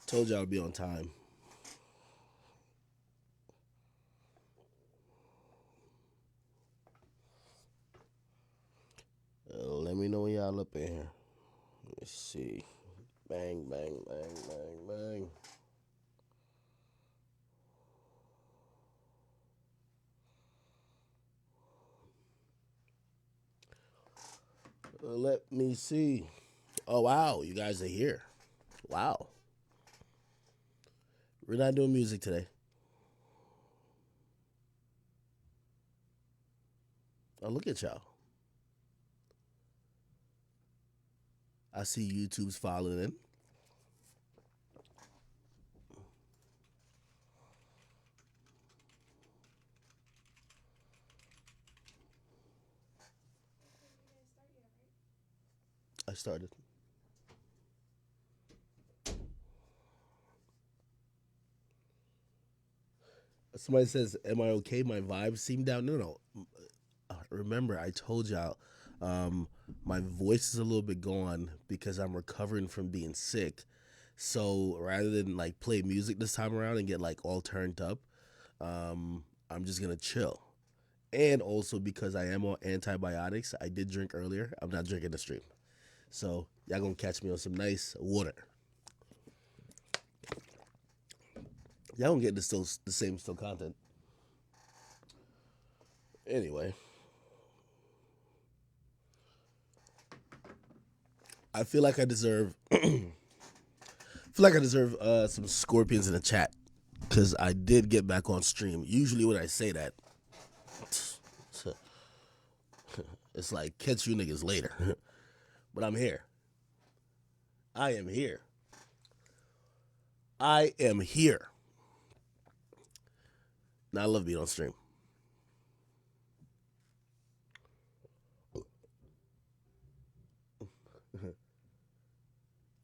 Told y'all to be on time. Let me know when y'all up in here. Let me see. Bang, bang, bang, bang, bang. Let me see. Oh, wow. You guys are here. Wow. We're not doing music today. Oh, look at y'all. I see YouTube's following in. I started. Somebody says, "Am I okay? My vibes seem down." No, no. Remember, I told y'all, my voice is a little bit gone because I'm recovering from being sick. So rather than like play music this time around and get like all turned up, I'm just gonna chill. And also because I am on antibiotics, I did drink earlier. I'm not drinking the stream, so y'all gonna catch me on some nice water. Y'all gonna get the same still content. Anyway, I feel like I deserve. Feel like I deserve some scorpions in the chat because I did get back on stream. Usually when I say that, it's like catch you niggas later. But I'm here. I am here. I am here. Now I love being on stream.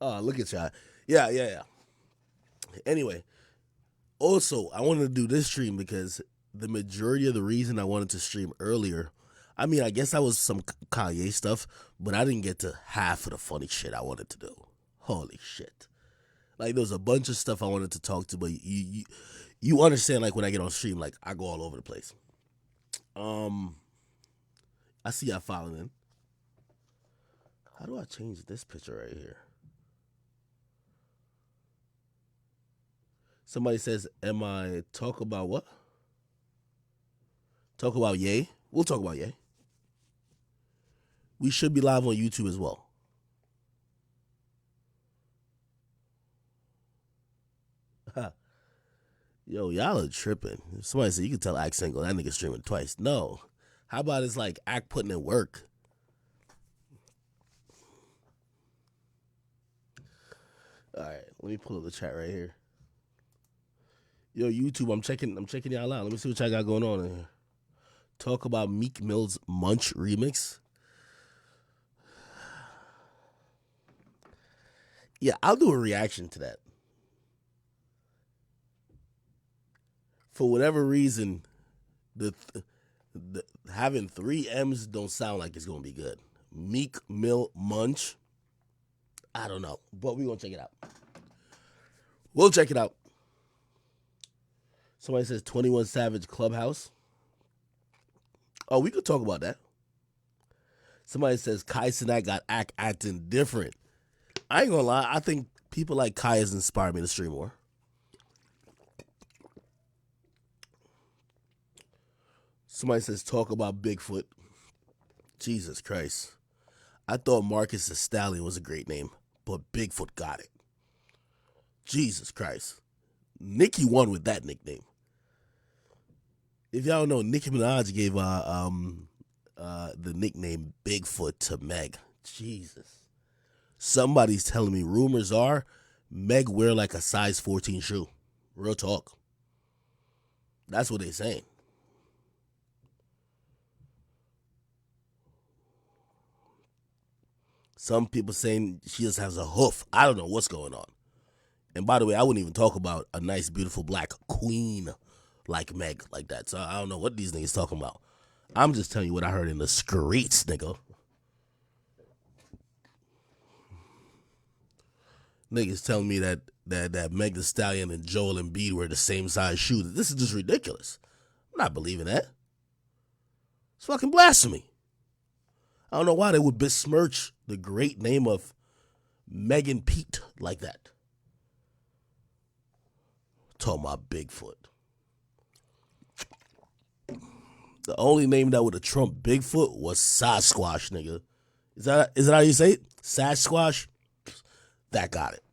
Oh, look at y'all. Yeah, yeah, yeah. Anyway, also I wanted to do this stream because the majority of the reason I wanted to stream earlier, I mean, I guess that was some Kanye stuff, but I didn't get to half of the funny shit I wanted to do. Holy shit. Like there was a bunch of stuff I wanted to talk to, but you understand like when I get on stream, like I go all over the place. Um, I see y'all following. How do I change this picture right here? Somebody says, "Am I talk about what? Talk about Yay? We'll talk about Yay. We should be live on YouTube as well." Yo, y'all are tripping. Somebody said you can tell Act single. That nigga streaming twice. No. How about it's like Act putting in work? All right, let me pull up the chat right here. Yo, YouTube, I'm checking y'all out. Let me see what y'all got going on in here. Talk about Meek Mill's Munch remix. Yeah, I'll do a reaction to that. For whatever reason, the, the having three M's don't sound like it's gonna be good. Meek Mill Munch. I don't know, but we gonna check it out. We'll check it out. Somebody says 21 Savage Clubhouse. Oh, we could talk about that. Somebody says Kai Cenat got acting different. I ain't gonna lie. I think people like Kai has inspired me to stream more. Somebody says talk about Bigfoot. Jesus Christ. I thought Marcus the Stallion was a great name, but Bigfoot got it. Jesus Christ. Nicki won with that nickname. If y'all don't know, Nicki Minaj gave the nickname Bigfoot to Meg. Jesus. Somebody's telling me rumors are Meg wear like a size 14 shoe. Real talk. That's what they're saying. Some people saying she just has a hoof. I don't know what's going on. And by the way, I wouldn't even talk about a nice, beautiful black queen like Meg like that. So I don't know what these niggas talking about. I'm just telling you what I heard in the streets, nigga. Niggas telling me that that Meg Thee Stallion and Joel Embiid were the same size shoes. This is just ridiculous. I'm not believing that. It's fucking blasphemy. I don't know why they would besmirch the great name of Megan Pete like that. Talking about Bigfoot. The only name that would have trumped Bigfoot was Sasquatch, nigga. Is that how you say it? Sasquatch? That got it.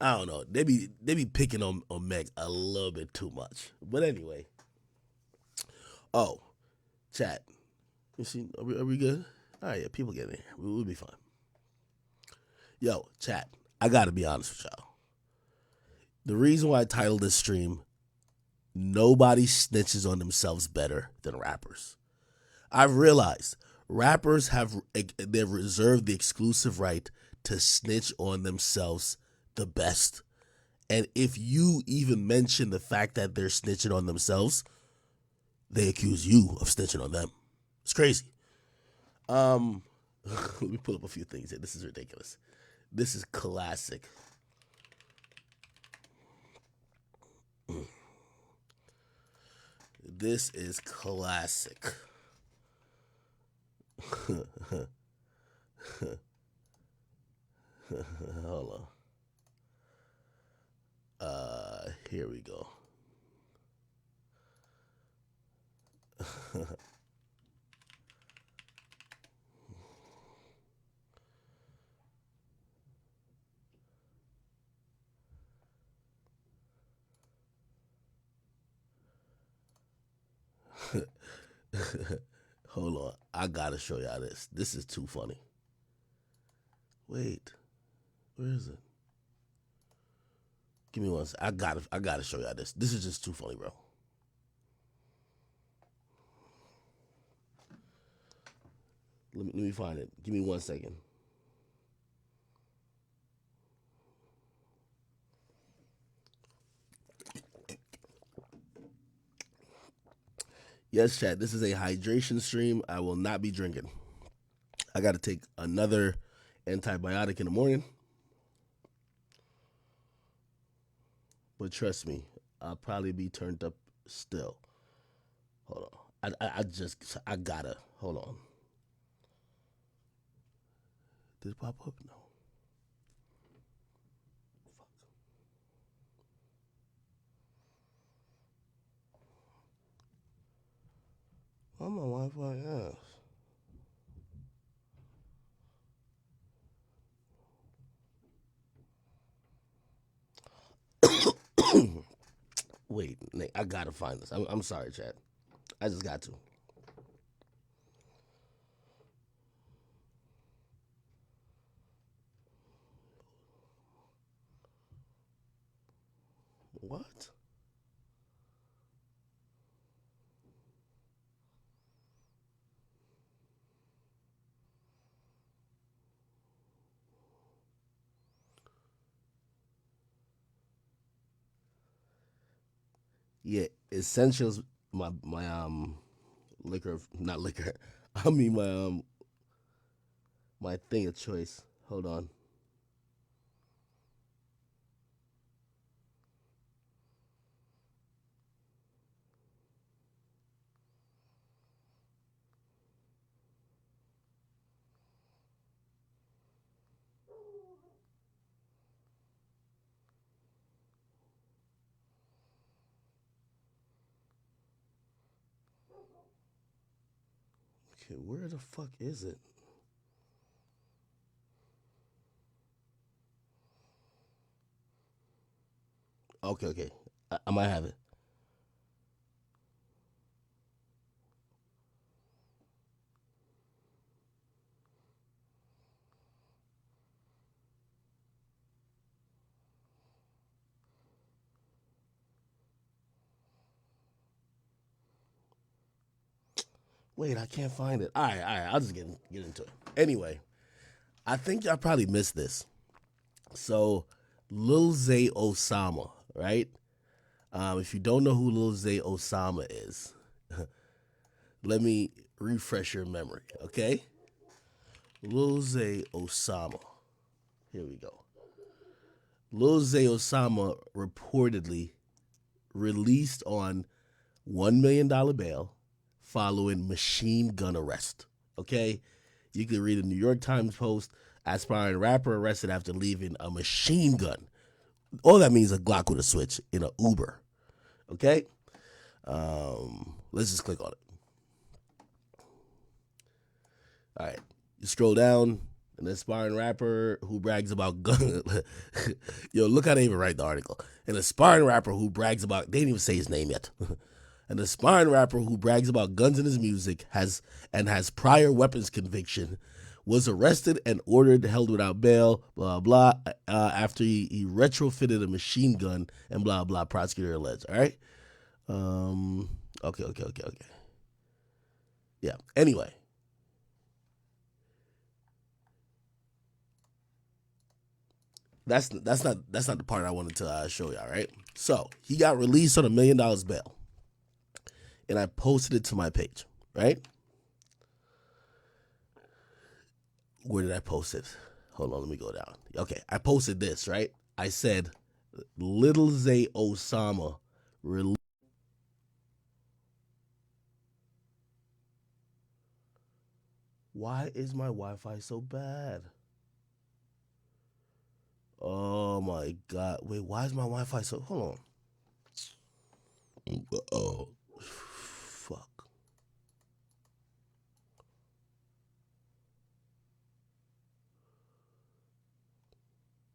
I don't know. They be picking on Meg a little bit too much. But anyway. Oh, chat. You see, are we good? All right, yeah, people get in here. We'll be fine. Yo, chat. I gotta be honest with y'all. The reason why I titled this stream, nobody snitches on themselves better than rappers. I've realized rappers they've reserved the exclusive right to snitch on themselves the best. And if you even mention the fact that they're snitching on themselves, they accuse you of snitching on them. It's crazy. Let me pull up a few things here. This is ridiculous. This is classic. This is classic. Hold on. Here we go. Hold on. I gotta show y'all this. This is too funny. Wait. Where is it? Give me one second. I gotta show y'all this. This is just too funny, bro. Let me find it. Give me 1 second. Yes, chat. This is a hydration stream. I will not be drinking. I got to take another antibiotic in the morning. But trust me, I'll probably be turned up still. Hold on. I gotta. Hold on. Did it pop up? No. Fuck. Why my Wi-Fi ass? Wait, Nick, I gotta find this. I'm sorry, Chad. I just got to. What? Yeah, essentials. My liquor, not liquor. I mean my thing of choice. Hold on. Okay, where the fuck is it? Okay. I might have it. Wait, I can't find it. All right. I'll just get into it. Anyway, I think y'all probably missed this. So, Lil Zay Osama, right? If you don't know who Lil Zay Osama is, let me refresh your memory, okay? Lil Zay Osama. Here we go. Lil Zay Osama reportedly released on $1 million bail following machine gun arrest. Okay? You can read a New York Times post, aspiring rapper arrested after leaving a machine gun. All that means a Glock with a switch in an Uber. Okay? Let's just click on it. All right. You scroll down, an aspiring rapper who brags about guns. Yo, look how they even write the article. An aspiring rapper who brags about, they didn't even say his name yet. An aspiring rapper who brags about guns in his music has prior weapons conviction was arrested and ordered held without bail, blah, blah, after he retrofitted a machine gun and blah, blah, prosecutor alleged. All right? Okay. Yeah. Anyway. That's not the part I wanted to show y'all, right? So he got released on $1 million bail, and I posted it to my page, right? Where did I post it? Hold on, let me go down. Okay, I posted this, right? I said, Little Zay Osama released. Why is my Wi-Fi so bad? Oh my God. Wait, why is my Wi-Fi so... Hold on. Oh, fuck.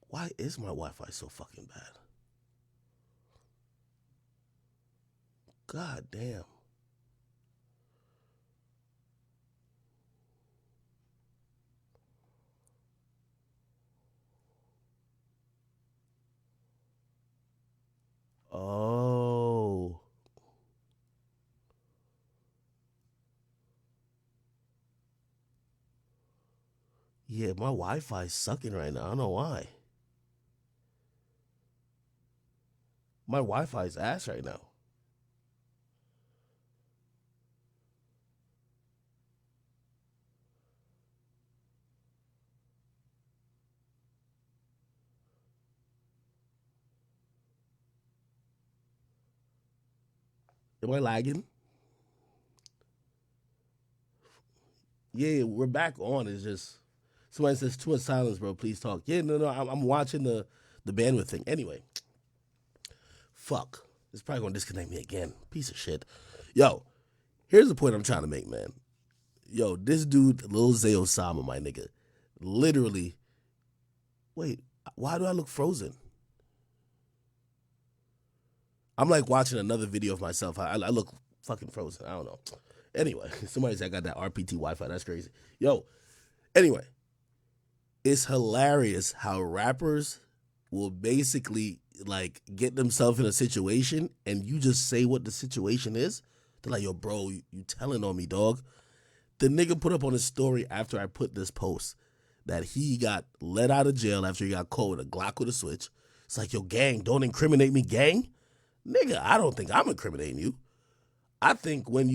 Why is my Wi-Fi so fucking bad? God damn. Oh. Yeah, my Wi-Fi is sucking right now. I don't know why. My Wi-Fi is ass right now. Am I lagging? Yeah, we're back on. It's just somebody says too much silence, bro. Please talk. Yeah, no. I'm watching the bandwidth thing. Anyway, fuck. It's probably gonna disconnect me again. Piece of shit. Yo, here's the point I'm trying to make, man. Yo, this dude, Lil Zay Osama, my nigga, literally. Wait, why do I look frozen? I'm like watching another video of myself. I look fucking frozen. I don't know. Anyway, somebody said I got that RPT Wi-Fi. That's crazy. Yo, anyway, it's hilarious how rappers will basically like get themselves in a situation and you just say what the situation is. They're like, yo, bro, you telling on me, dog. The nigga put up on his story after I put this post that he got let out of jail after he got caught with a Glock with a switch. It's like, yo, gang, don't incriminate me, gang. Nigga, I don't think I'm incriminating you. I think when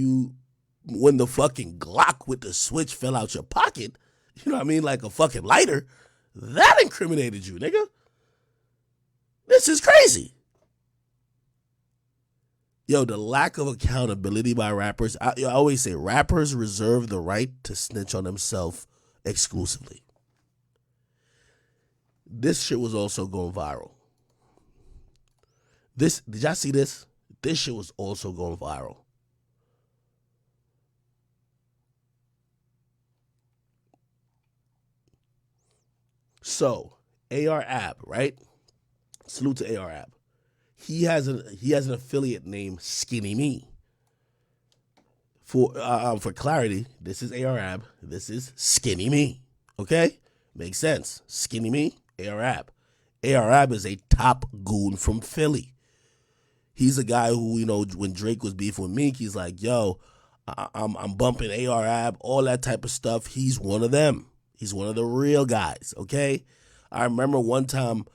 the fucking Glock with the switch fell out your pocket, you know what I mean, like a fucking lighter, that incriminated you, nigga. This is crazy. Yo, the lack of accountability by rappers. I always say rappers reserve the right to snitch on themselves exclusively. This shit was also going viral. Did y'all see this? This shit was also going viral. So, AR Ab, right? Salute to AR Ab. He has an affiliate named Skinny Me. For clarity, this is AR Ab. This is Skinny Me. Okay, makes sense. Skinny Me, AR Ab. AR Ab is a top goon from Philly. He's a guy who, you know, when Drake was beefing with Meek, he's like, yo, I'm bumping AR Ab, all that type of stuff. He's one of them. He's one of the real guys. Okay, I remember one time,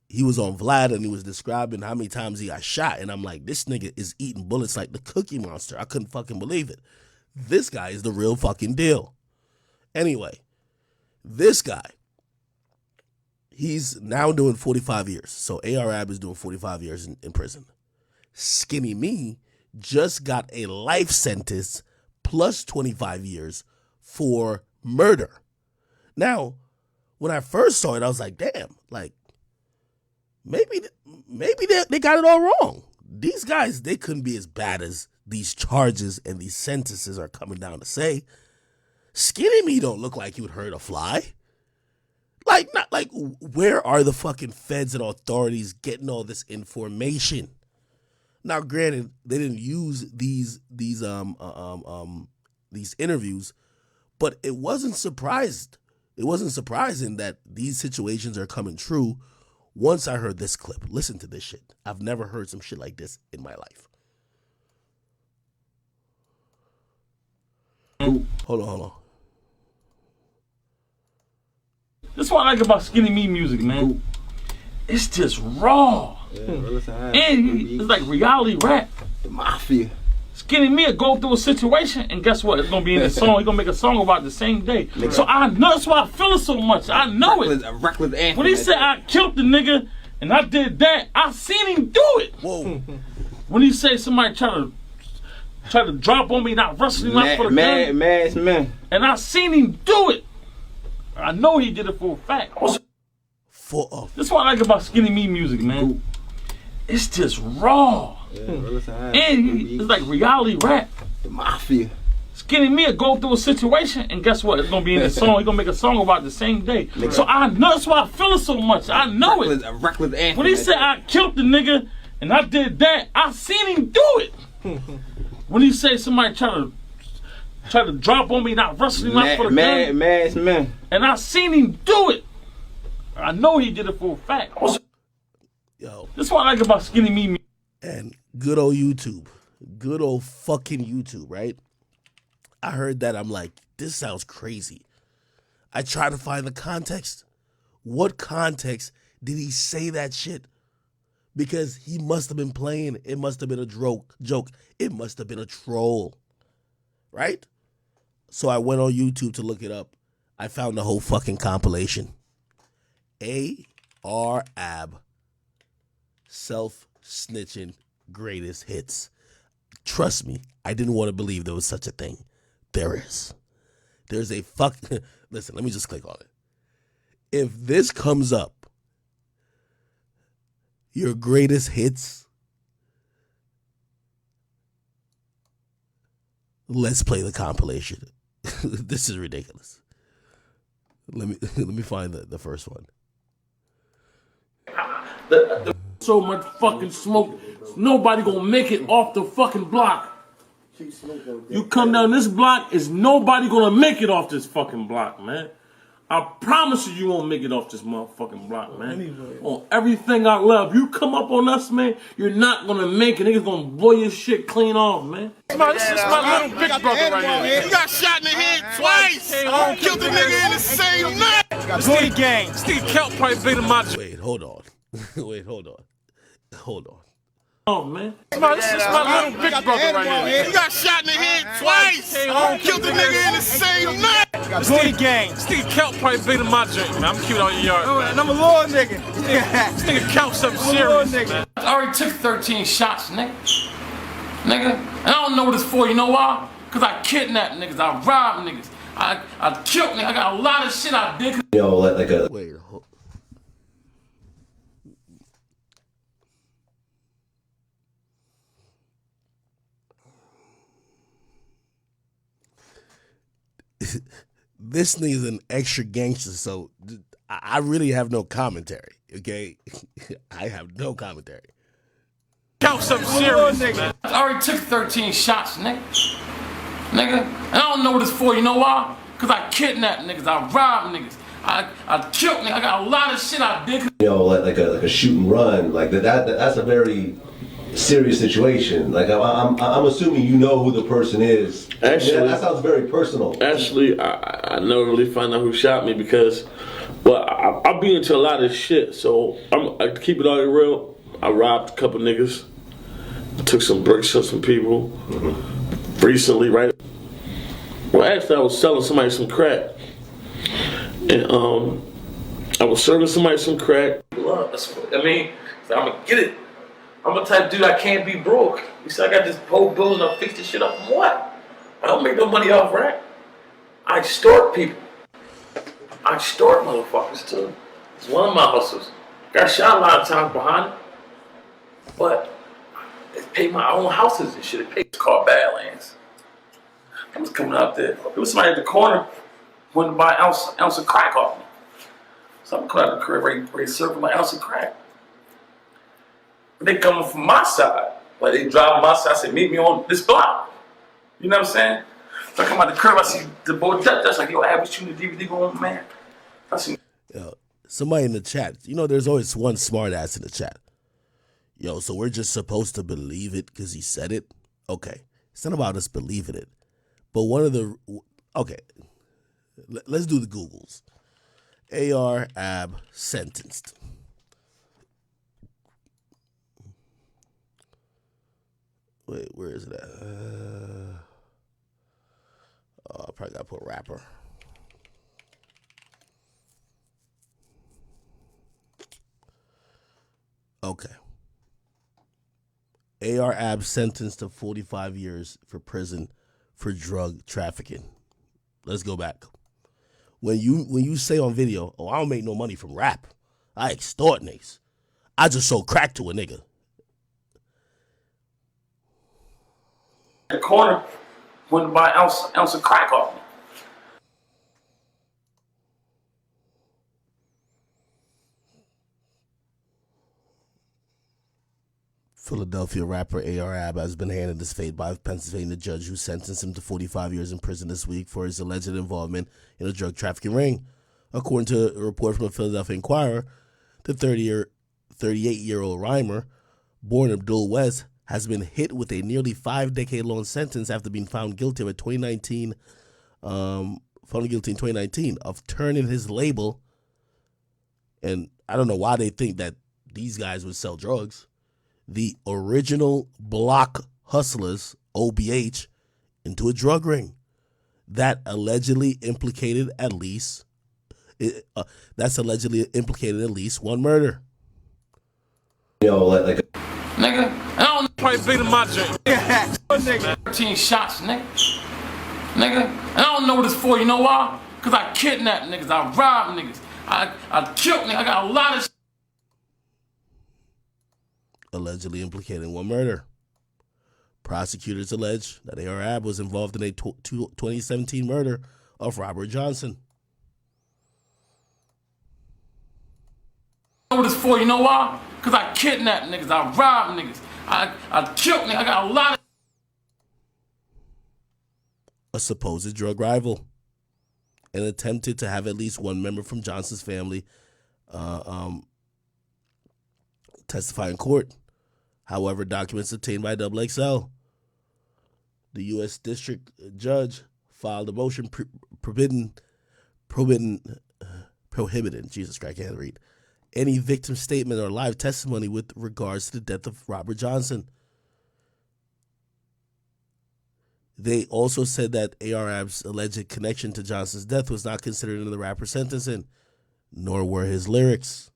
he was on Vlad and he was describing how many times he got shot. And I'm like, this nigga is eating bullets like the Cookie Monster. I couldn't fucking believe it. This guy is the real fucking deal. Anyway, this guy, He's now doing 45 years. So AR-Ab is doing 45 years in prison. Skinny Me just got a life sentence plus 25 years for murder. Now, when I first saw it, I was like, damn, like, maybe they got it all wrong. These guys, they couldn't be as bad as these charges and these sentences are coming down to say. Skinny Me don't look like he would hurt a fly. Like, not like, where are the fucking feds and authorities getting all this information? Now, granted, they didn't use these interviews, but it wasn't surprising that these situations are coming true once I heard this clip. Listen to this shit. I've never heard some shit like this in my life. Hold on. That's what I like about Skinny Me music, man. It's just raw. And it's like reality rap. The mafia. Skinny Me will go through a situation, and guess what? It's gonna be in the song. He's gonna make a song about it the same day. So I know that's why I feel it so much. I know it. A reckless anthem. When he said I killed the nigga and I did that, I seen him do it. Whoa. When he said somebody try to drop on me, not wrestling out for the gun, man. and I seen him do it. I know he did it for a fact. That's what I like about Skinny Me music, man. It's just raw. And it's like reality rap. The mafia. Skinny Me will go through a situation, and guess what? It's gonna be in the song. He's gonna make a song about it the same day. So I know that's why I feel it so much. I know it. A reckless anthem. When he said I killed the nigga and I did that, I seen him do it. When he said somebody try to drop on me, not wrestling out for the gun, man. and I seen him do it. I know he did it for a fact. Yo. That's what I like about Skinny Me. And good old YouTube. Good old fucking YouTube, right? I heard that. I'm like, this sounds crazy. I try to find the context. What context did he say that shit? Because he must have been playing. It must have been a joke. It must have been a troll. Right? So I went on YouTube to look it up. I found the whole fucking compilation. AR-Ab self-snitching greatest hits. Trust me, I didn't want to believe there was such a thing. There is. There's a fuck. Listen, let me just click on it. If this comes up, your greatest hits, let's play the compilation. This is ridiculous. Let me find the first one. So much fucking smoke, nobody gonna make it off the fucking block. You come down this block, is nobody gonna make it off this fucking block, man. I promise you won't make it off this motherfucking block, man. Anyway. On everything I love. You come up on us, man, you're not gonna make it. Niggas gonna blow your shit clean off, man. This is my little big brother right here. He got shot in the head twice. Killed the nigga in the same night. Steve Gang. Steve Kelp probably beat him out. Wait, hold on. Oh, man. This is my little big brother right here. He got shot in the head twice. Killed the nigga in the same night. Steve Gang. Steve Kelp probably beat him out, man. I'm cute on your yard, man. And I'm a little nigga. This nigga Kelp something serious, man. I already took 13 shots, nigga. And I don't know what it's for. You know why? Because I kidnapped niggas. I robbed niggas. I killed niggas. I got a lot of shit I did. Yo, like a... Wait, this nigga's an extra gangster, so I really have no commentary, okay? I have no commentary. Count something serious, man. I already took 13 shots, nigga. And I don't know what it's for. You know why? Because I kidnapped niggas. I robbed niggas. I killed niggas. I got a lot of shit I did. You know, like a shoot and run, like that's a very serious situation. Like I'm assuming you know who the person is. Actually, that sounds very personal. Actually, I never really found out who shot me because, well, I've been into a lot of shit. So I keep it all real. I robbed a couple niggas. I took some bricks from some people recently, right? Well, actually, I was selling somebody some crack, and I was serving somebody some crack. Love, that's what, I mean, so I'm gonna get it. I'm the type of dude I can't be broke. You said I got this whole bills and I'll fix this shit up from what? I don't make no money off rap. I extort people. I extort motherfuckers too. It's one of my hustles. Got shot a lot of times behind it. But it paid my own houses and shit. It paid. It's called Badlands. I was coming out there. There was somebody at the corner wanted to buy an ounce of crack off me. So I'm coming out the crib ready to serve my ounce of crack. But they coming from my side. Like they driving my side, I said, meet me on this block. You know what I'm saying? So I come out the crib, I see the boy that's like, yo, I was shooting the DVD going, man. I see. Yo, somebody in the chat, there's always one smart ass in the chat. Yo, so we're just supposed to believe it because he said it? Okay. It's not about us believing it. But okay, let's do the Googles. AR Ab sentenced. Wait, where is it at? I probably gotta put rapper. Okay. AR Ab sentenced to 45 years for prison for drug trafficking. Let's go back. When you say on video, oh, I don't make no money from rap. I extort niggas. I just sold crack to a nigga. The corner wanted to buy an ounce of crack off me. Philadelphia rapper AR Ab has been handed his fate by a Pennsylvania judge who sentenced him to 45 years in prison this week for his alleged involvement in a drug trafficking ring. According to a report from the Philadelphia Inquirer, the 38-year-old rhymer, born Abdul West, has been hit with a nearly 5-decade-long sentence after being found guilty in 2019 of turning his label. And I don't know why they think that these guys would sell drugs. The original Block Hustlers, OBH, into a drug ring that allegedly implicated at least one murder. Like Nigga, I don't probably bigger than my drink. 13 shots, nigga. Nigga, and I don't know what it's for, you know why? Because I kidnap niggas, I rob niggas, I kill niggas, I got a lot of allegedly implicated in one murder. Prosecutors allege that AR Ab was involved in a 2017 murder of Robert Johnson. I don't know what it's for, you know why? Because I kidnap niggas, I rob niggas, I kill niggas, I got a lot of a supposed drug rival, and attempted to have at least one member from Johnson's family testify in court. However, documents obtained by XXL, the U.S. District Judge, filed a motion prohibiting, Jesus Christ, I can't read, any victim statement or live testimony with regards to the death of Robert Johnson. They also said that AR Ab's alleged connection to Johnson's death was not considered in the rapper's sentencing, nor were his lyrics,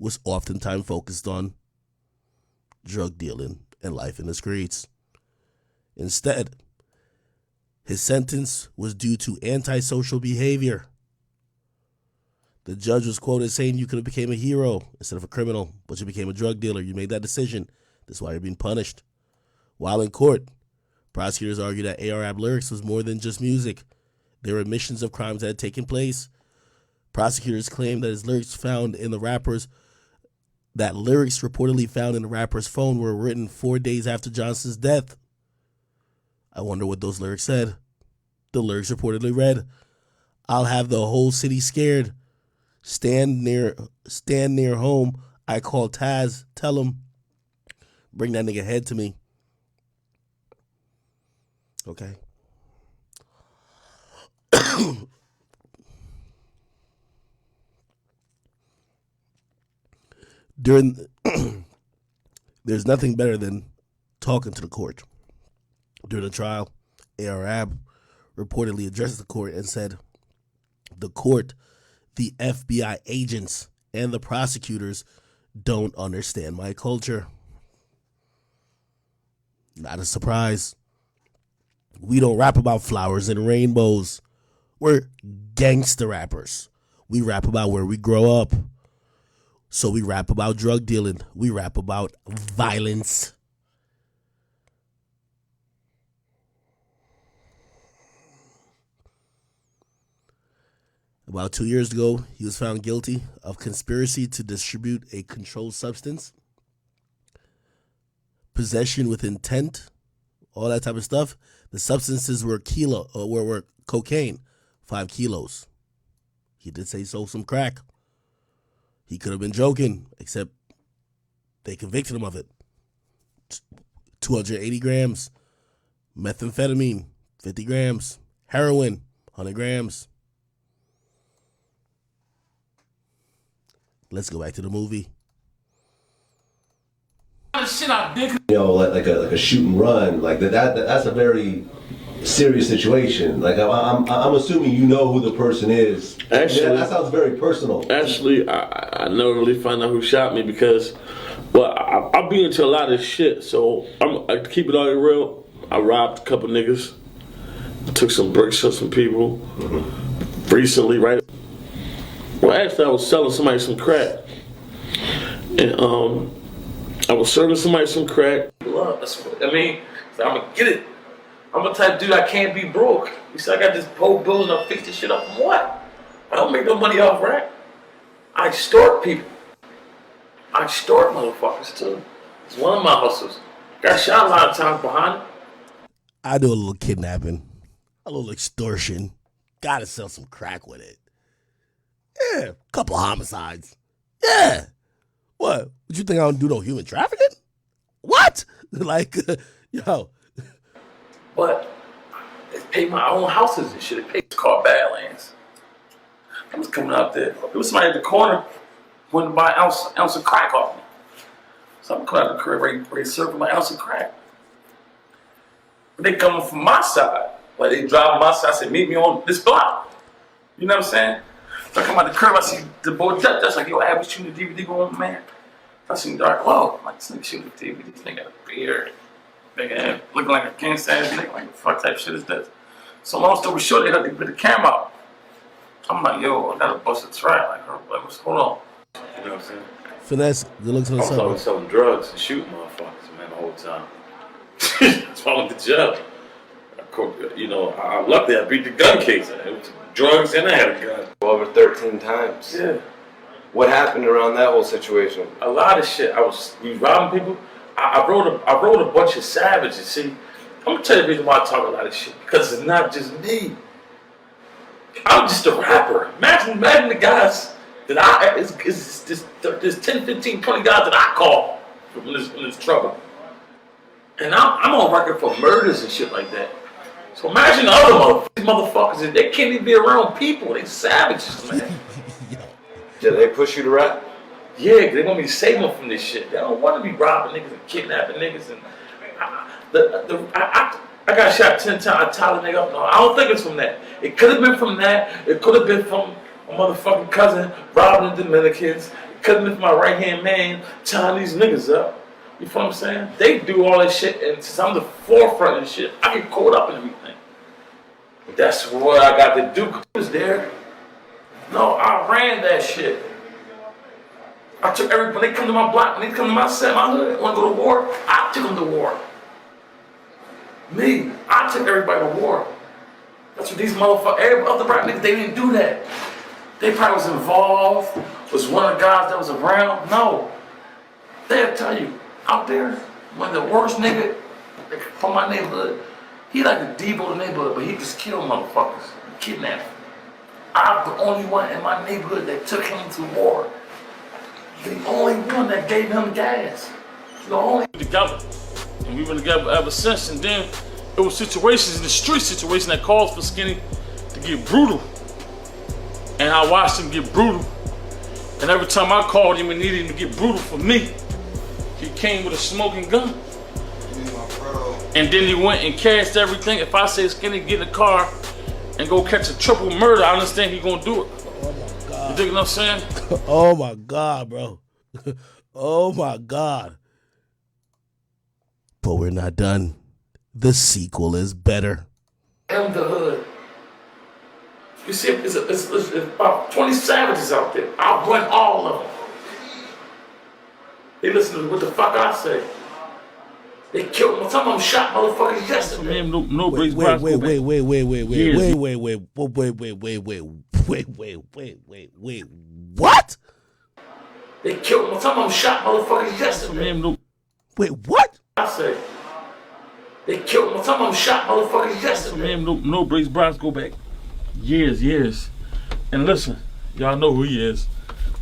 was oftentimes focused on drug dealing and life in the streets. Instead, his sentence was due to antisocial behavior. The judge was quoted saying, "You could have became a hero instead of a criminal, but you became a drug dealer. You made that decision. That's why you're being punished." While in court, prosecutors argued that AR Ab lyrics was more than just music. They were admissions of crimes that had taken place. Prosecutors claimed that lyrics reportedly found in the rapper's phone were written 4 days after Johnson's death. I wonder what those lyrics said. The lyrics reportedly read, "I'll have the whole city scared. Stand near home. I call Taz. Tell him. Bring that nigga head to me." Okay. There's nothing better than talking to the court. During the trial, AR Ab reportedly addressed the court and said, "The court The FBI agents and the prosecutors don't understand my culture. Not a surprise. We don't rap about flowers and rainbows. We're gangster rappers. We rap about where we grow up. So we rap about drug dealing. We rap about violence. About 2 years ago, he was found guilty of conspiracy to distribute a controlled substance, possession with intent, all that type of stuff. The substances were were cocaine, 5 kilos. He did say he sold some crack. He could have been joking, except they convicted him of it. 280 grams, methamphetamine, 50 grams, heroin, 100 grams. Let's go back to the movie. Shit I did. You know, like a shoot and run, like that's a very serious situation. Like I'm assuming you know who the person is. Actually, that sounds very personal. Actually, I never really find out who shot me because, well, I've been into a lot of shit. So I keep it all real. I robbed a couple niggas, took some bricks from some people recently, right? Well, actually, I was selling somebody some crack, and I was serving somebody some crack. That's what I mean. So I'm gonna get it. I'm the type of dude I can't be broke. You see, I got this whole building up, fix this shit up from what? I don't make no money off rap. I extort people. I extort motherfuckers too. It's one of my hustles. Got shot a lot of times behind it. I do a little kidnapping, a little extortion. Gotta sell some crack with it. Yeah, couple homicides. Yeah. What you think I don't do no human trafficking? What? Like, yo. But they pay my own houses and shit. They pay. It's called Badlands. I was coming out there. There was somebody at the corner wanting to buy an ounce of crack off me. So I'm coming out of the crib, ready to serve my ounce of crack. But they coming from my side. Like they driving my side, say, meet me on this block. You know what I'm saying? So I come out the crib, I see the boy Dutch like, yo, Abby's shooting the DVD going, man. I seen Dark Low. I'm like, this nigga shooting the DVD, this nigga got a beard. Nigga looking like a gangster ass nigga, like, what the fuck type shit is this? So long story short, they had to put the camera out. I'm like, yo, I gotta bust a trap. Like, hold on. You know what I'm saying? Finesse, good looks on the I was always selling drugs and shooting motherfuckers, man, the whole time. That's why I went to jail. You know, luckily I beat the gun case. It was drugs and I had a gun. Over 13 times. Yeah. What happened around that whole situation? A lot of shit. We robbing people. I wrote a bunch of savages. See, I'm gonna tell you the reason why I talk a lot of shit. Because it's not just me. I'm just a rapper. Imagine the guys that there's 10, 15, 20 guys that I call when there's trouble. And I'm on record for murders and shit like that. So imagine the other motherfuckers, they can't even be around people. They savages, man. Did they push you to rap? Yeah, they want me to save them from this shit. They don't want to be robbing niggas and kidnapping niggas. And I got shot 10 times. I tied the nigga up. No, I don't think it's from that. It could have been from that. It could have been from my motherfucking cousin robbing the Dominicans. It could have been from my right-hand man tying these niggas up. You feel what I'm saying? They do all that shit, and since I'm the forefront of this shit, I get caught up in everything. That's what I got to do. I was there. No, I ran that shit. I took everybody. When they come to my block, when they come to my set, my hood, want to go to war, I took them to war. Me, I took everybody to war. That's what these motherfuckers, every other rap niggas, they didn't do that. They probably was involved, was one of the guys that was around. No. They'll tell you, out there, one of the worst nigga from my neighborhood, he like the Debo of the neighborhood, but he just killed motherfuckers, kidnapped them. I'm the only one in my neighborhood that took him to war. The only one that gave him gas. The only together. And we've been together ever since. And then it was situations in the street situation that caused for Skinny to get brutal. And I watched him get brutal. And every time I called him and needed him to get brutal for me, he came with a smoking gun. And then he went and cashed everything. If I say Skinny, get in the car and go catch a triple murder, I understand he gonna do it. Oh my God. dig what I'm saying? Oh my God, bro. Oh my God. But we're not done. The sequel is better. In the hood. You see, it's about 20 savages out there. I'll run all of them. They listen to what the fuck I say. They killed them. Some of them shot motherfuckers yesterday. No Wait, what? They killed them. Some of them shot motherfuckers yesterday. Wait, what? I say. They killed them. Some of them shot motherfuckers yesterday. No Brace Bros go back years. And listen, y'all know who he is.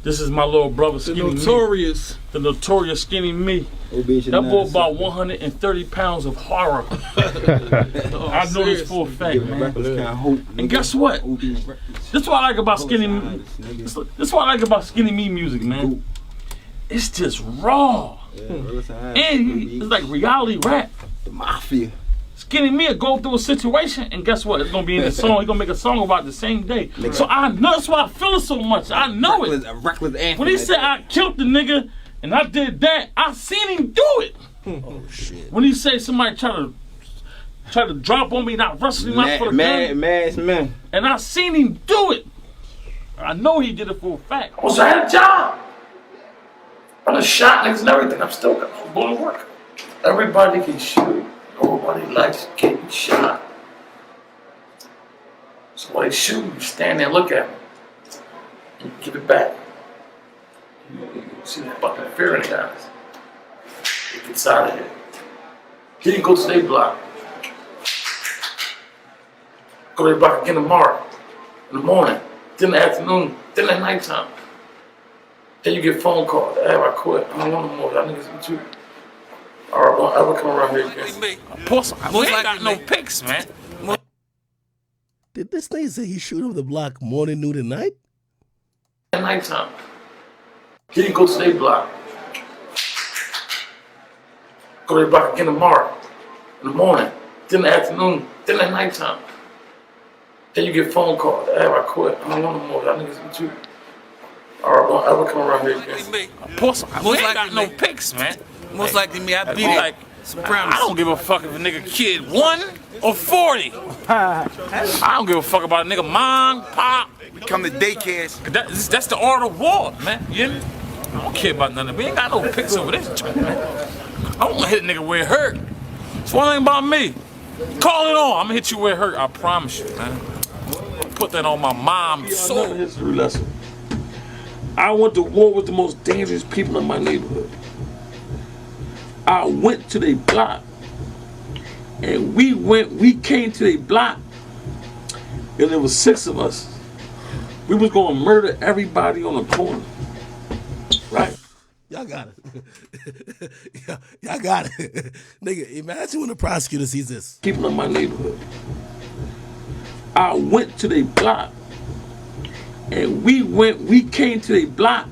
This is my little brother, Skinny Notorious. Me. The notorious Skinny Me. That boy about 130 pounds of horror. I know this for a fact, man. And guess what? This is what I like about Skinny Me. This is what I like about Skinny Me music, man. It's just raw. And it's like reality rap. The mafia. Skinny Me will go through a situation, and guess what? It's gonna be in the song. He's gonna make a song about it the same day. So I know that's why I feel it so much. I know it. A reckless anthem. When he said I killed the nigga and I did that, I seen him do it. Oh shit. When he said somebody try to drop on me and I wrestled him out for the gun, man. and I seen him do it. I know he did it for a fact. Also, I had a job. I done shot niggas and everything. I'm still going to work. Everybody can shoot. Nobody likes getting shot. So when they shoot, you stand there and look at them. You give it back. You see the fucking fear in their eyes. It gets out of here. Then you go to their block. Go to their block again tomorrow. In the morning. Then in the afternoon. Then at nighttime. Then you get phone calls. Hey, I quit. I don't want no more. Y'all niggas with you. Alright, won't ever come around here again. We ain't got no pics, man. Did this thing say he shoot up the block morning, noon, and night? At nighttime. Then you go to their block. Go to their block again tomorrow. In the morning. Then in the afternoon. Then at nighttime. Then you get phone calls. Hey, I quit. I don't want no more. Y'all niggas with you. Alright, won't ever come around here again. We ain't got no pics, man. Most likely me, I'd be Like, I don't give a fuck if a nigga kid 1 or 40. I don't give a fuck about a nigga mom, pop. We come to daycares. That's the art of war, man. You hear me? I don't care about none of it. We ain't got no pics over this joint, man. I don't wanna hit a nigga where it hurt. It's one thing about me. Call it on. I'm gonna hit you where it hurt. I promise you, man. Put that on my mom's soul. History lesson. I went to war with the most dangerous people in my neighborhood. I went to their block, and we came to their block, and there was 6 of us. We was gonna murder everybody on the corner, right? Y'all got it. Y'all got it. Nigga, imagine when the prosecutor sees this. People in my neighborhood. I went to their block, and we came to their block,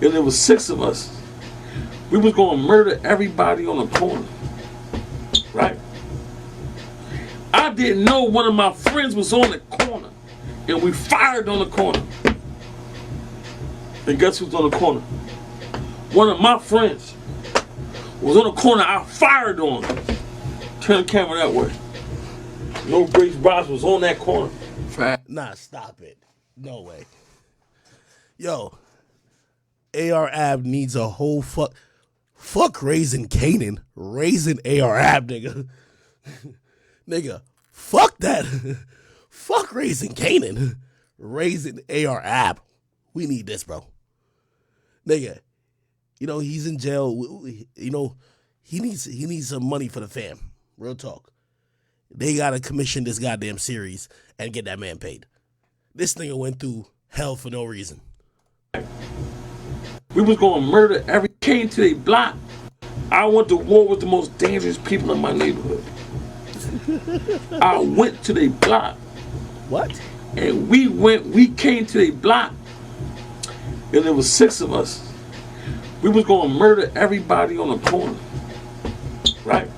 and there was 6 of us. We was gonna murder everybody on the corner, right? I didn't know one of my friends was on the corner, and we fired on the corner. And guess who's on the corner? One of my friends was on the corner. I fired on. Turn the camera that way. No Brace Bros was on that corner. Nah, stop it. No way. Yo, AR Ab needs a whole fuck Raising Canaan. Raising AR Ab, nigga. Nigga, fuck that. Fuck Raising Canaan. Raising AR Ab. We need this, bro. Nigga, you know, he's in jail. You know, he needs some money for the fam. Real talk. They gotta commission this goddamn series and get that man paid. This nigga went through hell for no reason. We was gonna murder came to their block. I went to war with the most dangerous people in my neighborhood. I went to their block. What? And we came to their block, and there was 6 of us. We was gonna murder everybody on the corner, right?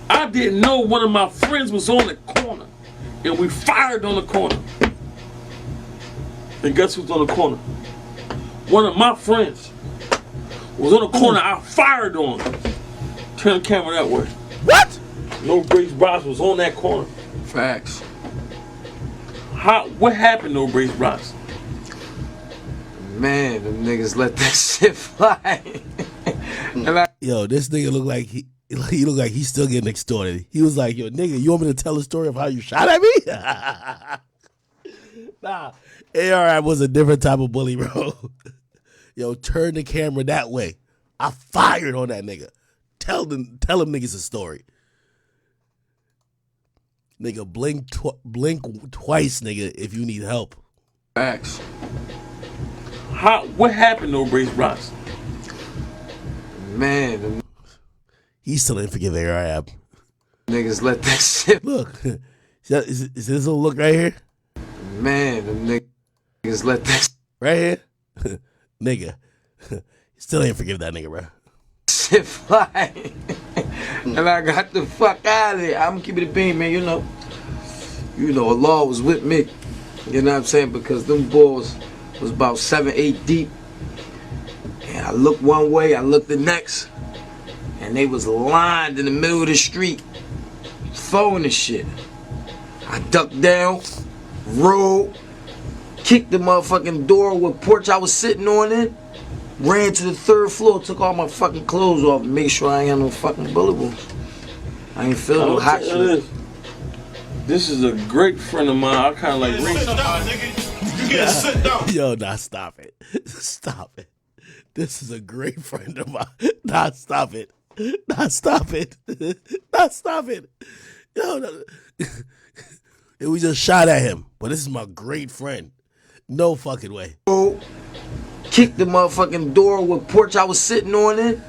I didn't know one of my friends was on the corner, and we fired on the corner. And guess who's on the corner? One of my friends was on the corner. I fired on him. Turn the camera that way. What? No Brace Bros was on that corner. Facts. What happened, No Brace Bros? Man, them niggas let that shit fly. Yo, this nigga look like he look like he's still getting extorted. He was like, yo, nigga, you want me to tell the story of how you shot at me? Nah, ARM was a different type of bully, bro. Yo, turn the camera that way. I fired on that nigga. Tell them niggas a story. Nigga, blink twice, nigga, if you need help. Facts. What happened, No Brace Bros? Man, them He still didn't forgive ARM. niggas let that shit. Look, is this little look right here? Man, them niggas let that Right here? Nigga. Still ain't forgive that nigga, bro. shit fly. And I got the fuck out of there. I'm keeping it being, man. You know, Allah was with me. You know what I'm saying? Because them boys was about 7, 8 deep. And I looked one way, I looked the next. And they was lined in the middle of the street, throwing the shit. I ducked down, rolled, kicked the motherfucking door with porch I was sitting on in, ran to the 3rd floor, took all my fucking clothes off and made sure I ain't had no fucking bullet wounds. I ain't feel no hot shit. This is a great friend of mine. I kind of like Sit down, nigga. You get sit down. Yo, nah, stop it. Stop it. This is a great friend of mine. Nah, stop it. Nah, stop it. Nah, stop it. Yo, no. And we just shot at him. But this is my great friend. No fucking way. Kicked the motherfucking door with porch I was sitting on in,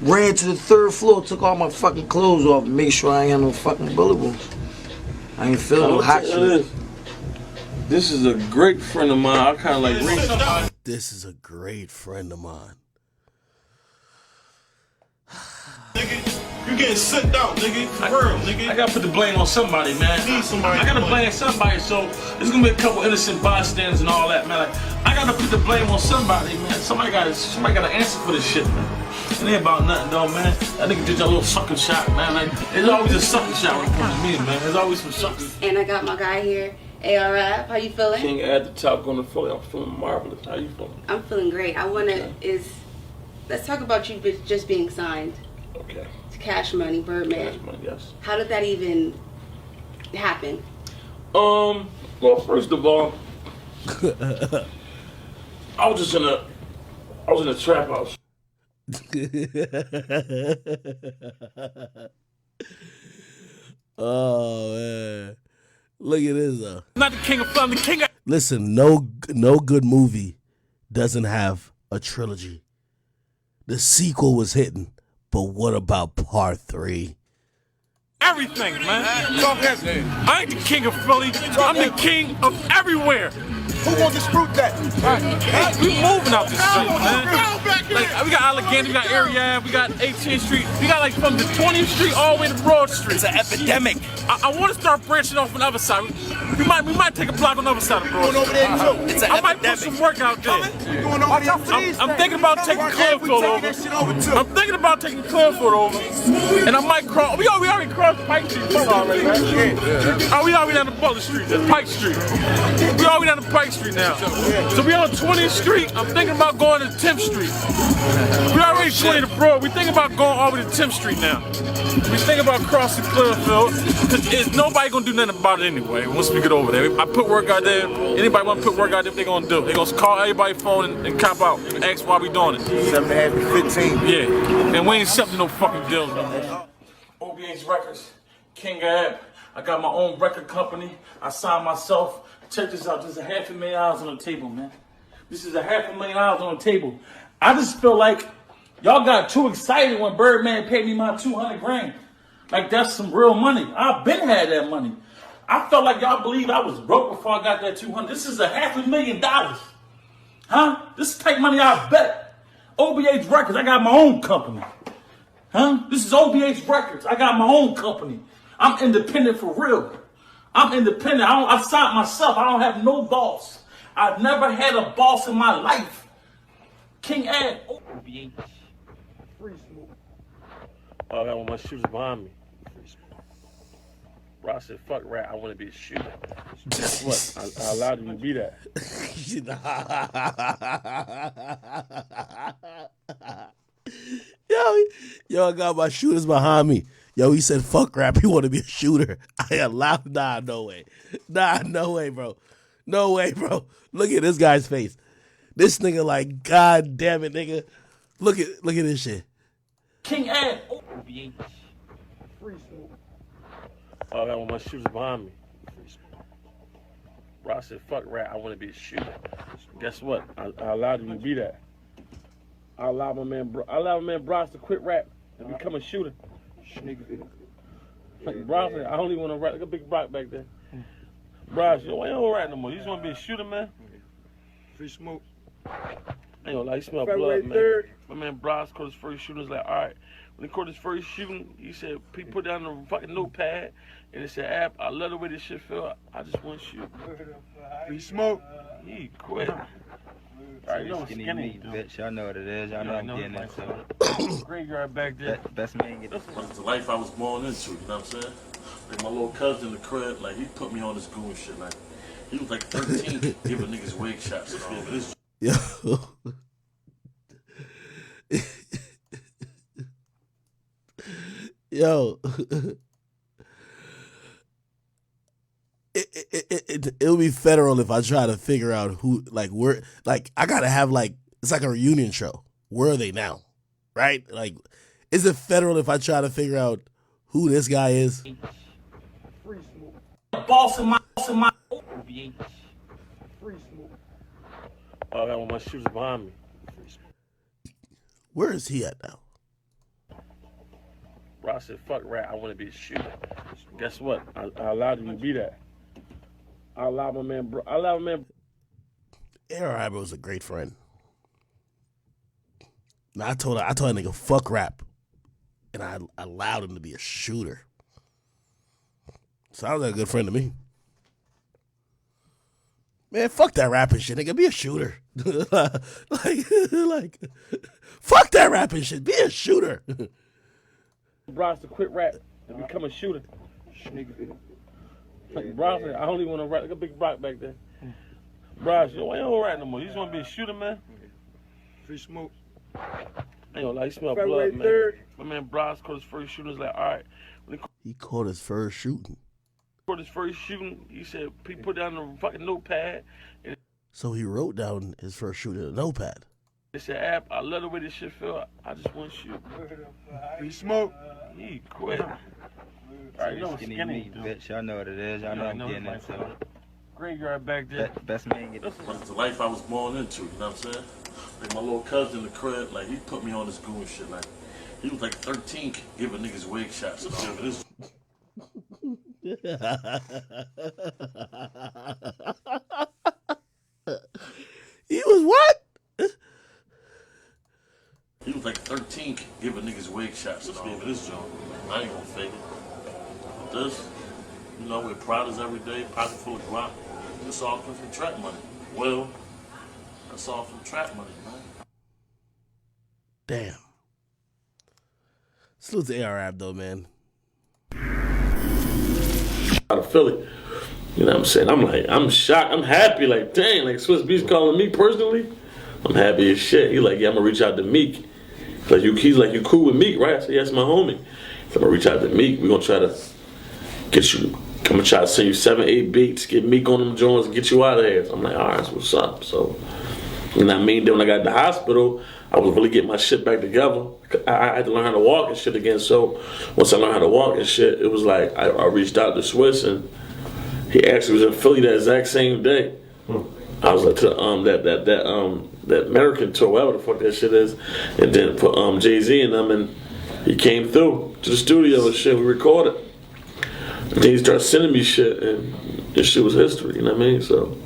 ran to the 3rd floor, took all my fucking clothes off and made sure I ain't had no fucking bullet wounds. I ain't feel no hot shit. This is a great friend of mine. I kind of like This is a great friend of mine. Nigga, you getting sit down, nigga. For real, nigga. I gotta put the blame on somebody, man. Need somebody I gotta to blame somebody, so there's gonna be a couple innocent bystanders and all that, man. Like, I gotta put the blame on somebody, man. Somebody gotta answer for this shit, man. It ain't about nothing, though, man. That nigga did that little sucking shot, man. Like, there's always a sucking shot when it comes to me, man. There's always some sucking. And I got my guy here, ARF. How you feeling? King at the top going to Philly. I'm feeling marvelous. How you feeling? I'm feeling great. Let's talk about you just being signed. Okay. To Cash Money, Birdman. Cash Money, yes. How did that even happen? Well, first of all, I was in a trap house. Oh man, look at this though. Not the king of fun, the king of. Listen, no good movie doesn't have a trilogy. The sequel was hitting, but what about part 3? Everything, man. I ain't the king of Philly. I'm the king of everywhere. Who won't dispute that? We moving out this shit, man. Like, we got Allegheny, we got Area, we got 18th Street. We got like from the 20th Street all the way to Broad Street. It's an epidemic. I want to start branching off on the other side. We might take a block on the other side of Broad Street. Over there too. It's an I might epidemic. put some work out there. Going over there. I'm thinking about taking Clearfield over. I'm thinking about taking Clearfield over. And I might cross. We already crossed Pike Street. Already, right? Oh, we already down to Butler Street. That's Pike Street. We already down to Pike Street now. So we on 20th Street. I'm thinking about going to 10th Street. We already 20 to Broad. We thinking about going all the way to 10th Street now. We thinking about crossing Clearfield. Because nobody gonna do nothing about it anyway once we get over there. I put work out there. Anybody want to put work out there, they gonna do it. They gonna call everybody's phone and cop out and ask why we doing it. 7.5 to 15. Yeah. And we ain't accepting no fucking deals no more. OBH Records, King of App. I got my own record company. I signed myself. Check this out. This is $500,000 on the table, man. This is $500,000 on the table. I just feel like y'all got too excited when Birdman paid me my $200,000. Like that's some real money. I've been had that money. I felt like y'all believed I was broke before I got that $200,000. This is $500,000. Huh? This is take money I bet. OBH Records, I got my own company. Huh? This is OBH Records. I got my own company. I'm independent for real. I'm independent. I signed myself. I don't have no boss. I've never had a boss in my life. King Ed. Oh, I got one of my shooters behind me. Bro, I said, fuck rap, I want to be a shooter. Guess what? I allowed him to be that. Yo, I got my shooters behind me. Yo, he said, fuck rap, he want to be a shooter. I allowed, no way. No way, bro. No way, bro. Look at this guy's face. This nigga like, God damn it, nigga. Look at this shit. King Ed. Oh, I got one of my shooters behind me. Bro, I said, fuck rap, I want to be a shooter. Guess what? I allowed him to be that. I allowed my man Bros to quit rap and become a shooter. Like Bros said, I only want to rap. Like a big Brock back there. Bros, you don't rap no more. You just want to be a shooter, man. Free smoke. I ain't gonna lie, you smell blood, man. My man Bros caught his first shooting. He was like, all right. When he caught his first shooting, he said, he put down the fucking notepad and he said, Ab, I love the way this shit feel. I just want to shoot. Free smoke. He quit. Right, you know skinny meat, bitch. Y'all know what it is. Y'all know I'm getting into. Graveyard back there. Best man get. This is the life I was born into, you know what I'm saying? Like my little cousin in the crib, like he put me on this goon shit. Like he was like 13, giving niggas wig shots and all this. Yo. Yo. It'll be federal if I try to figure out who, like, where, like, I gotta have, like, it's like a reunion show. Where are they now? Right? Like, is it federal if I try to figure out who this guy is? Boss in my. Free smoke. I got one of my shooters behind me. Where is he at now? Bro, I said, fuck rap, I want to be a shooter. Guess what? I allowed him to be that. I allowed my man. A.R. was a great friend. Now I told that nigga fuck rap, and I allowed him to be a shooter. Sounds like a good friend to me. Man, fuck that rapping shit, nigga. Be a shooter. like, fuck that rapping shit. Be a shooter. Bros to quit rap and become a shooter. Like Bros said, I only want to rap. Like a big Brock back there. Bros, you don't rap no more. You just want to be a shooter, man. Free smoke. I ain't gonna lie, you smell blood, man. My man Bros caught his first shooting. He was like, all right. When he caught his first shooting. He said he put down the fucking notepad. And so he wrote down his first shooting in a notepad. He said, Ab, I love the way this shit feel. I just want to shoot. Free smoke. He quit. Right, you know skinny meat, bitch. Y'all know what it is. Y'all know I'm getting into. Graveyard back there. Best man get. This is the life I was born into, you know what I'm saying? Like my little cousin in the crib, like he put me on this goon shit. Like he was like 13, giving niggas wig shots and all this. He was what? He was like 13, giving niggas wig shots and all this joint. I ain't gonna fake it. But this, you know, with products every day, pocket full of guap. This all comes from trap money. Well, that's all from trap money, man. Damn. Salute to A.R. though, man. Out of Philly. You know what I'm saying? I'm shocked. I'm happy. Like, dang, like Swiss Beats calling me personally. I'm happy as shit. He's like, yeah, I'm gonna reach out to Meek. He's like, you cool with Meek, right? I said, yes, my homie. So I'm gonna reach out to Meek. We're gonna try to get you. I'm gonna try to send you 7-8 beats, get Meek on them joints, and get you out of here. So I'm like, all right, that's what's up. So, you know what I mean? Then when I got in the hospital, I was really getting my shit back together. I had to learn how to walk and shit again. So once I learned how to walk and shit, it was like I reached out to Swiss, and he actually was in Philly that exact same day. I was like to that American tour, whatever the fuck that shit is, and then put Jay-Z in them, and he came through to the studio and shit. We recorded. And then he started sending me shit, and this shit was history. You know what I mean? So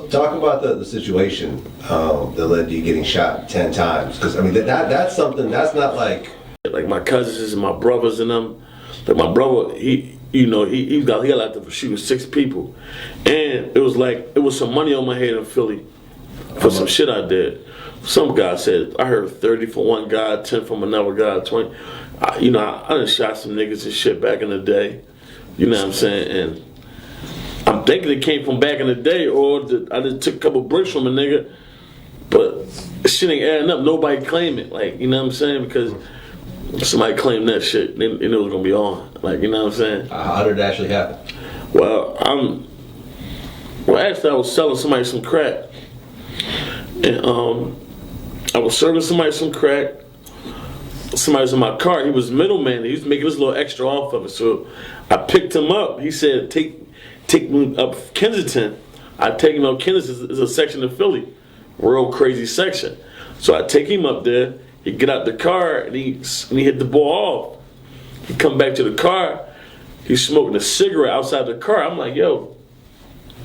talk about the situation that led to you getting shot 10 times. Because I mean that's something that's not like my cousins and my brothers and them. Like my brother, he you know, he got out there for shooting 6 people. And it was some money on my head in Philly for some shit I did. Some guy said, I heard 30 from one guy, 10 from another guy, 20. You know, I done shot some niggas and shit back in the day. You know what I'm saying? And I'm thinking it came from back in the day, or I just took a couple bricks from a nigga, but shit ain't adding up. Nobody claim it. Like, you know what I'm saying? Because somebody claimed that shit, they knew it was gonna be on. Like, you know what I'm saying? How did it actually happen? Well, actually I was selling somebody some crack. And I was serving somebody some crack. Somebody's in my car. He was middleman. He was making this little extra off of it. So I picked him up. He said, take me up Kensington. I take him up Kensington. It's a section of Philly. Real crazy section. So I take him up there. He get out the car and he hit the ball off. He come back to the car. He's smoking a cigarette outside the car. I'm like, yo,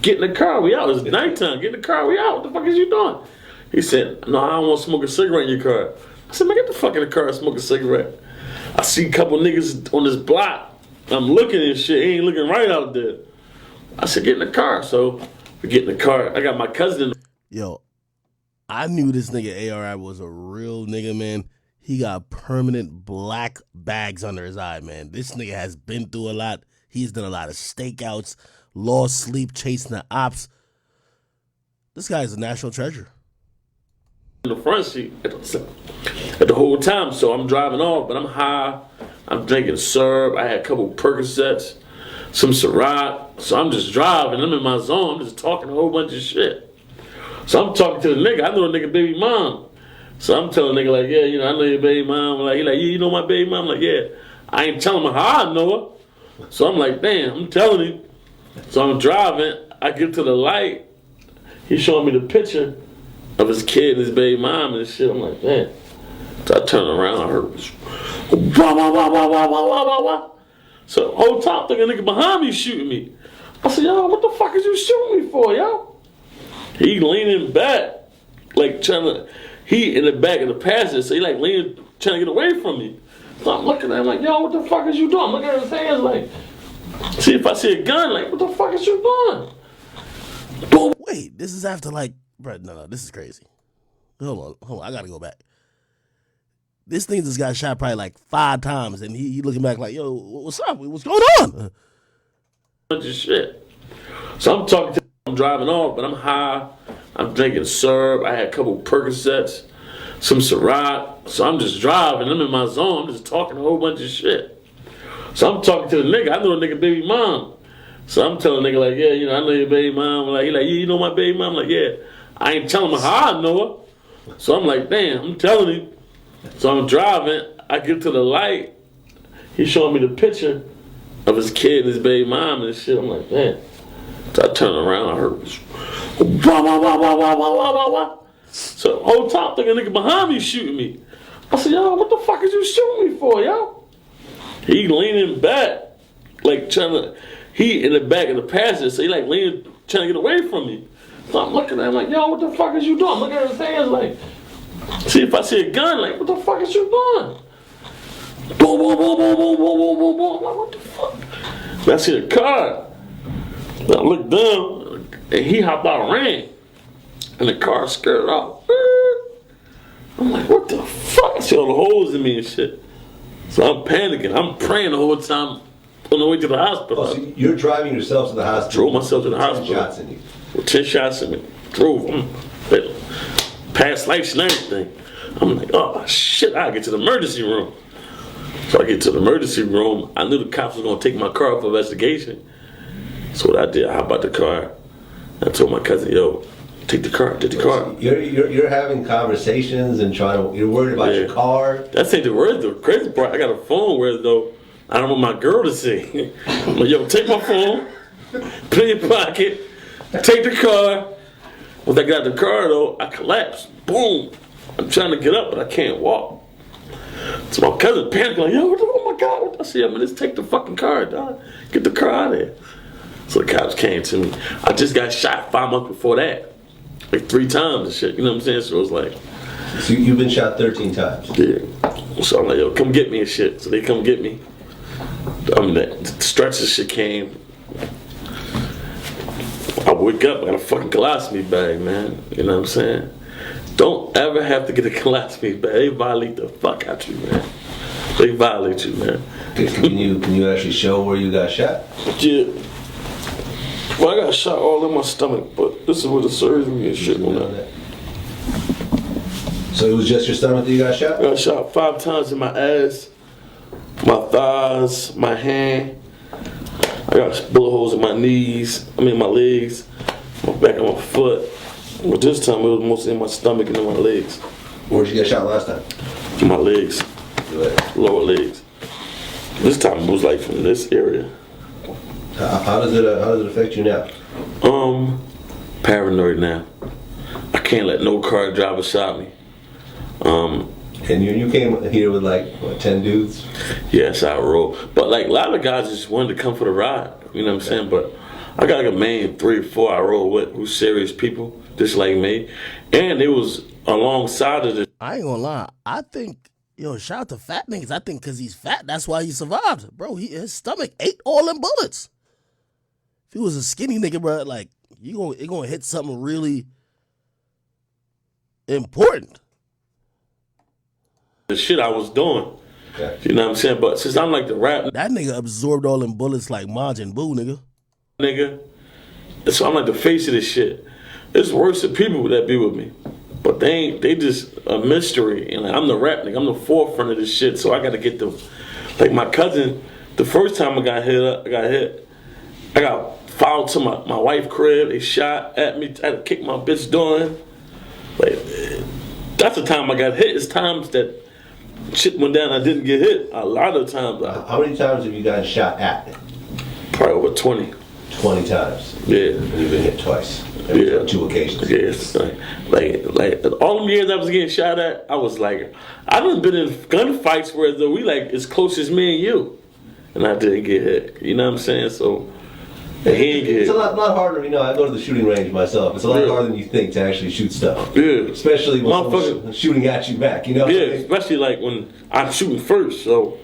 get in the car. We out. It's nighttime. Get in the car. We out. What the fuck is you doing? He said, no, I don't want to smoke a cigarette in your car. I said, man, get the fuck in the car and smoke a cigarette. I see a couple niggas on this block. I'm looking and shit. He ain't looking right out there. I said, get in the car. So we get in the car. I got my cousin in. Yo, I knew this nigga ARI was a real nigga, man. He got permanent black bags under his eye, man. This nigga has been through a lot. He's done a lot of stakeouts, lost sleep, chasing the ops. This guy is a national treasure. In the front seat at the whole time. So I'm driving off, but I'm high. I'm drinking syrup. I had a couple Percocets, some Ciroc. So I'm just driving. I'm in my zone. I'm just talking a whole bunch of shit. So I'm talking to the nigga. I know the nigga baby mom. So I'm telling the nigga like, yeah, you know, I know your baby mom. Like, he like, you know my baby mom? I'm like, yeah. I ain't telling him how I know her. So I'm like, damn, I'm telling him. So I'm driving. I get to the light. He's showing me the picture of his kid and his baby mom and shit. I'm like, man. So I turn around, I heard wah, wah, wah, wah, wah, wah, wah, wah, wah. So the whole time thinking nigga behind me shooting me. I said, yo, what the fuck is you shooting me for, yo? He leaning back, like he in the back of the passenger, so he like leaning, trying to get away from me. So I'm looking at him like, yo, what the fuck is you doing? I'm looking at his hands like, see if I see a gun, like, what the fuck is you doing? Boom. Wait, this is after like, bro, no, this is crazy. Hold on, I gotta go back. This thing just got shot probably like 5 times, and he looking back like, yo, what's up? What's going on? Bunch of shit. So I'm talking to him, I'm driving off, but I'm high. I'm drinking syrup. I had a couple Percocets, some Ciroc. So I'm just driving. I'm in my zone. I'm just talking a whole bunch of shit. So I'm talking to the nigga. I know the nigga baby mom. So I'm telling the nigga like, yeah, you know, I know your baby mom. Like, he like, you know my baby mom? I'm like, yeah. I ain't telling him how I know her. So I'm like, damn, I'm telling him. So I'm driving. I get to the light. He's showing me the picture of his kid and his baby mom and shit. I'm like, man. So I turn around, I heard wah, wah, wah, wah, wah, wah, wah, wah, wah. So the whole time thinking nigga behind me shooting me. I said, yo, what the fuck is you shooting me for, yo? He leaning back, like he in the back of the passenger, so he like leaning, trying to get away from me. So I'm looking at him like, yo, what the fuck is you doing? I'm looking at his hands like, see if I see a gun, like, what the fuck is you doing? Boom, boom, boom, boom, boom, boom, boom, boom, boom. I'm like, what the fuck? And I see a car. And I look down, and he hopped out and ran. And the car skirted off. I'm like, what the fuck? I see all the holes in me and shit. So I'm panicking. I'm praying the whole time on the way to the hospital. Oh, so you're driving yourself to the hospital? Drove myself to the hospital. 10 shots in you? With 10 shots in me. Drove. Past life and everything. I'm like, oh shit, I get to the emergency room. So I get to the emergency room. I knew the cops were going to take my car up for investigation. So what I did, I hopped out the car. I told my cousin, yo, take the car. So you're having conversations and you're worried about your car? That's ain't the word, the crazy part. I got a phone where though, I don't want my girl to see. I'm like, yo, take my phone, put it in your pocket, take the car. Once I got the car though, I collapsed. Boom. I'm trying to get up, but I can't walk. So my cousin panicked like, yo, oh my God. I said, yeah, man, let's take the fucking car, dog. Get the car out of here. So the cops came to me. I just got shot 5 months before that. Like 3 times and shit, you know what I'm saying? So it was like. So you've been shot 13 times? Yeah. So I'm like, yo, come get me and shit. So they come get me. the stretcher shit came. I wake up, I got a fucking colostomy bag, man. You know what I'm saying? Don't ever have to get a colostomy bag. They violate the fuck out you, man. They violate you, man. Can you actually show where you got shot? Yeah. Well, I got shot all in my stomach, but this is where the surgery and shit went on. So it was just your stomach that you got shot? I got shot 5 times in my ass, my thighs, my hand. I got bullet holes in my knees, my legs, my back of my foot. But this time it was mostly in my stomach and in my legs. Where'd you get shot last time? My legs, lower legs. This time it was like from this area. How does it affect you now? Paranoid now. I can't let no car driver stop me. And you came here with like, what, 10 dudes? Yes, I roll. But like a lot of guys just wanted to come for the ride. You know what I'm saying? But I got like a main 3 or 4 I roll with who's serious people, just like me. And it was alongside of this. I ain't gonna lie. I think, shout out to fat niggas. I think because he's fat, that's why he survived. Bro, his stomach ate all them bullets. If he was a skinny nigga, bro, like, it gonna hit something really important. The shit I was doing. You know what I'm saying? But since I'm like the rap that nigga absorbed all them bullets like Majin Buu, nigga. So I'm like the face of this shit. It's worse than people that be with me. But they just a mystery. And like, I'm the rap nigga. I'm the forefront of this shit. So I gotta get them. Like my cousin, the first time I got hit. I got followed to my wife's crib. They shot at me. I had to kick my bitch door. Like, that's the time I got hit. It's times that shit went down, I didn't get hit. A lot of times. How many times have you gotten shot at? Probably over 20. 20 times? Yeah. And you've been hit twice? Yeah. 2 occasions? Yes. Like all them years I was getting shot at, I was like, I done been in gunfights where though we like as close as me and you. And I didn't get hit. You know what I'm saying? So, he ain't get hit. It's a lot harder, I go to the shooting range myself. It's a lot harder than you think to actually shoot stuff. Yeah. Especially when someone's shooting at you back, Yeah, especially like when I'm shooting first, so.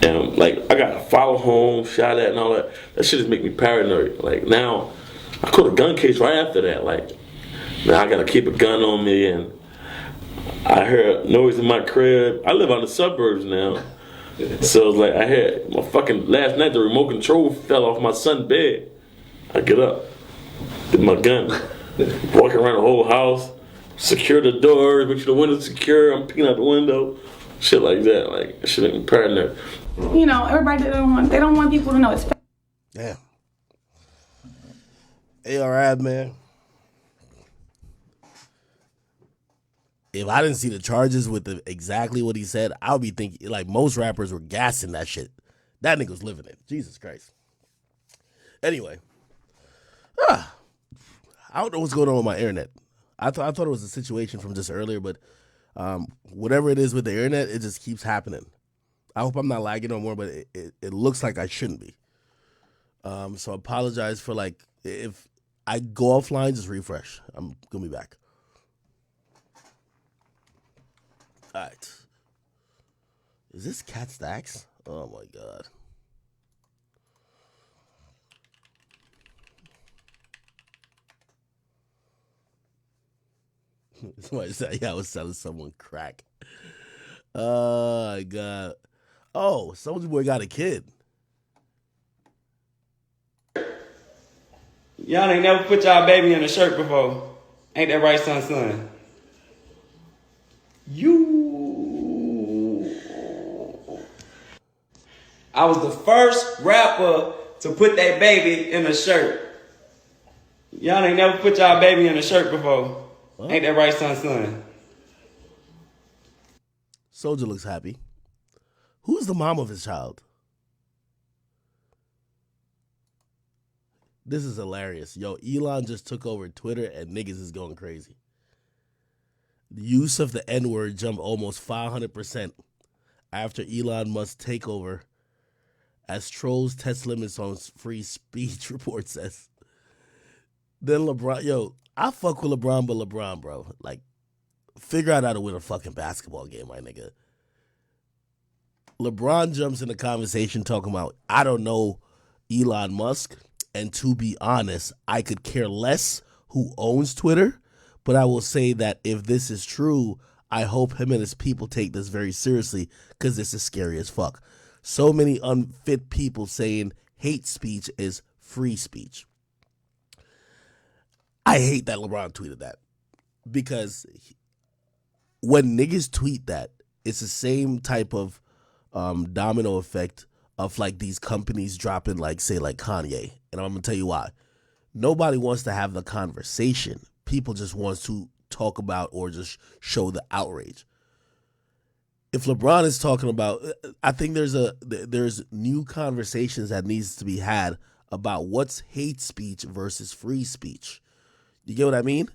And like, I got to follow home, shot at and all that. That shit just make me paranoid. Like now, I caught a gun case right after that. Like, now I got to keep a gun on me and I heard noise in my crib. I live out in the suburbs now. So it's like I had my fucking last night the remote control fell off my son's bed. I get up, get my gun, walking around the whole house, secure the door, make sure the window's secure. I'm peeking out the window, shit like that. Like that shit make me paranoid. Everybody they don't want people to know it's fake. Damn. ARAB, man. If I didn't see the charges with exactly what he said, I would be thinking, like, most rappers were gassing that shit. That nigga's living it. Jesus Christ. Anyway. I don't know what's going on with my internet. I thought it was a situation from just earlier, but whatever it is with the internet, it just keeps happening. I hope I'm not lagging no more, but it looks like I shouldn't be. So I apologize for, like, if I go offline, just refresh. I'm going to be back. All right. Is this Cat Stacks? Oh, my God. Somebody said, yeah, I was selling someone crack. Oh, my God. Oh, Soulja Boy got a kid. Y'all ain't never put y'all baby in a shirt before. Ain't that right, son? I was the first rapper to put that baby in a shirt. Y'all ain't never put y'all baby in a shirt before. What? Ain't that right, son? Soulja looks happy. Who's the mom of his child? This is hilarious. Yo, Elon just took over Twitter and niggas is going crazy. The use of the N-word jumped almost 500% after Elon Musk take over as trolls test limits on free speech, report says. Then LeBron, yo, I fuck with LeBron, but LeBron, bro, like, figure out how to win a fucking basketball game, my nigga. LeBron jumps in the conversation talking about, I don't know Elon Musk, and to be honest, I could care less who owns Twitter, but I will say that if this is true, I hope him and his people take this very seriously because this is scary as fuck. So many unfit people saying hate speech is free speech. I hate that LeBron tweeted that because when niggas tweet that, it's the same type of domino effect of like these companies dropping like, say, like Kanye. And I'm going to tell you why. Nobody wants to have the conversation. People just want to talk about or just show the outrage. If LeBron is talking about, I think there's new conversations that needs to be had about what's hate speech versus free speech. You get what I mean?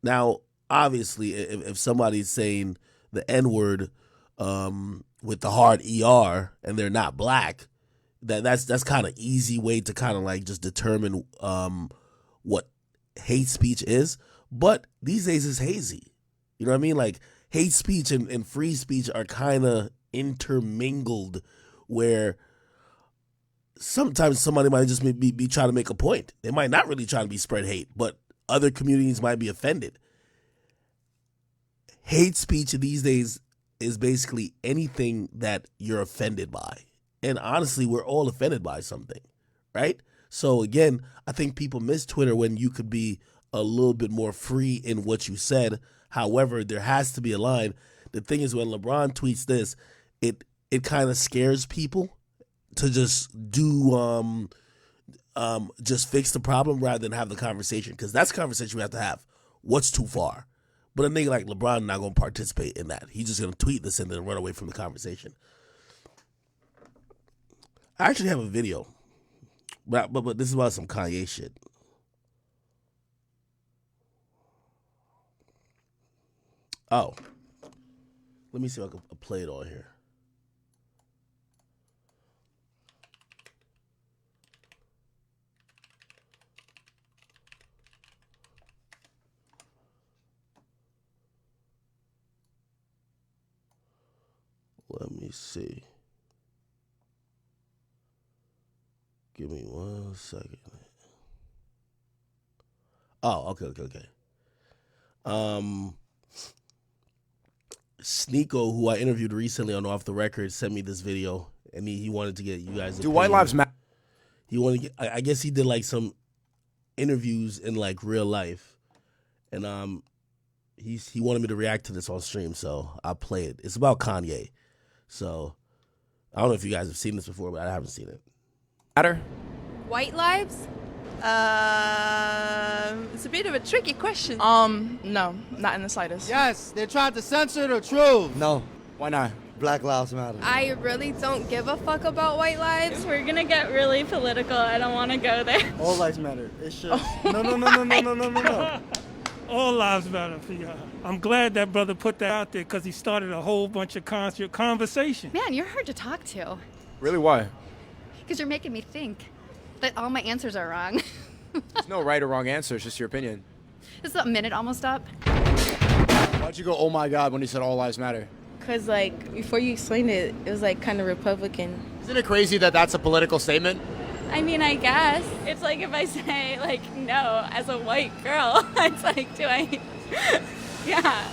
Now, obviously, if somebody's saying the N-word with the hard ER and they're not black, that's kind of easy way to kind of like just determine what hate speech is. But these days it's hazy. You know what I mean? Like hate speech and free speech are kind of intermingled where sometimes somebody might just be trying to make a point. They might not really try to be spread hate, but other communities might be offended. Hate speech these days is basically anything that you're offended by. And honestly, we're all offended by something, right? So again, I think people miss Twitter when you could be a little bit more free in what you said. However, there has to be a line. The thing is, when LeBron tweets this, it kind of scares people to just do just fix the problem rather than have the conversation, because that's the conversation we have to have. What's too far? But a nigga like LeBron not going to participate in that. He's just going to tweet this and then run away from the conversation. I actually have a video, but this is about some Kanye shit. Oh, let me see if I can play it on here. Let me see. Give me 1 second. Oh, okay. Sneeko, who I interviewed recently on Off the Record, sent me this video, and he wanted to get you guys. Do white lives matter? He wanted to get. I guess he did like some interviews in like real life, and he wanted me to react to this on stream, so I'll play it. It's about Kanye, so I don't know if you guys have seen this before, but I haven't seen it. Matter? White lives? It's a bit of a tricky question. No, not in the slightest. Yes, they're trying to censor the truth. No. Why not? Black Lives Matter. I really don't give a fuck about white lives. We're gonna get really political. I don't want to go there. All lives matter. It's just no. All lives matter for y'all. I'm glad that brother put that out there because he started a whole bunch of conversation. Man, you're hard to talk to. Really, why? Because you're making me think that all my answers are wrong. There's no right or wrong answer. It's just your opinion. Is the minute almost up? Why'd you go, oh my God, when he said all lives matter? Because, like, before you explained it, it was, like, kind of Republican. Isn't it crazy that that's a political statement? I mean, I guess. It's like if I say, like, no, as a white girl, it's like, do I? Yeah.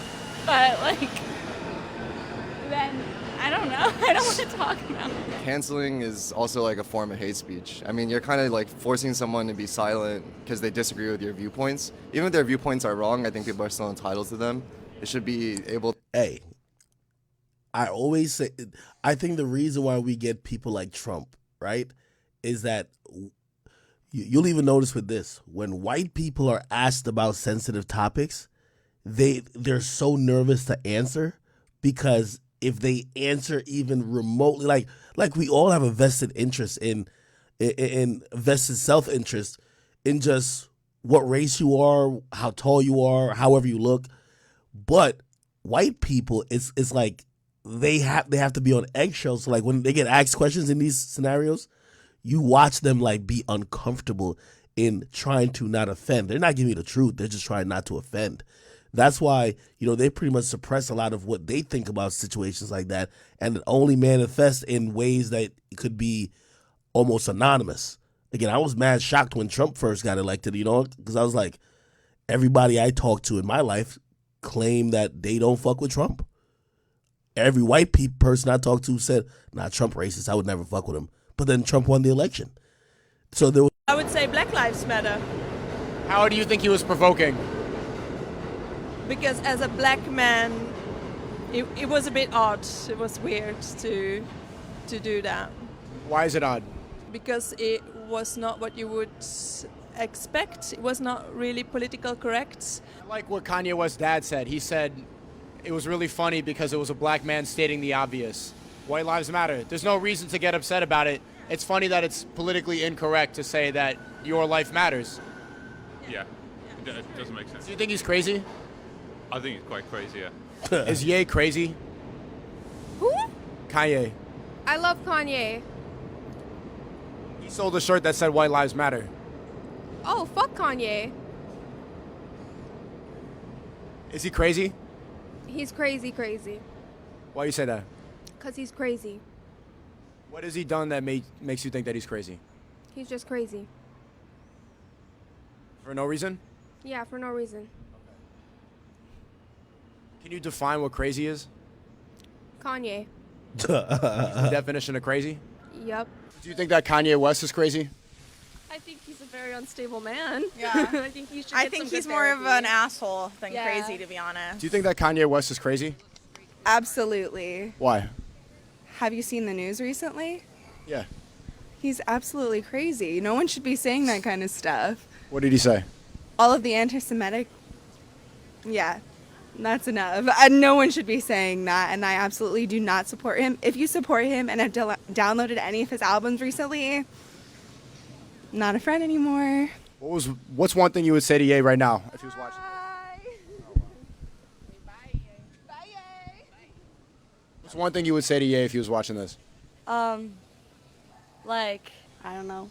But, like, then, I don't know. I don't want to talk about it. Canceling is also like a form of hate speech. I mean, you're kind of like forcing someone to be silent because they disagree with your viewpoints. Even if their viewpoints are wrong, I think people are still entitled to them. They should be able. Hey, I always say, I think the reason why we get people like Trump, right, is that you'll even notice with this, when white people are asked about sensitive topics, they're so nervous to answer, because if they answer even remotely, like we all have a vested interest in vested self-interest in just what race you are, how tall you are, however you look. But white people, it's like they have to be on eggshells. So like when they get asked questions in these scenarios, you watch them like be uncomfortable in trying to not offend. They're not giving you the truth. They're just trying not to offend. That's why, they pretty much suppress a lot of what they think about situations like that, and it only manifests in ways that could be almost anonymous. Again, I was mad shocked when Trump first got elected, because I was like, everybody I talked to in my life claim that they don't fuck with Trump. Every white person I talked to said, nah, Trump racist, I would never fuck with him. But then Trump won the election. So there was... I would say Black Lives Matter. How do you think he was provoking? Because as a black man, it was a bit odd. It was weird to do that. Why is it odd? Because it was not what you would expect. It was not really political correct. I like what Kanye West's dad said. He said it was really funny because it was a black man stating the obvious. White lives matter. There's no reason to get upset about it. It's funny that it's politically incorrect to say that your life matters. Yeah, it doesn't make sense. Do you think he's crazy? I think he's quite crazy, yeah. Is Ye crazy? Who? Kanye. I love Kanye. He sold a shirt that said White Lives Matter. Oh, fuck Kanye. Is he crazy? He's crazy. Why you say that? Because he's crazy. What has he done that makes you think that he's crazy? He's just crazy. For no reason? Yeah, for no reason. Can you define what crazy is? Kanye. The definition of crazy? Yep. Do you think that Kanye West is crazy? I think he's a very unstable man. Yeah. I think he should I get think some he's good more of therapy. an asshole than Yeah. crazy, to be honest. Do you think that Kanye West is crazy? Absolutely. Why? Have you seen the news recently? Yeah. He's absolutely crazy. No one should be saying that kind of stuff. What did he say? All of the anti-Semitic. Yeah, that's enough. No one should be saying that, and I absolutely do not support him. If you support him and have downloaded any of his albums recently, not a friend anymore. What's one thing you would say to Ye right now if he was watching? What's one thing you would say to Ye if he was watching this? Like, I don't know.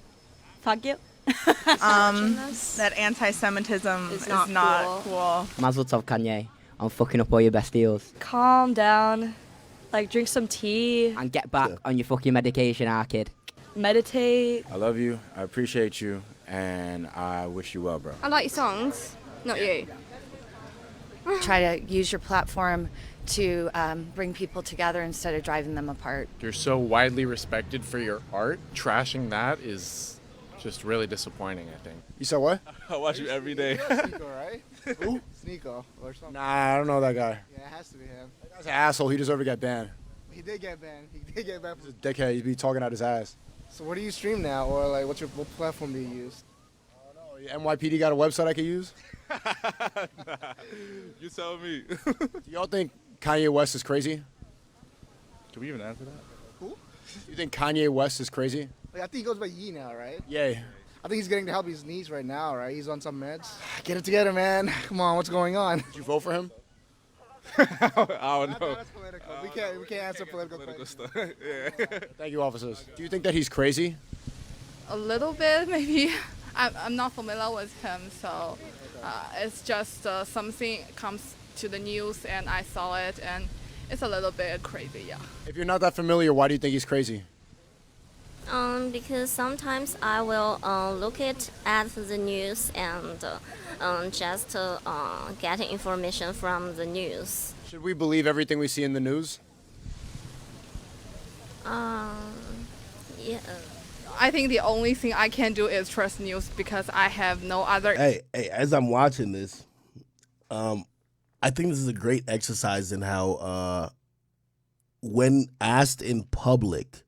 Fuck you. That anti-Semitism is not cool. Mazel tov, Kanye. I'm fucking up all your best deals. Calm down. Like, drink some tea. And get back on your fucking medication, kid. Meditate. I love you. I appreciate you. And I wish you well, bro. I like your songs, not you. Try to use your platform to bring people together instead of driving them apart. You're so widely respected for your art. Trashing that is just really disappointing, I think. You said what? I watch you every day. Sneeko, right? Who? Sneeko or something. Nah, I don't know that guy. Yeah, it has to be him. That guy's an asshole. He deserved to get banned. He did get banned. He's a Dickhead. He'd be talking out his ass. So what do you stream now, or like what platform do you use? NYPD got a website I could use? You tell me. Do y'all think Kanye West is crazy? Can we even answer that? Who? You think Kanye West is crazy? Like, I think he goes by Yee now, right? Yay. I think he's getting to help his knees right now, right? He's on some meds. Get it together, man. Come on, what's going on? Did you vote for him? I don't know. That's political. We can't answer political stuff. Yeah. Thank you, officers. Do you think that he's crazy? A little bit, maybe. I'm not familiar with him, so it's just something comes to the news and I saw it, and it's a little bit crazy, yeah. If you're not that familiar, why do you think he's crazy? Because sometimes I will look at the news and just get information from the news. Should we believe everything we see in the news? Yeah. I think the only thing I can do is trust news because I have no other. Hey, as I'm watching this, I think this is a great exercise in how, when asked in public,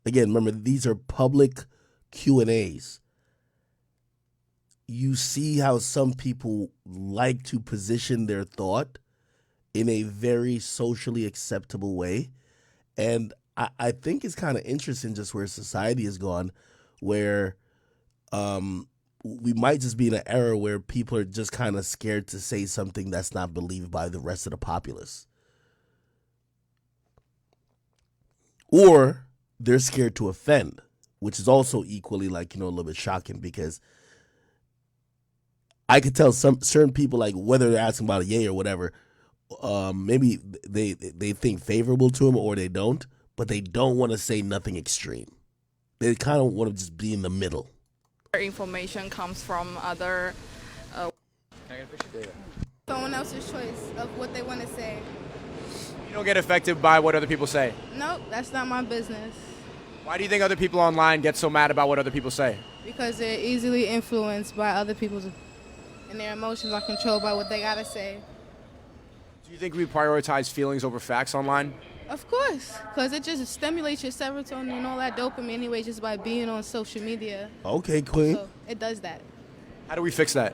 again, remember these are public Q&As. You see how some people like to position their thought in a very socially acceptable way, and I think it's kind of interesting just where society has gone, where we might just be in an era where people are just kind of scared to say something that's not believed by the rest of the populace. Or they're scared to offend, which is also equally a little bit shocking, because I could tell some certain people, like whether they're asking about a Ye or whatever, maybe they think favorable to him or they don't, but they don't want to say nothing extreme. They kind of want to just be in the middle. Information comes from other. Someone else's choice of what they want to say. You don't get affected by what other people say. Nope, that's not my business. Why do you think other people online get so mad about what other people say? Because they're easily influenced by other people's, and their emotions are controlled by what they gotta say. Do you think we prioritize feelings over facts online? Of course, because it just stimulates your serotonin and all that dopamine anyway, just by being on social media. Okay, Queen. So it does that. How do we fix that?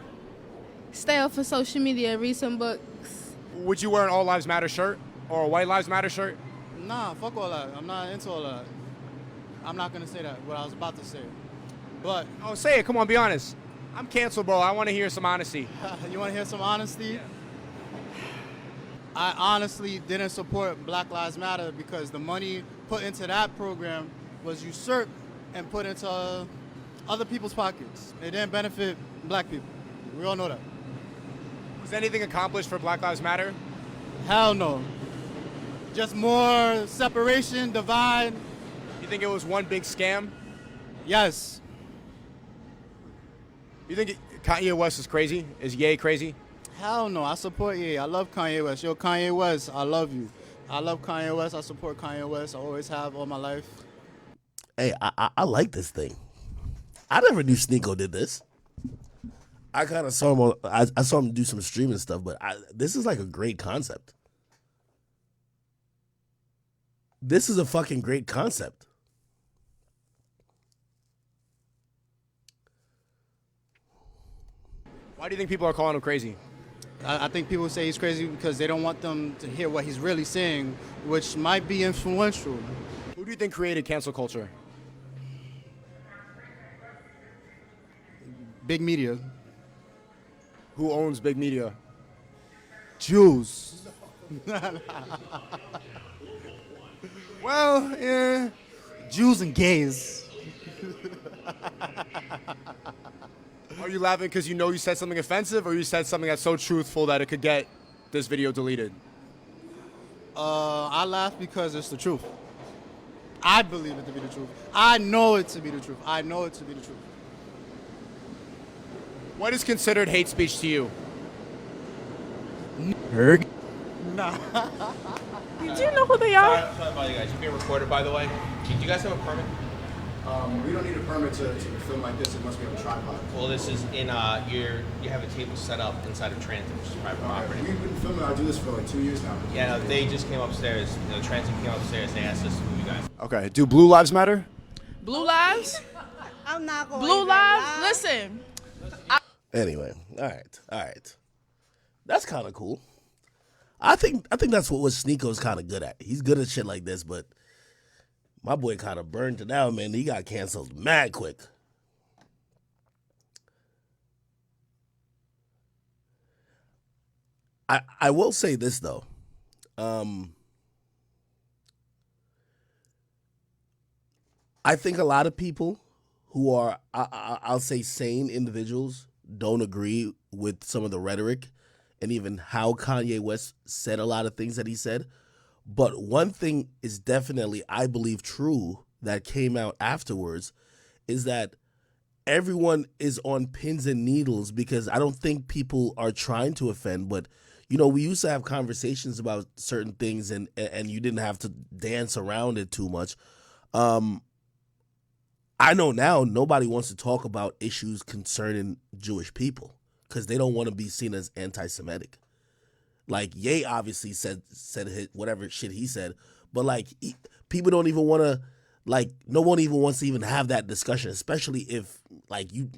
Stay off of social media, read some books. Would you wear an All Lives Matter shirt or a White Lives Matter shirt? Nah, fuck all that. I'm not into all that. I'm not gonna say that, what I was about to say. But oh, say it. Come on, be honest. I'm canceled, bro. I want to hear some honesty. You want to hear some honesty? Yeah. I honestly didn't support Black Lives Matter because the money put into that program was usurped and put into other people's pockets. It didn't benefit black people. We all know that. Was anything accomplished for Black Lives Matter? Hell no. Just more separation, divide. You think it was one big scam? Yes. You think Kanye West is crazy? Is Ye crazy? Hell no. I support Ye. I love Kanye West. Yo, Kanye West, I love you. I love Kanye West. I support Kanye West. I always have all my life. Hey, I like this thing. I never knew Sneeko did this. I kind of saw him. I saw him do some streaming stuff, but this is like a great concept. This is a fucking great concept. Why do you think people are calling him crazy? I think people say he's crazy because they don't want them to hear what he's really saying, which might be influential. Who do you think created cancel culture? Big media. Who owns big media? Jews. Well, yeah. Jews and gays. Are you laughing because you know you said something offensive, or you said something that's so truthful that it could get this video deleted? I laugh because it's the truth. I believe it to be the truth. I know it to be the truth. I know it to be the truth. What is considered hate speech to you? Nah. Do you know who they are? Sorry about you guys. You're being recorded, by the way. Do you guys have a permit? We don't need a permit to film like this unless we have a tripod. Well, this is in you have a table set up inside of Transit, which is private property. We've been filming. I do this for like 2 years now. Yeah, no, they just came upstairs. Transit came upstairs. They asked us to move you guys. Okay. Do Blue Lives Matter? Blue Lives? I'm not going Blue Lives? Listen. Anyway, all right. That's kind of cool. I think that's what Sneeko's kind of good at. He's good at shit like this, but my boy kind of burned it out, man. He got canceled mad quick. I will say this though. I think a lot of people who are, I'll say, sane individuals don't agree with some of the rhetoric and even how Kanye West said a lot of things that he said. But one thing is definitely, I believe, true that came out afterwards is that everyone is on pins and needles because I don't think people are trying to offend, but you know, we used to have conversations about certain things and you didn't have to dance around it too much. I know now nobody wants to talk about issues concerning Jewish people because they don't want to be seen as anti-Semitic. Like, Ye obviously said whatever shit he said, but like people don't even want to, like, no one even wants to even have that discussion, especially if like you,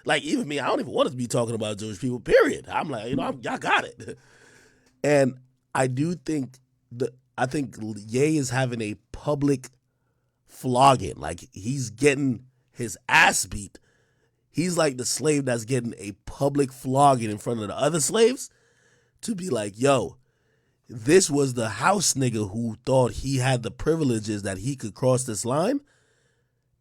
like even me, I don't even want to be talking about Jewish people, period. I'm like, y'all got it. And I do think I think Ye is having a public flogging. Like, he's getting his ass beat. He's like the slave that's getting a public flogging in front of the other slaves to be like, yo, this was the house nigga who thought he had the privileges that he could cross this line,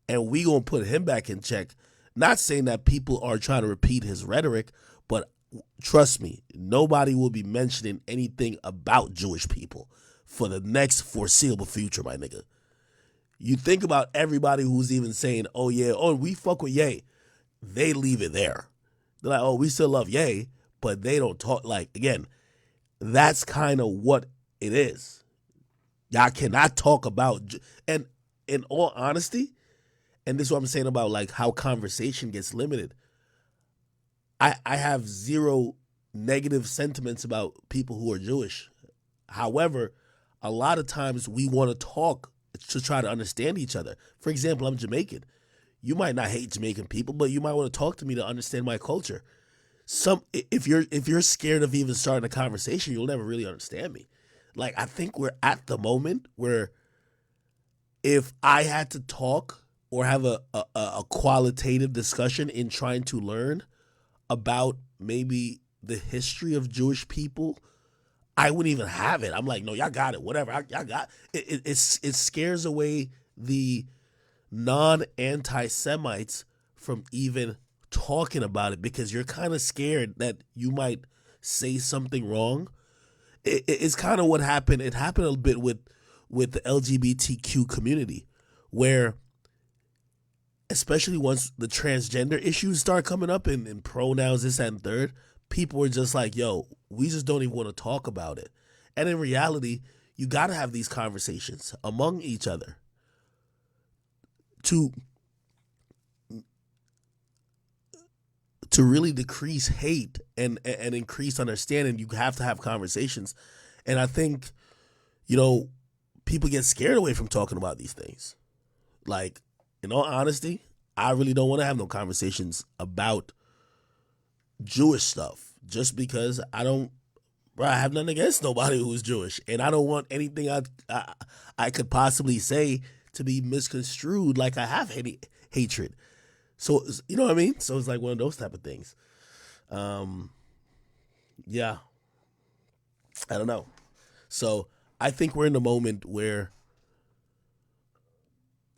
and we gonna put him back in check. Not saying that people are trying to repeat his rhetoric, but trust me, nobody will be mentioning anything about Jewish people for the next foreseeable future, my nigga. You think about everybody who's even saying, oh yeah, oh we fuck with Ye. They leave it there. They're like, oh, we still love Ye, but they don't talk. Like, again, that's kind of what it is. Y'all cannot talk about, and in all honesty, and this is what I'm saying about like how conversation gets limited. I have zero negative sentiments about people who are Jewish. However, a lot of times we want to talk to try to understand each other. For example, I'm Jamaican. You might not hate Jamaican people, but you might want to talk to me to understand my culture. If you're scared of even starting a conversation, you'll never really understand me. Like, I think we're at the moment where if I had to talk or have a qualitative discussion in trying to learn about maybe the history of Jewish people, I wouldn't even have it. I'm like, no, y'all got it. Whatever. Y'all got it. It scares away the non-anti-Semites from even talking about it because you're kind of scared that you might say something wrong. It's kind of what happened. It happened a bit with the LGBTQ community, where especially once the transgender issues start coming up and pronouns, this, that, and third, people were just like, yo, we just don't even want to talk about it. And in reality, you got to have these conversations among each other to really decrease hate and increase understanding. You have to have conversations. And I think, people get scared away from talking about these things. Like, in all honesty, I really don't want to have no conversations about Jewish stuff just because I have nothing against nobody who's Jewish, and I don't want anything I could possibly say to be misconstrued like I have any hatred. So, you know what I mean? So it's like one of those type of things. Yeah. I don't know. So I think we're in the moment where,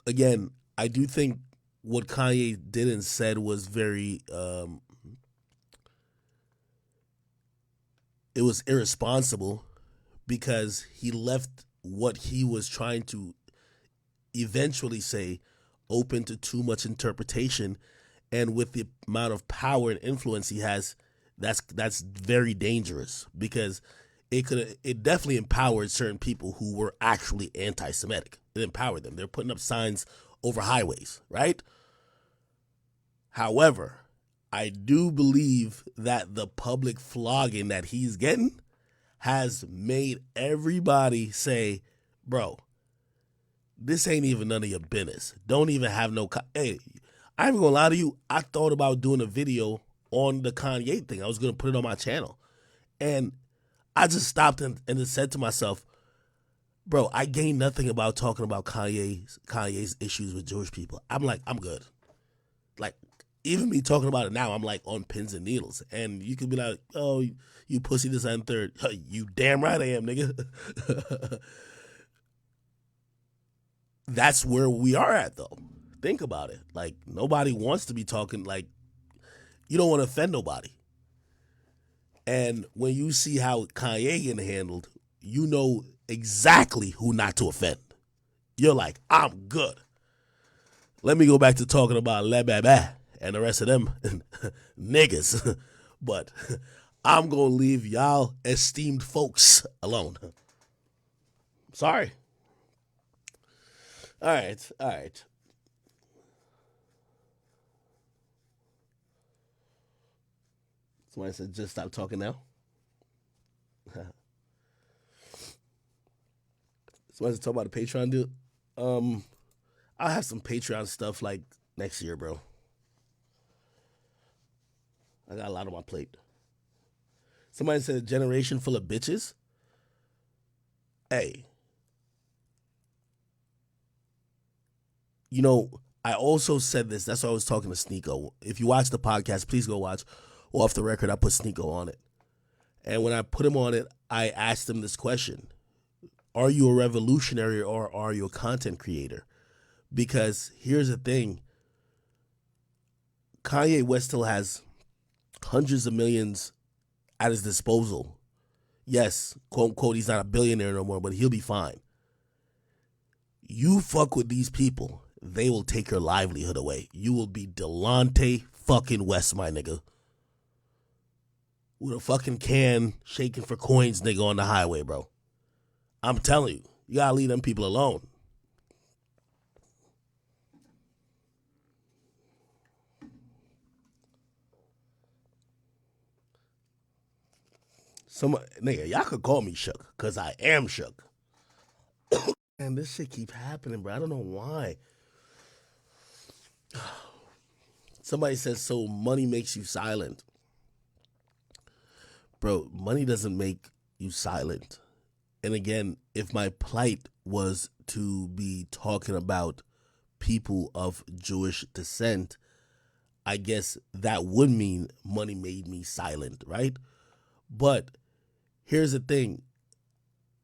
again, I do think what Kanye did and said was very, it was irresponsible because he left what he was trying to eventually say open to too much interpretation. And with the amount of power and influence he has, that's very dangerous because it definitely empowered certain people who were actually anti-Semitic. It empowered them. They're putting up signs over highways, right? However, I do believe that the public flogging that he's getting has made everybody say, bro, this ain't even none of your business. Don't even have no... Hey, I ain't gonna lie to you. I thought about doing a video on the Kanye thing. I was gonna put it on my channel. And I just stopped and just said to myself, bro, I gained nothing about talking about Kanye's issues with Jewish people. I'm like, I'm good. Like, even me talking about it now, I'm like on pins and needles. And you could be like, oh, you pussy this and third. You damn right I am, nigga. That's where we are at, though. Think about it. Like, nobody wants to be talking, like, you don't want to offend nobody. And when you see how Kanye getting handled, you know exactly who not to offend. You're like, I'm good. Let me go back to talking about Le Baba and the rest of them niggas. But I'm going to leave y'all esteemed folks alone. Sorry. All right. Somebody said, just stop talking now. Somebody said, talk about the Patreon deal. I'll have some Patreon stuff like next year, bro. I got a lot on my plate. Somebody said, a generation full of bitches. Hey. I also said this. That's why I was talking to Sneeko. If you watch the podcast, please go watch. Off the record, I put Sneeko on it. And when I put him on it, I asked him this question. Are you a revolutionary or are you a content creator? Because here's the thing. Kanye West still has hundreds of millions at his disposal. Yes, quote unquote, he's not a billionaire no more, but he'll be fine. You fuck with these people, they will take your livelihood away. You will be Delonte fucking West, my nigga. With a fucking can shaking for coins, nigga, on the highway, bro. I'm telling you, you gotta leave them people alone. Nigga, y'all could call me shook, because I am shook. And this shit keep happening, bro. I don't know why. Somebody says, so money makes you silent. Bro, money doesn't make you silent. And again, if my plight was to be talking about people of Jewish descent, I guess that would mean money made me silent, right? But here's the thing.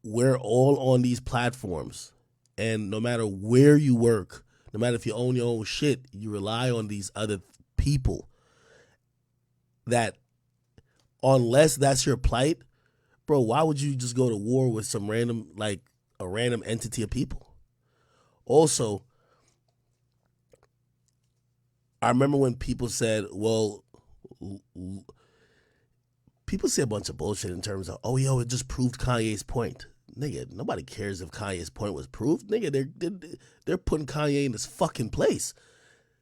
We're all on these platforms, and no matter where you work, no matter if you own your own shit, you rely on these other people that, unless that's your plight, bro, why would you just go to war with some random, like a random entity of people? Also, I remember when people said, well, people say a bunch of bullshit in terms of, oh, yo, it just proved Kanye's point. Nigga, nobody cares if Kanye's point was proved. Nigga, they're putting Kanye in this fucking place.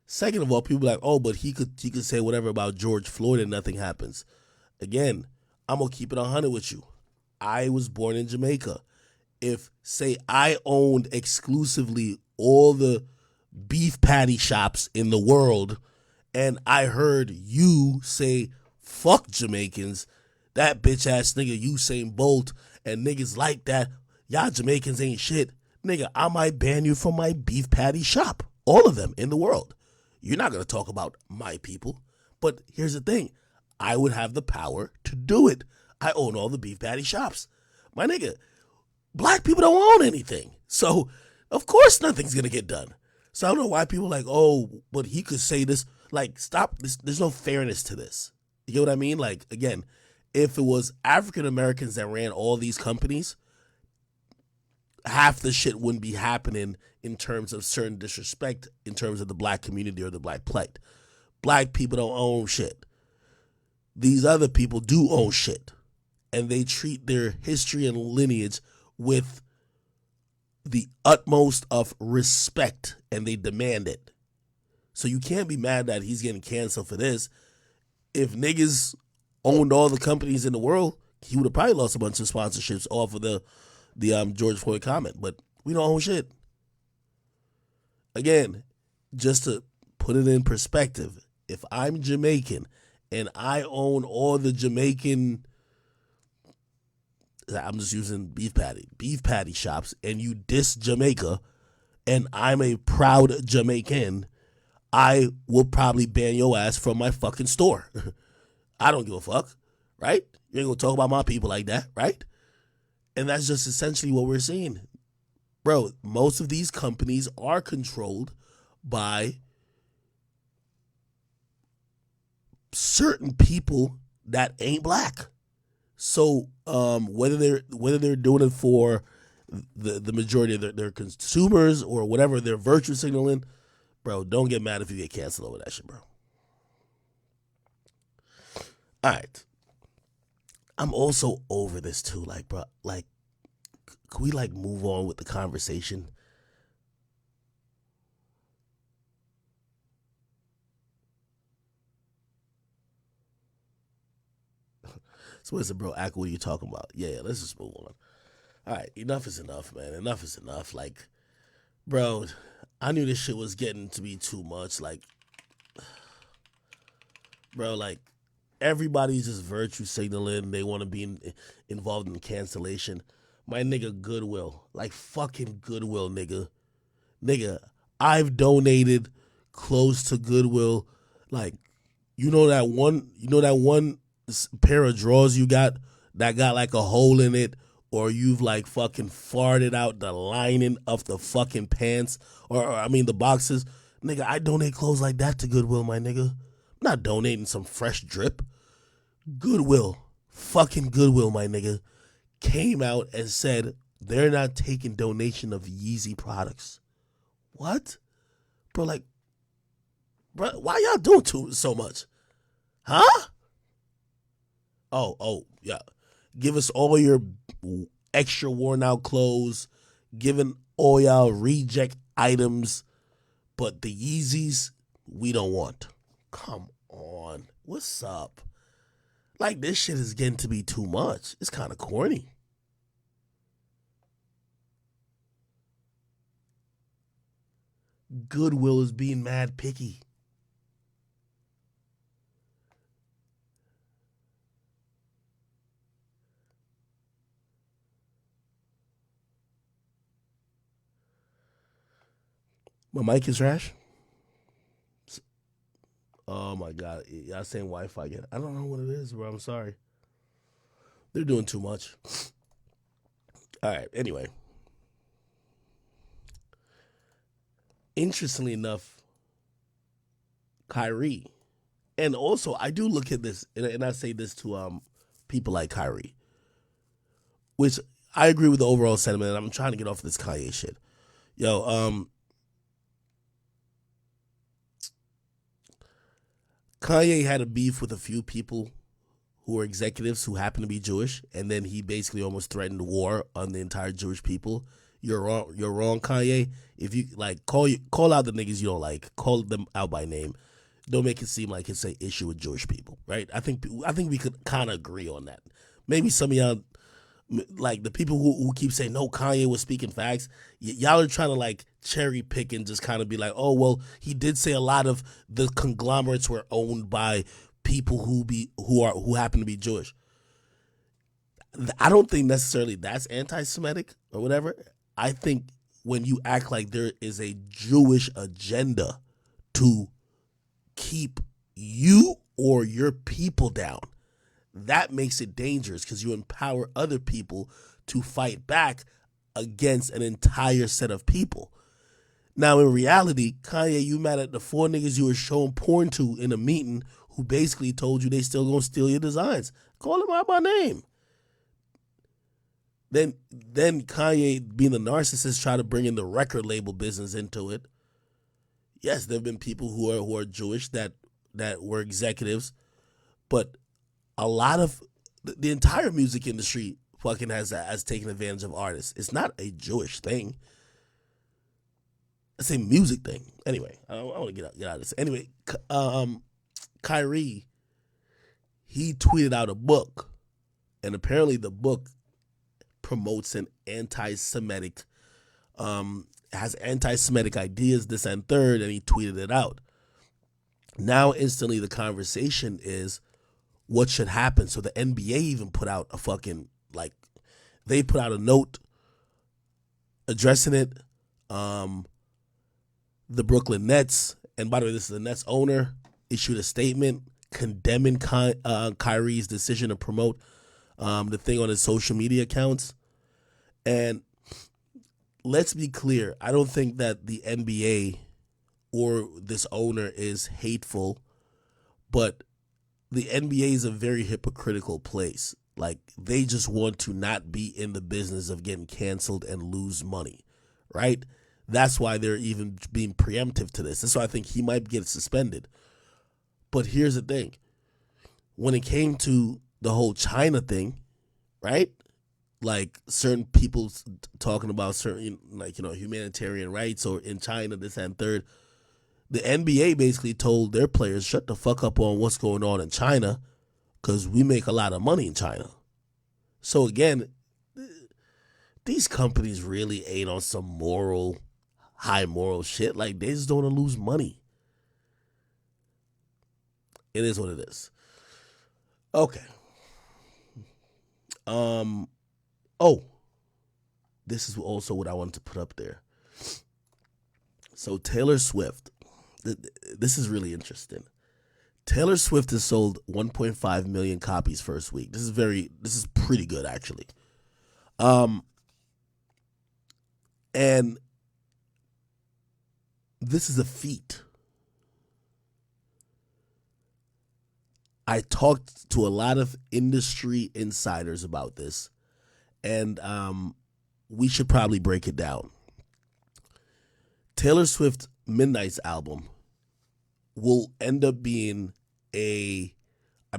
Second of all, people are like, oh, but he could say whatever about George Floyd and nothing happens. Again, I'm going to keep it 100 with you. I was born in Jamaica. If, say, I owned exclusively all the beef patty shops in the world and I heard you say, fuck Jamaicans, that bitch ass nigga Usain Bolt and niggas like that, y'all Jamaicans ain't shit. Nigga, I might ban you from my beef patty shop. All of them in the world. You're not going to talk about my people. But here's the thing. I would have the power to do it. I own all the beef patty shops. My nigga, black people don't own anything. So, of course nothing's going to get done. So I don't know why people are like, oh, but he could say this. Like, stop. There's no fairness to this. You get what I mean? Like, again, if it was African Americans that ran all these companies, half the shit wouldn't be happening in terms of certain disrespect in terms of the black community or the black plight. Black people don't own shit. These other people do own shit. And they treat their history and lineage with the utmost of respect, and they demand it. So you can't be mad that he's getting canceled for this. If niggas owned all the companies in the world, he would have probably lost a bunch of sponsorships off of the George Floyd comment. But we don't own shit. Again, just to put it in perspective, if I'm Jamaican and I own all the Jamaican, I'm just using beef patty shops, and you diss Jamaica, and I'm a proud Jamaican, I will probably ban your ass from my fucking store. I don't give a fuck, right? You ain't gonna talk about my people like that, right? And that's just essentially what we're seeing. Bro, most of these companies are controlled by certain people that ain't black. So whether they're doing it for the majority of their consumers or whatever they're virtue signaling, bro, don't get mad if you get canceled over that shit, bro. All right. I'm also over this too. Like, bro, like, can we like move on with the conversation? So listen, bro, Ack, what are you talking about? Yeah, let's just move on. All right, enough is enough, man. Enough is enough. Like, bro, I knew this shit was getting to be too much. Like, bro, like, everybody's just virtue signaling. They want to be involved in cancellation. My nigga Goodwill, like fucking Goodwill, nigga. Nigga, I've donated close to Goodwill. Like, you know that one pair of drawers you got that got like a hole in it, or you've like fucking farted out the lining of the fucking pants, or I mean the boxes. Nigga, I donate clothes like that to Goodwill, my nigga. not donating some fresh drip. Goodwill, fucking Goodwill, my nigga, came out and said they're not taking donation of Yeezy products. What? Bro, like, bro, why y'all doing so much? Huh? Oh, yeah. Give us all your extra worn out clothes, giving all y'all reject items, but the Yeezys, we don't want. Come on. What's up? Like, this shit is getting to be too much. It's kind of corny. Goodwill is being mad picky. My mic is trash. Oh my God. Y'all saying Wi-Fi again. I don't know what it is, bro. I'm sorry. They're doing too much. All right. Anyway. Interestingly enough, Kyrie, and also I do look at this, and I say this to people like Kyrie, which I agree with the overall sentiment, and I'm trying to get off this Kanye shit. Yo, Kanye had a beef with a few people who are executives who happen to be Jewish, and then he basically almost threatened war on the entire Jewish people. You're wrong, Kanye. If you like, call out the niggas you don't like, call them out by name. Don't make it seem like it's an issue with Jewish people, right? I think we could kind of agree on that. Maybe some of y'all, like the people who keep saying no, Kanye was speaking facts. Y'all are trying to like cherry pick and just kind of be like, oh well, he did say a lot of the conglomerates were owned by people who happen to be Jewish. I don't think necessarily that's anti-Semitic or whatever. I think when you act like there is a Jewish agenda to keep you or your people down, that makes it dangerous because you empower other people to fight back against an entire set of people. Now, in reality, Kanye, you mad at the 4 niggas you were showing porn to in a meeting who basically told you they still gonna steal your designs. Call them out by name. Then Kanye, being a narcissist, try to bring in the record label business into it. Yes, there have been people who are Jewish that were executives, but a lot of the entire music industry fucking has taken advantage of artists. It's not a Jewish thing. It's a music thing. Anyway, I want to get out of this. Anyway, Kyrie, he tweeted out a book, and apparently the book promotes an anti-Semitic, has anti-Semitic ideas, this and third, and he tweeted it out. Now, instantly, the conversation is what should happen. So the NBA even put out a fucking, like, they put out a note addressing it. The Brooklyn Nets, and by the way, this is the Nets owner, issued a statement condemning Kyrie's decision to promote the thing on his social media accounts. And let's be clear, I don't think that the NBA or this owner is hateful, but the NBA is a very hypocritical place. Like, they just want to not be in the business of getting canceled and lose money, right? That's why they're even being preemptive to this. That's why I think he might get suspended. But here's the thing. When it came to the whole China thing, right? Like, certain people talking about certain, like, you know, humanitarian rights or in China, this and third. The NBA basically told their players, shut the fuck up on what's going on in China because we make a lot of money in China. So again, these companies really ain't on some high moral shit. Like, they just don't want to lose money. It is what it is. Okay. Oh, this is also what I wanted to put up there. So Taylor Swift, this is really interesting. Taylor Swift has sold 1.5 million copies first week. This is pretty good, actually. And this is a feat. I talked to a lot of industry insiders about this, and we should probably break it down. Taylor Swift Midnight's album will end up being I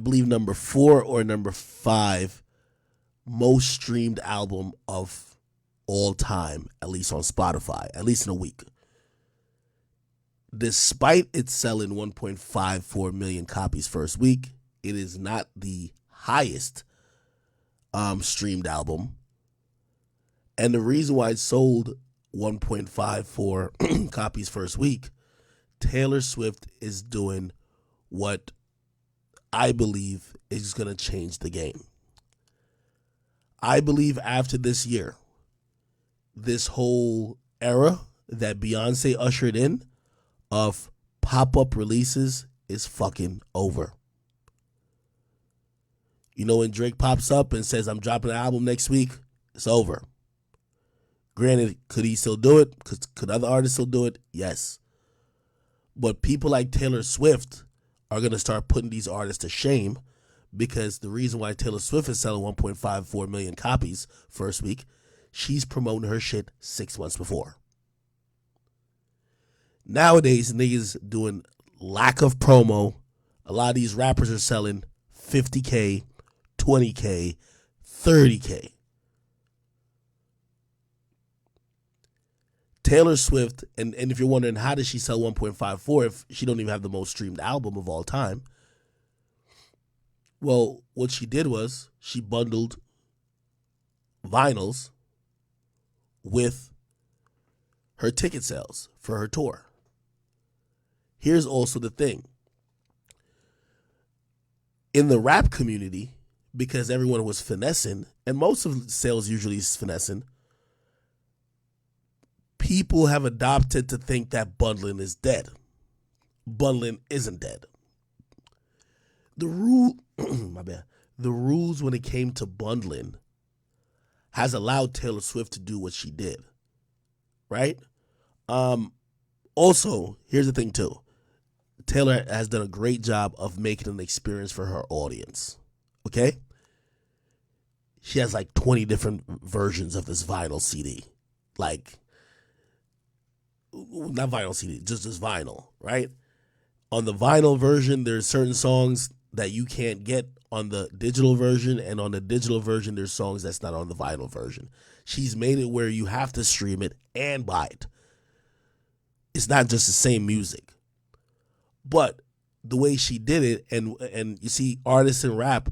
believe, number 4 or number 5 most streamed album of all time, at least on Spotify, at least in a week. Despite it selling 1.54 million copies first week, it is not the highest streamed album. And the reason why it sold 1.54 copies first week, Taylor Swift is doing what I believe is going to change the game. I believe after this year, this whole era that Beyonce ushered in of pop-up releases is fucking over. You know, when Drake pops up and says, I'm dropping an album next week, it's over. Granted, could he still do it? Could other artists still do it? Yes. But people like Taylor Swift are going to start putting these artists to shame, because the reason why Taylor Swift is selling 1.54 million copies first week, she's promoting her shit 6 months before. Nowadays, niggas doing lack of promo. A lot of these rappers are selling 50K, 20K, 30K. Taylor Swift, and if you're wondering how does she sell 1.54 if she don't even have the most streamed album of all time, well, what she did was she bundled vinyls with her ticket sales for her tour. Here's also the thing. In the rap community, because everyone was finessing, and most of sales usually is finessing, people have adopted to think that bundling is dead. Bundling isn't dead. The rules when it came to bundling has allowed Taylor Swift to do what she did. Right? Also, here's the thing too. Taylor has done a great job of making an experience for her audience. Okay? She has like 20 different versions of this vinyl CD. Like, not vinyl CD, just this vinyl, right? On the vinyl version, there's certain songs that you can't get on the digital version, and on the digital version, there's songs that's not on the vinyl version. She's made it where you have to stream it and buy it. It's not just the same music. But the way she did it, and you see artists in rap,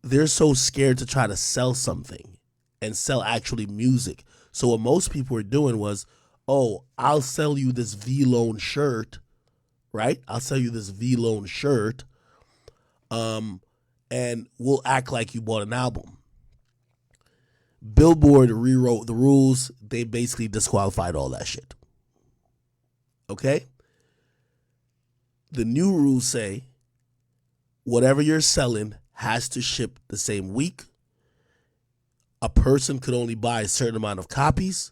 they're so scared to try to sell something and sell actually music. So what most people were doing was, oh, I'll sell you this V-Lone shirt, right? I'll sell you this V-Lone shirt, and we'll act like you bought an album. Billboard rewrote the rules. They basically disqualified all that shit. Okay? The new rules say whatever you're selling has to ship the same week. A person could only buy a certain amount of copies,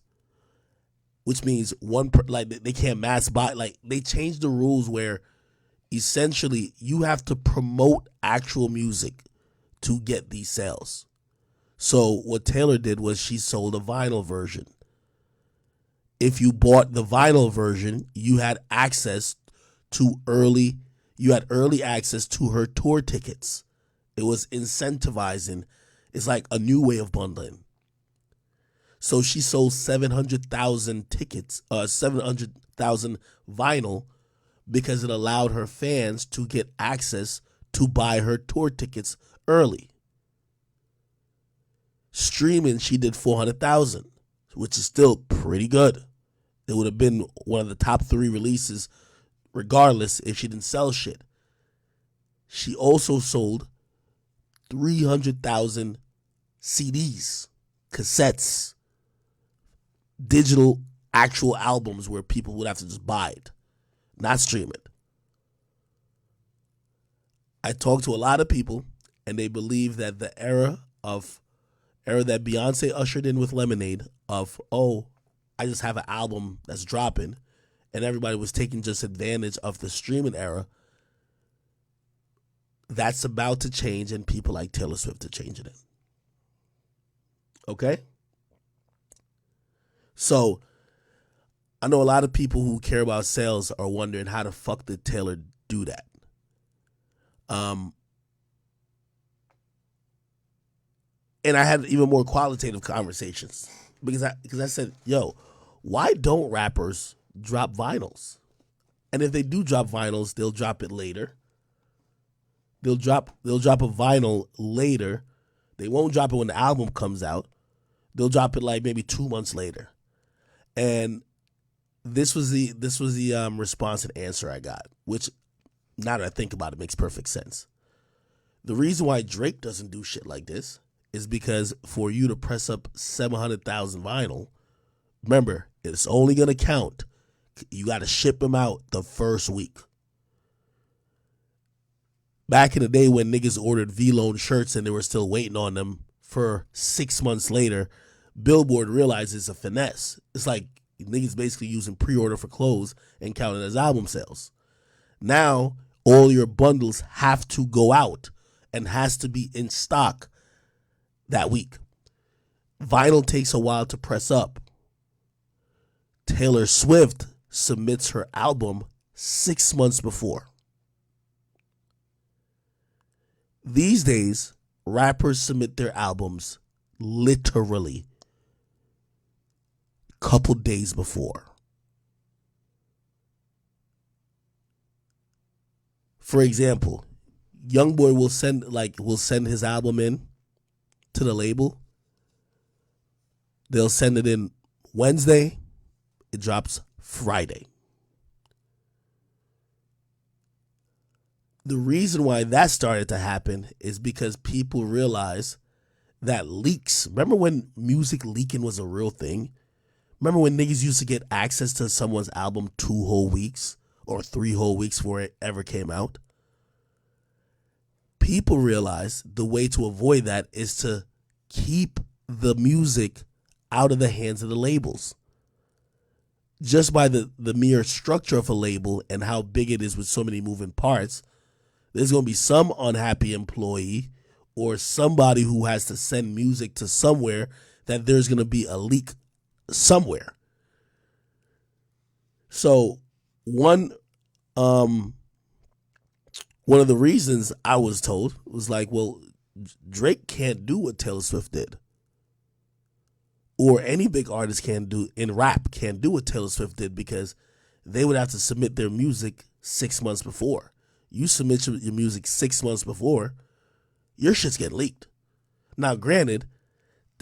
which means they can't mass buy. Like, they changed the rules where essentially you have to promote actual music to get these sales. So what Taylor did was she sold a vinyl version. If you bought the vinyl version, you had early access to her tour tickets. It was incentivizing. It's like a new way of bundling. So she sold 700,000 tickets, 700,000 vinyl, because it allowed her fans to get access to buy her tour tickets early. Streaming, she did 400,000, which is still pretty good. It would have been one of the top 3 releases regardless if she didn't sell shit. She also sold 300,000 CDs, cassettes, digital actual albums where people would have to just buy it, not stream it. I talked to a lot of people, and they believe that the era that Beyonce ushered in with Lemonade of, oh, I just have an album that's dropping, and everybody was taking just advantage of the streaming era, that's about to change, and people like Taylor Swift are changing it. Okay? So, I know a lot of people who care about sales are wondering how the fuck did Taylor do that? And I had even more qualitative conversations because I said, yo, why don't rappers drop vinyls? And if they do drop vinyls, they'll drop it later. They'll drop a vinyl later. They won't drop it when the album comes out. They'll drop it like maybe 2 months later. And this was the response and answer I got, which now that I think about it makes perfect sense. The reason why Drake doesn't do shit like this is because for you to press up 700,000 vinyl, remember, it's only going to count. You got to ship them out the first week. Back in the day when niggas ordered V-Lone shirts and they were still waiting on them for 6 months later, Billboard realized it's a finesse. It's like niggas basically using pre-order for clothes and counting as album sales. Now, all your bundles have to go out and has to be in stock that week. Vinyl takes a while to press up. Taylor Swift submits her album 6 months before. These days, rappers submit their albums literally a couple days before. For example, YoungBoy will send his album in to the label. They'll send it in Wednesday. It drops Friday. The reason why that started to happen is because people realize that leaks. Remember when music leaking was a real thing? Remember when niggas used to get access to someone's album 2 whole weeks or 3 whole weeks before it ever came out? People realize the way to avoid that is to keep the music out of the hands of the labels. Just by the mere structure of a label and how big it is with so many moving parts, there's going to be some unhappy employee or somebody who has to send music to somewhere that there's going to be a leak somewhere. So one of the reasons I was told was like, well, Drake can't do what Taylor Swift did. Or any big artist can't do what Taylor Swift did, because they would have to submit their music 6 months before. You submit your music 6 months before, your shit's getting leaked. Now, granted,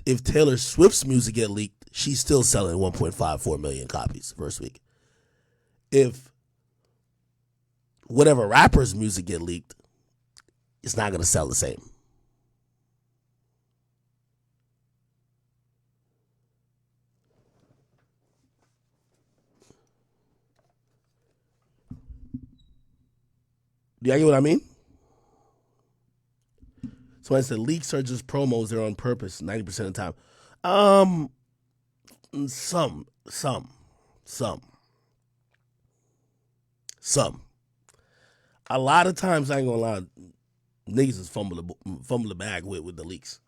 if Taylor Swift's music get leaked, she's still selling 1.54 million copies first week. If whatever rapper's music get leaked, it's not going to sell the same. Do you get what I mean? So I said leaks are just promos. They're on purpose 90% of the time. Some. A lot of times, I ain't gonna lie, niggas is fumble the bag with the leaks.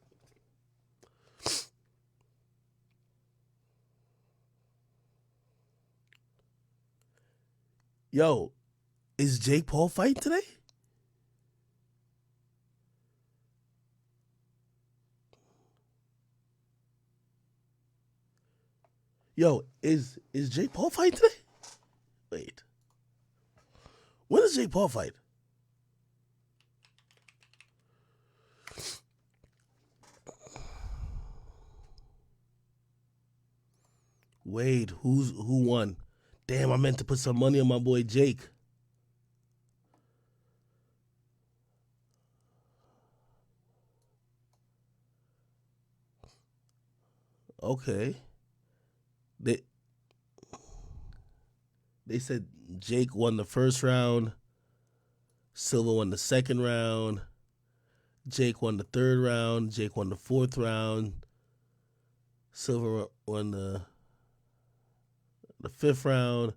Yo, is Jake Paul fighting today? Yo, is Jake Paul fighting today? Wait. When does Jake Paul fight? Wait, who won? Damn, I meant to put some money on my boy Jake. Okay. They said Jake won the first round, Silva won the second round, Jake won the third round, Jake won the fourth round, Silva won the fifth round,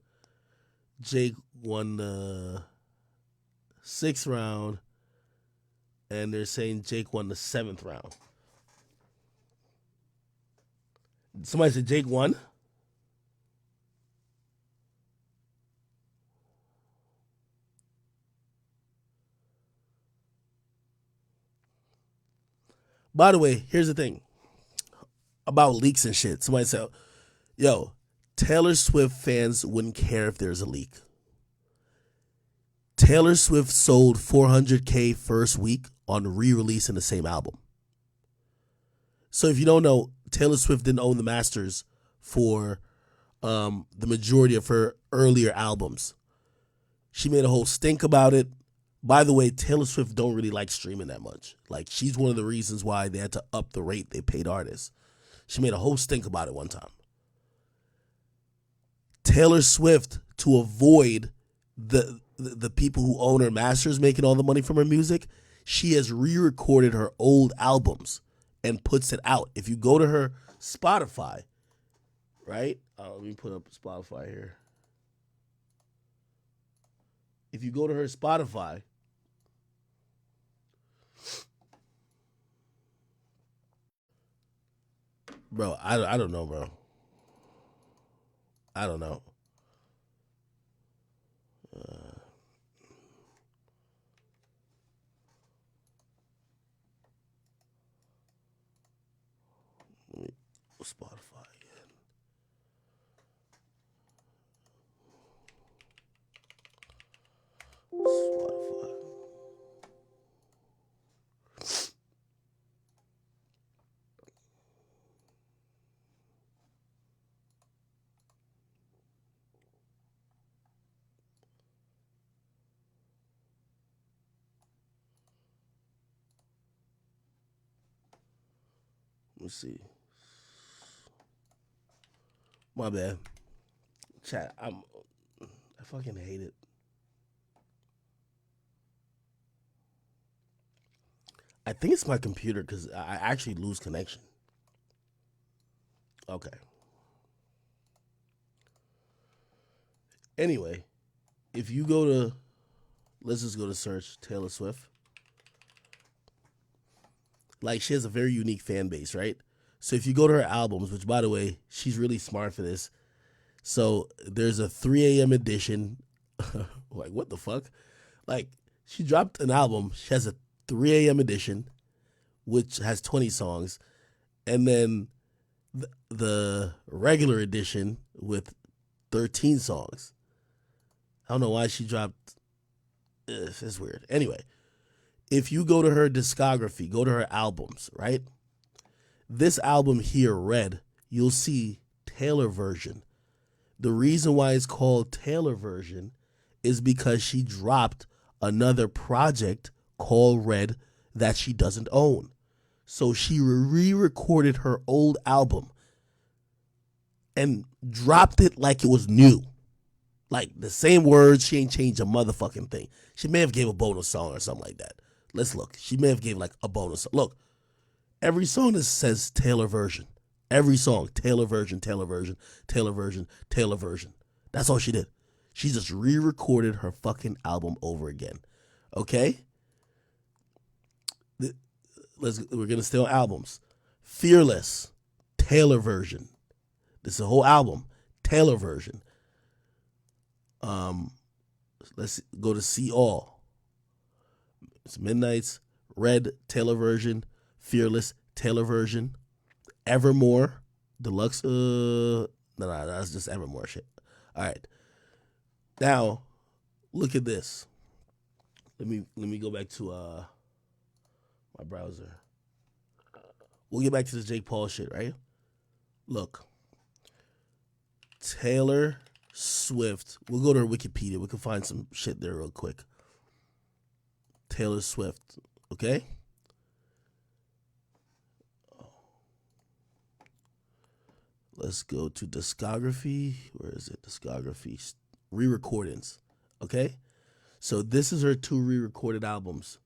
Jake won the sixth round, and they're saying Jake won the 7th round. Somebody said Jake won? By the way, here's the thing about leaks and shit. Somebody said, yo, Taylor Swift fans wouldn't care if there's a leak. Taylor Swift sold 400K first week on re-releasing the same album. So if you don't know, Taylor Swift didn't own the masters for the majority of her earlier albums. She made a whole stink about it. By the way, Taylor Swift don't really like streaming that much. Like, she's one of the reasons why they had to up the rate they paid artists. She made a whole stink about it one time. Taylor Swift, to avoid the people who own her masters making all the money from her music, she has re-recorded her old albums and puts it out. If you go to her Spotify, right? Let me put up Spotify here. If you go to her Spotify, bro, I don't know, bro. I don't know. Spotify again. Spotify. Let's see. My bad. Chat, I fucking hate it. I think it's my computer because I actually lose connection. Okay. Anyway, if you go to, let's just go to search Taylor Swift. Like, she has a very unique fan base, right? So if you go to her albums, which, by the way, she's really smart for this. So there's a 3 a.m. edition. Like, what the fuck? Like, she dropped an album. She has a 3 a.m. edition, which has 20 songs. And then the regular edition with 13 songs. I don't know why she dropped. It's weird. Anyway, if you go to her discography, go to her albums, right? This album here, Red, you'll see Taylor version. The reason why it's called Taylor version is because she dropped another project called Red that she doesn't own. So she re-recorded her old album and dropped it like it was new. Like, the same words, she ain't changed a motherfucking thing. She may have gave a bonus song or something like that. Let's look. She may have gave like a bonus song. Look, every song that says Taylor version. Every song, Taylor version, Taylor version, Taylor version, Taylor version. That's all she did. She just re-recorded her fucking album over again. Okay? We're gonna stay on albums. Fearless, Taylor version. This is a whole album, Taylor version. Let's go to See All. It's Midnight's, Red, Taylor version, Fearless, Taylor version, Evermore, Deluxe. No, that's just Evermore shit. All right. Now, look at this. Let me go back to my browser. We'll get back to this Jake Paul shit, right? Look. Taylor Swift. We'll go to her Wikipedia. We can find some shit there real quick. Taylor Swift. Okay? Let's go to discography. Where is it? Discography. Re-recordings. Okay? So this is her 2 re-recorded albums.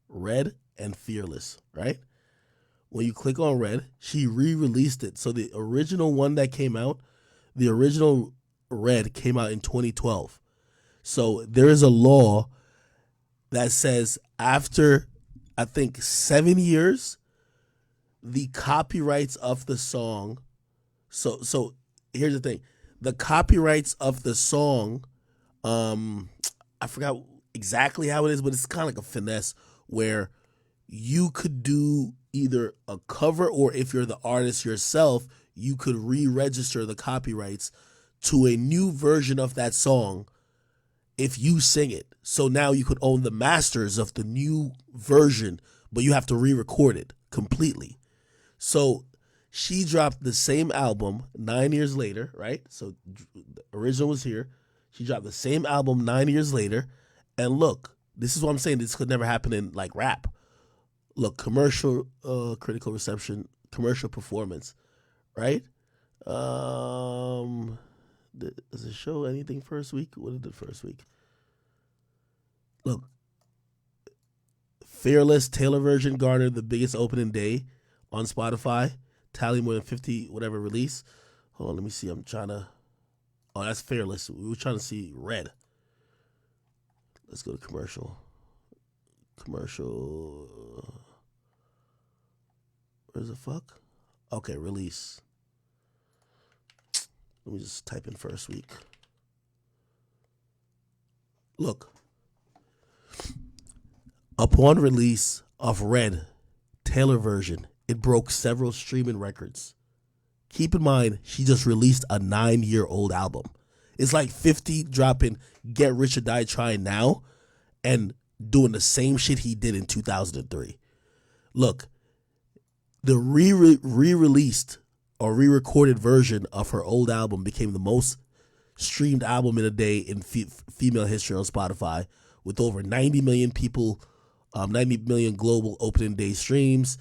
Red and Fearless, right? When you click on Red, she re-released it. So the original one that came out, the original Red came out in 2012. So there is a law that says after I think 7 years, the copyrights of the song. So here's the thing. The copyrights of the song, I forgot exactly how it is, but it's kind of like a finesse where you could do either a cover, or if you're the artist yourself, you could re-register the copyrights to a new version of that song if you sing it. So now you could own the masters of the new version, but you have to re-record it completely. So she dropped the same album 9 years later, right? So the original was here. She dropped the same album 9 years later. And look, this is what I'm saying. This could never happen in like rap. Look, commercial, critical reception, commercial performance, right? Does it show anything first week? What did it first week? Look, Fearless Taylor version garnered the biggest opening day on Spotify, tally more than 50 whatever release. Hold on, let me see. I'm trying to. Oh, that's Fearless. We were trying to see Red. Let's go to commercial. Commercial. Where's the fuck? Okay, release. Let me just type in first week. Look. Upon release of Red, Taylor version, it broke several streaming records. Keep in mind, she just released a 9-year-old album. It's like 50 dropping Get Rich or Die Trying now and doing the same shit he did in 2003. Look, the re-released or re-recorded version of her old album became the most streamed album in a day in female history on Spotify, with over 90 million people, 90 million global opening day streams.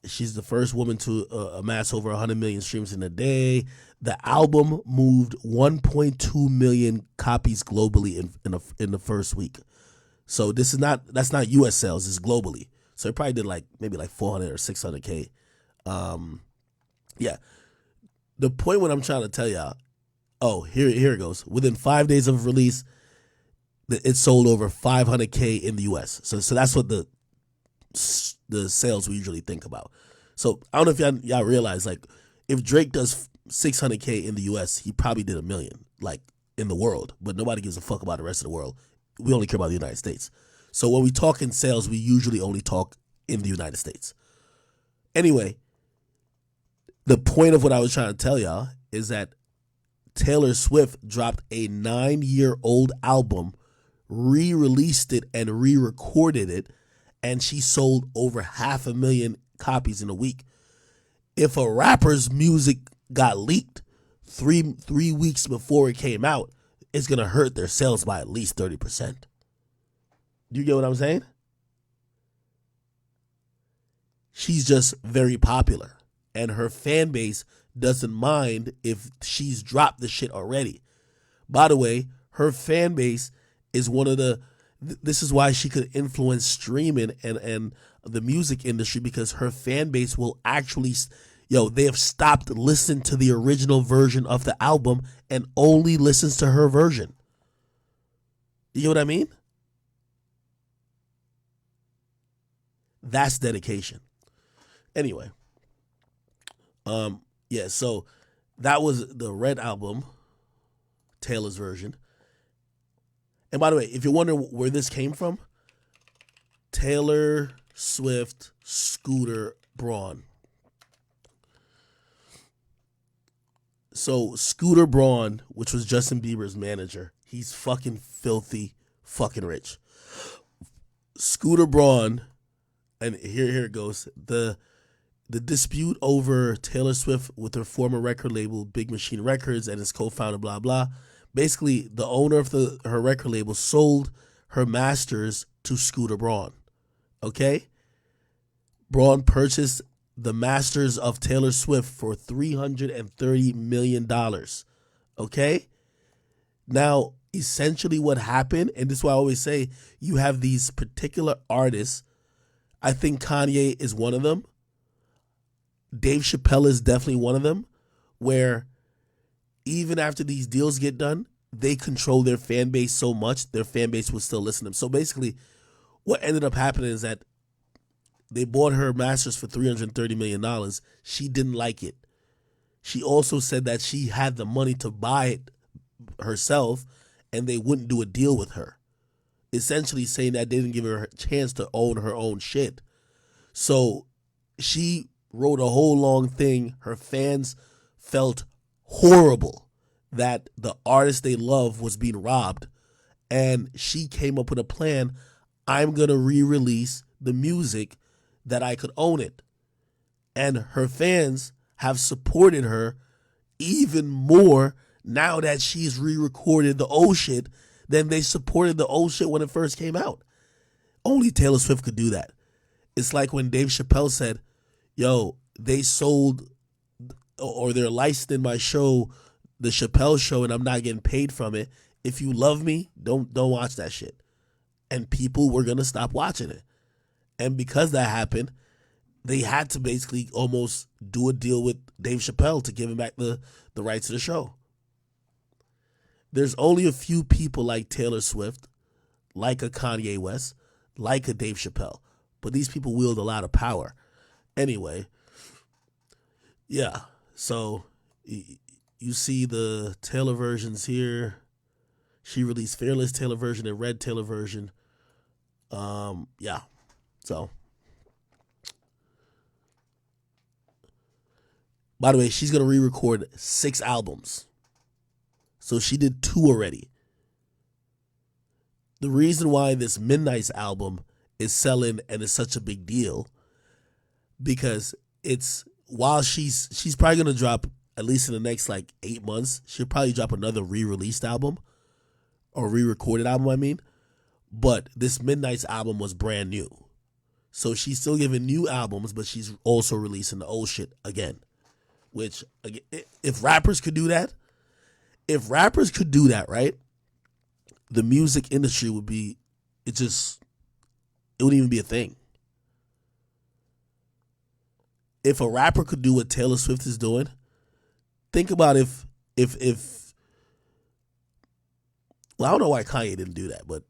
She's the first woman to amass over 100 million streams in a day. The album moved 1.2 million copies globally in the first week. So that's not U.S. sales. It's globally. So it probably did maybe 400 or 600K. Yeah. The point what I'm trying to tell y'all. Oh, here it goes. Within 5 days of release, it sold over 500K in the U.S. So that's what the sales we usually think about. So I don't know if y'all realize, if Drake does 600K in the U.S., he probably did 1 million, in the world. But nobody gives a fuck about the rest of the world. We only care about the United States. So when we talk in sales, we usually only talk in the United States. Anyway, the point of what I was trying to tell y'all is that Taylor Swift dropped a 9-year-old album, re-released it and re-recorded it, and she sold over 500,000 copies in a week. If a rapper's music got leaked three weeks before it came out, it's going to hurt their sales by at least 30%. Do you get what I'm saying? She's just very popular, and her fan base doesn't mind if she's dropped the shit already. By the way, her fan base is one of the... This is why she could influence streaming and the music industry, because her fan base will actually... they have stopped listening to the original version of the album and only listens to her version. You know what I mean? That's dedication. Anyway. So that was the Red album, Taylor's version. And by the way, if you're wondering where this came from, Taylor Swift, Scooter Braun. So Scooter Braun, which was Justin Bieber's manager, he's fucking filthy, fucking rich. Scooter Braun, and here it goes. The dispute over Taylor Swift with her former record label, Big Machine Records, and his co-founder, blah, blah. Basically, the owner of her record label sold her masters to Scooter Braun. Okay? Braun purchased the masters of Taylor Swift for $330 million. Okay? Now, essentially what happened, and this is why I always say, you have these particular artists. I think Kanye is one of them. Dave Chappelle is definitely one of them, where even after these deals get done, they control their fan base so much, their fan base will still listen to them. So basically, what ended up happening is that they bought her masters for $330 million. She didn't like it. She also said that she had the money to buy it herself and they wouldn't do a deal with her. Essentially saying that they didn't give her a chance to own her own shit. So she wrote a whole long thing. Her fans felt horrible that the artist they love was being robbed. And she came up with a plan. I'm going to re-release the music that I could own it. And her fans have supported her even more now that she's re-recorded the old shit than they supported the old shit when it first came out. Only Taylor Swift could do that. It's like when Dave Chappelle said, yo, they sold or they're licensed in my show, the Chappelle Show, and I'm not getting paid from it. If you love me, don't watch that shit. And people were going to stop watching it. And because that happened, they had to basically almost do a deal with Dave Chappelle to give him back the rights to the show. There's only a few people like Taylor Swift, like a Kanye West, like a Dave Chappelle. But these people wield a lot of power. Anyway, yeah. So you see the Taylor versions here. She released Fearless Taylor version and Red Taylor version. Yeah. So, by the way, she's going to re-record 6 albums. So she did 2 already. The reason why this Midnight's album is selling and is such a big deal, because it's, while she's probably going to drop, at least in the next like 8 months, she'll probably drop another re-released album, or re-recorded album, I mean. But this Midnight's album was brand new. So she's still giving new albums, but she's also releasing the old shit again. Which, if rappers could do that, right, the music industry would be, it wouldn't even be a thing. If a rapper could do what Taylor Swift is doing, think about if well, I don't know why Kanye didn't do that, but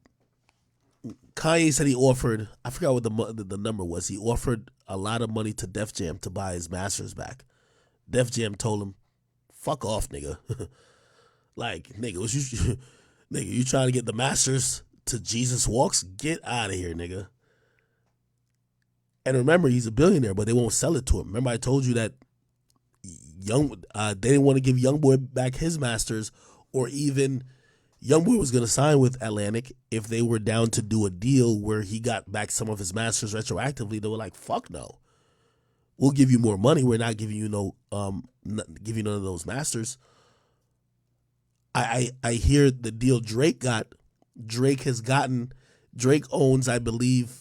Kanye said he offered, I forgot what the number was. He offered a lot of money to Def Jam to buy his masters back. Def Jam told him, fuck off, nigga. Like, nigga, nigga, you trying to get the masters to Jesus Walks? Get out of here, nigga. And remember, he's a billionaire, but they won't sell it to him. Remember I told you that they didn't want to give Youngboy back his masters, or even Youngboy was going to sign with Atlantic if they were down to do a deal where he got back some of his masters retroactively. They were like, fuck no. We'll give you more money. We're not giving you give you none of those masters. I hear the deal Drake owns, I believe,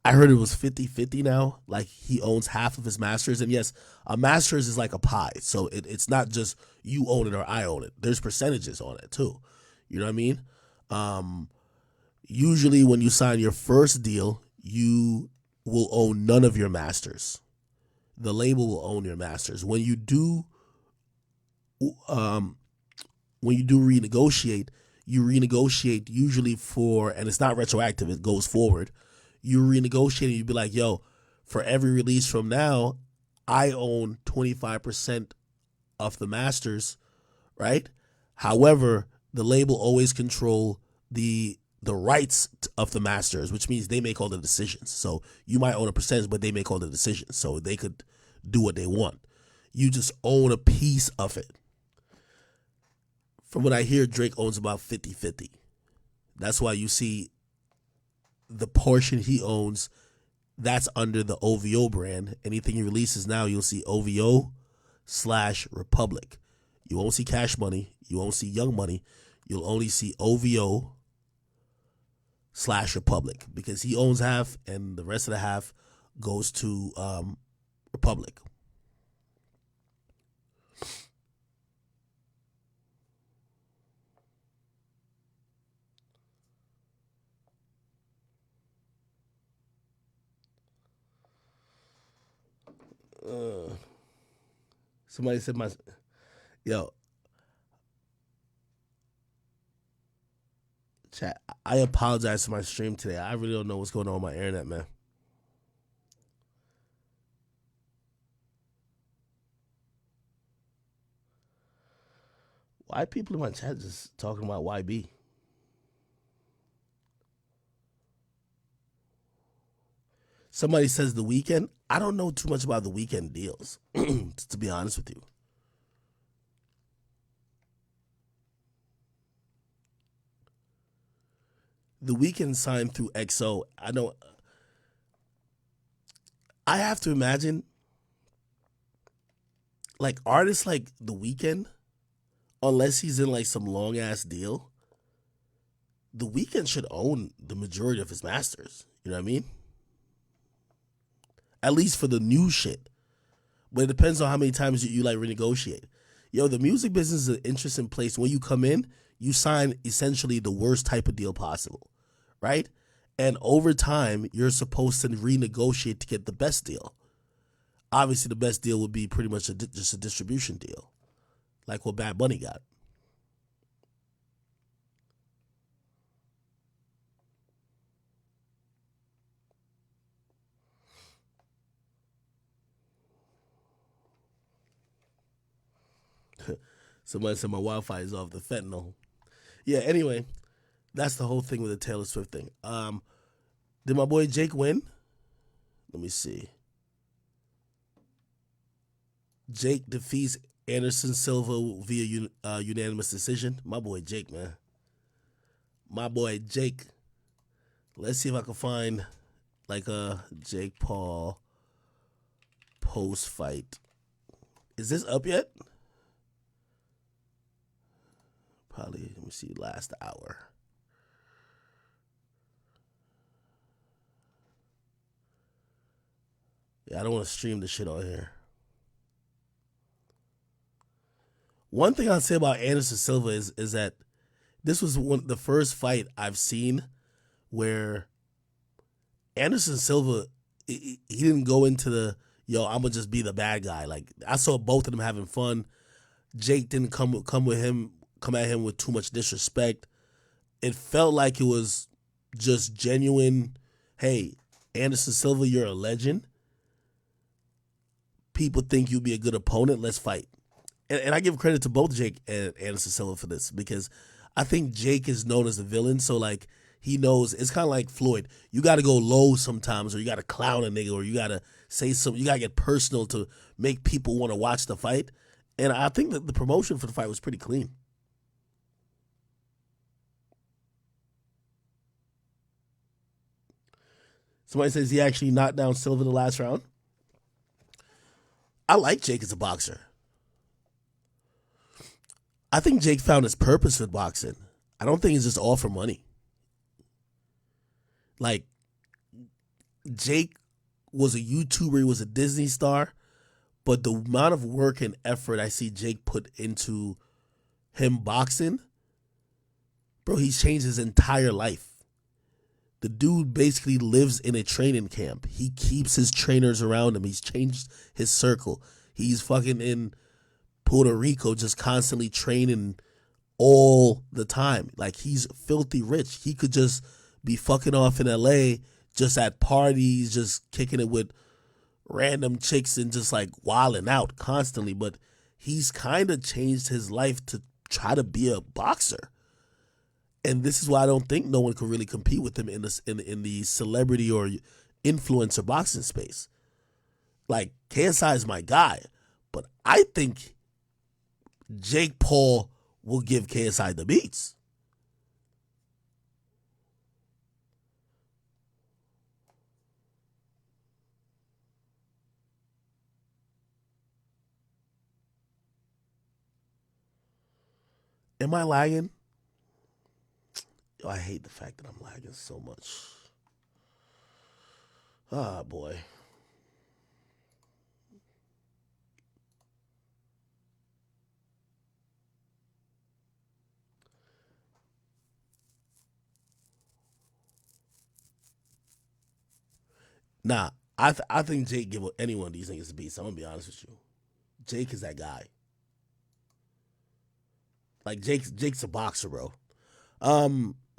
I heard it was 50-50 now. Like, he owns half of his masters. And yes, a masters is like a pie. So it's not just you own it or I own it. There's percentages on it too. You know what I mean? Usually when you sign your first deal, you will own none of your masters. The label will own your masters. When you do renegotiate, you renegotiate usually for, and it's not retroactive, it goes forward. You renegotiate and you'd be like, yo, for every release from now, I own 25% of the masters, right? However, the label always control the rights of the masters, which means they make all the decisions. So you might own a percentage, but they make all the decisions. So they could do what they want. You just own a piece of it. From what I hear, Drake owns about 50-50. That's why you see the portion he owns, that's under the OVO brand. Anything he releases now, you'll see OVO/Republic. You won't see Cash Money. You won't see Young Money. You'll only see OVO/Republic, because he owns half and the rest of the half goes to Republic. Somebody said Chat. I apologize for my stream today. I really don't know what's going on with my internet, man. Why people in my chat just talking about YB? Somebody says The Weeknd. I don't know too much about The Weeknd deals, to be honest with you. The Weeknd signed through XO. I have to imagine, like, artists like The Weeknd, unless he's in like some long ass deal, The Weeknd should own the majority of his masters. You know what I mean? At least for the new shit. But it depends on how many times you like renegotiate. Yo, the music business is an interesting place. When you come in, you sign essentially the worst type of deal possible, right? And over time, you're supposed to renegotiate to get the best deal. Obviously, the best deal would be pretty much just a distribution deal, like what Bad Bunny got. Somebody said my Wi-Fi is off the fentanyl. Yeah, anyway, that's the whole thing with the Taylor Swift thing. Did my boy Jake win? Let me see. Jake defeats Anderson Silva via unanimous decision. My boy Jake, man. My boy Jake. Let's see if I can find like a Jake Paul post-fight. Is this up yet? Probably, let me see, last hour. Yeah, I don't want to stream the shit on here. One thing I'll say about Anderson Silva is that this was the first fight I've seen where Anderson Silva, he didn't go into the, yo, I'm going to just be the bad guy. Like, I saw both of them having fun. Jake didn't come at him with too much disrespect. It felt like it was just genuine, hey, Anderson Silva, you're a legend. People think you'll be a good opponent. Let's fight. And I give credit to both Jake and Anderson Silva for this because I think Jake is known as the villain. So, like, he knows it's kind of like Floyd. You got to go low sometimes, or you got to clown a nigga, or you got to say something. You got to get personal to make people want to watch the fight. And I think that the promotion for the fight was pretty clean. Somebody says he actually knocked down Silva in the last round. I like Jake as a boxer. I think Jake found his purpose with boxing. I don't think it's just all for money. Like, Jake was a YouTuber, he was a Disney star, but the amount of work and effort I see Jake put into him boxing, bro, he's changed his entire life. The dude basically lives in a training camp. He keeps his trainers around him. He's changed his circle. He's fucking in Puerto Rico just constantly training all the time. Like, he's filthy rich. He could just be fucking off in LA, just at parties, just kicking it with random chicks and just like wilding out constantly. But he's kind of changed his life to try to be a boxer. And this is why I don't think no one could really compete with him in the celebrity or influencer boxing space. Like, KSI is my guy, but I think Jake Paul will give KSI the beats. Am I lagging? Oh, I hate the fact that I'm lagging so much. Ah, boy. Nah, I think Jake give any one of these niggas a beat. So I'm gonna be honest with you. Jake is that guy. Like, Jake's a boxer, bro.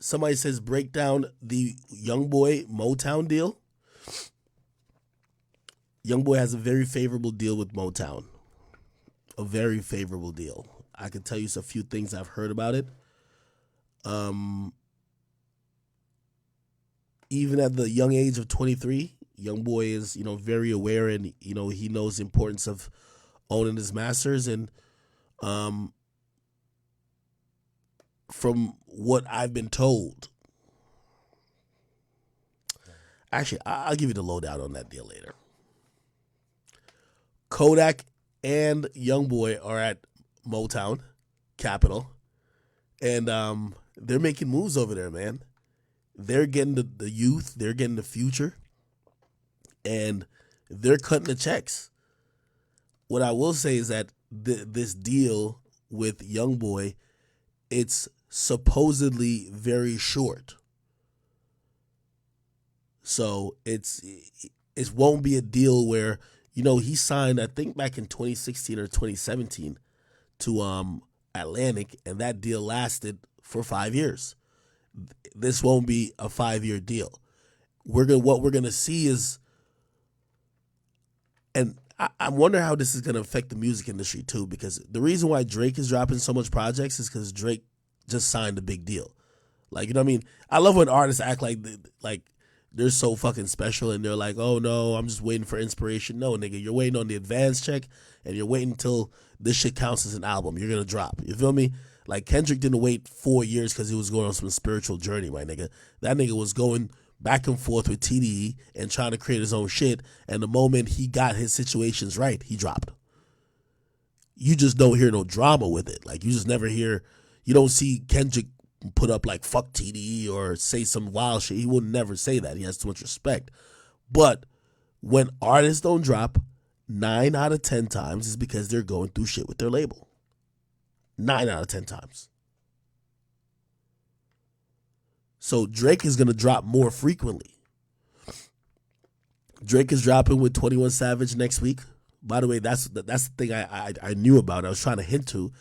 Somebody says break down the YoungBoy Motown deal. YoungBoy has a very favorable deal with Motown. A very favorable deal. I can tell you a few things I've heard about it. Even at the young age of 23, YoungBoy is, very aware, and, he knows the importance of owning his masters. And from what I've been told, actually, I'll give you the lowdown on that deal later. Kodak and YoungBoy are at Motown Capital, and they're making moves over there, man. They're getting the youth, they're getting the future, and they're cutting the checks. What I will say is that this deal with YoungBoy, it's supposedly very short. So it won't be a deal where, he signed, I think back in 2016 or 2017 to Atlantic, and that deal lasted for 5 years. This won't be a 5-year deal. What we're gonna see is, and I wonder how this is gonna affect the music industry too, because the reason why Drake is dropping so much projects is because Drake just signed a big deal. Like, you know what I mean? I love when artists act like they're so fucking special, and they're like, oh no, I'm just waiting for inspiration. No, nigga, you're waiting on the advance check, and you're waiting until this shit counts as an album. You're gonna drop. You feel me? Like, Kendrick didn't wait 4 years because he was going on some spiritual journey, my nigga. That nigga was going back and forth with TDE and trying to create his own shit, and the moment he got his situations right, he dropped. You just don't hear no drama with it. Like, you just never hear, you don't see Kendrick put up like fuck TDE or say some wild shit. He would never say that. He has too much respect. But when artists don't drop, 9 out of 10 times is because they're going through shit with their label. 9 out of 10 times. So Drake is going to drop more frequently. Drake is dropping with 21 Savage next week. By the way, that's the thing I knew about. I was trying to hint to.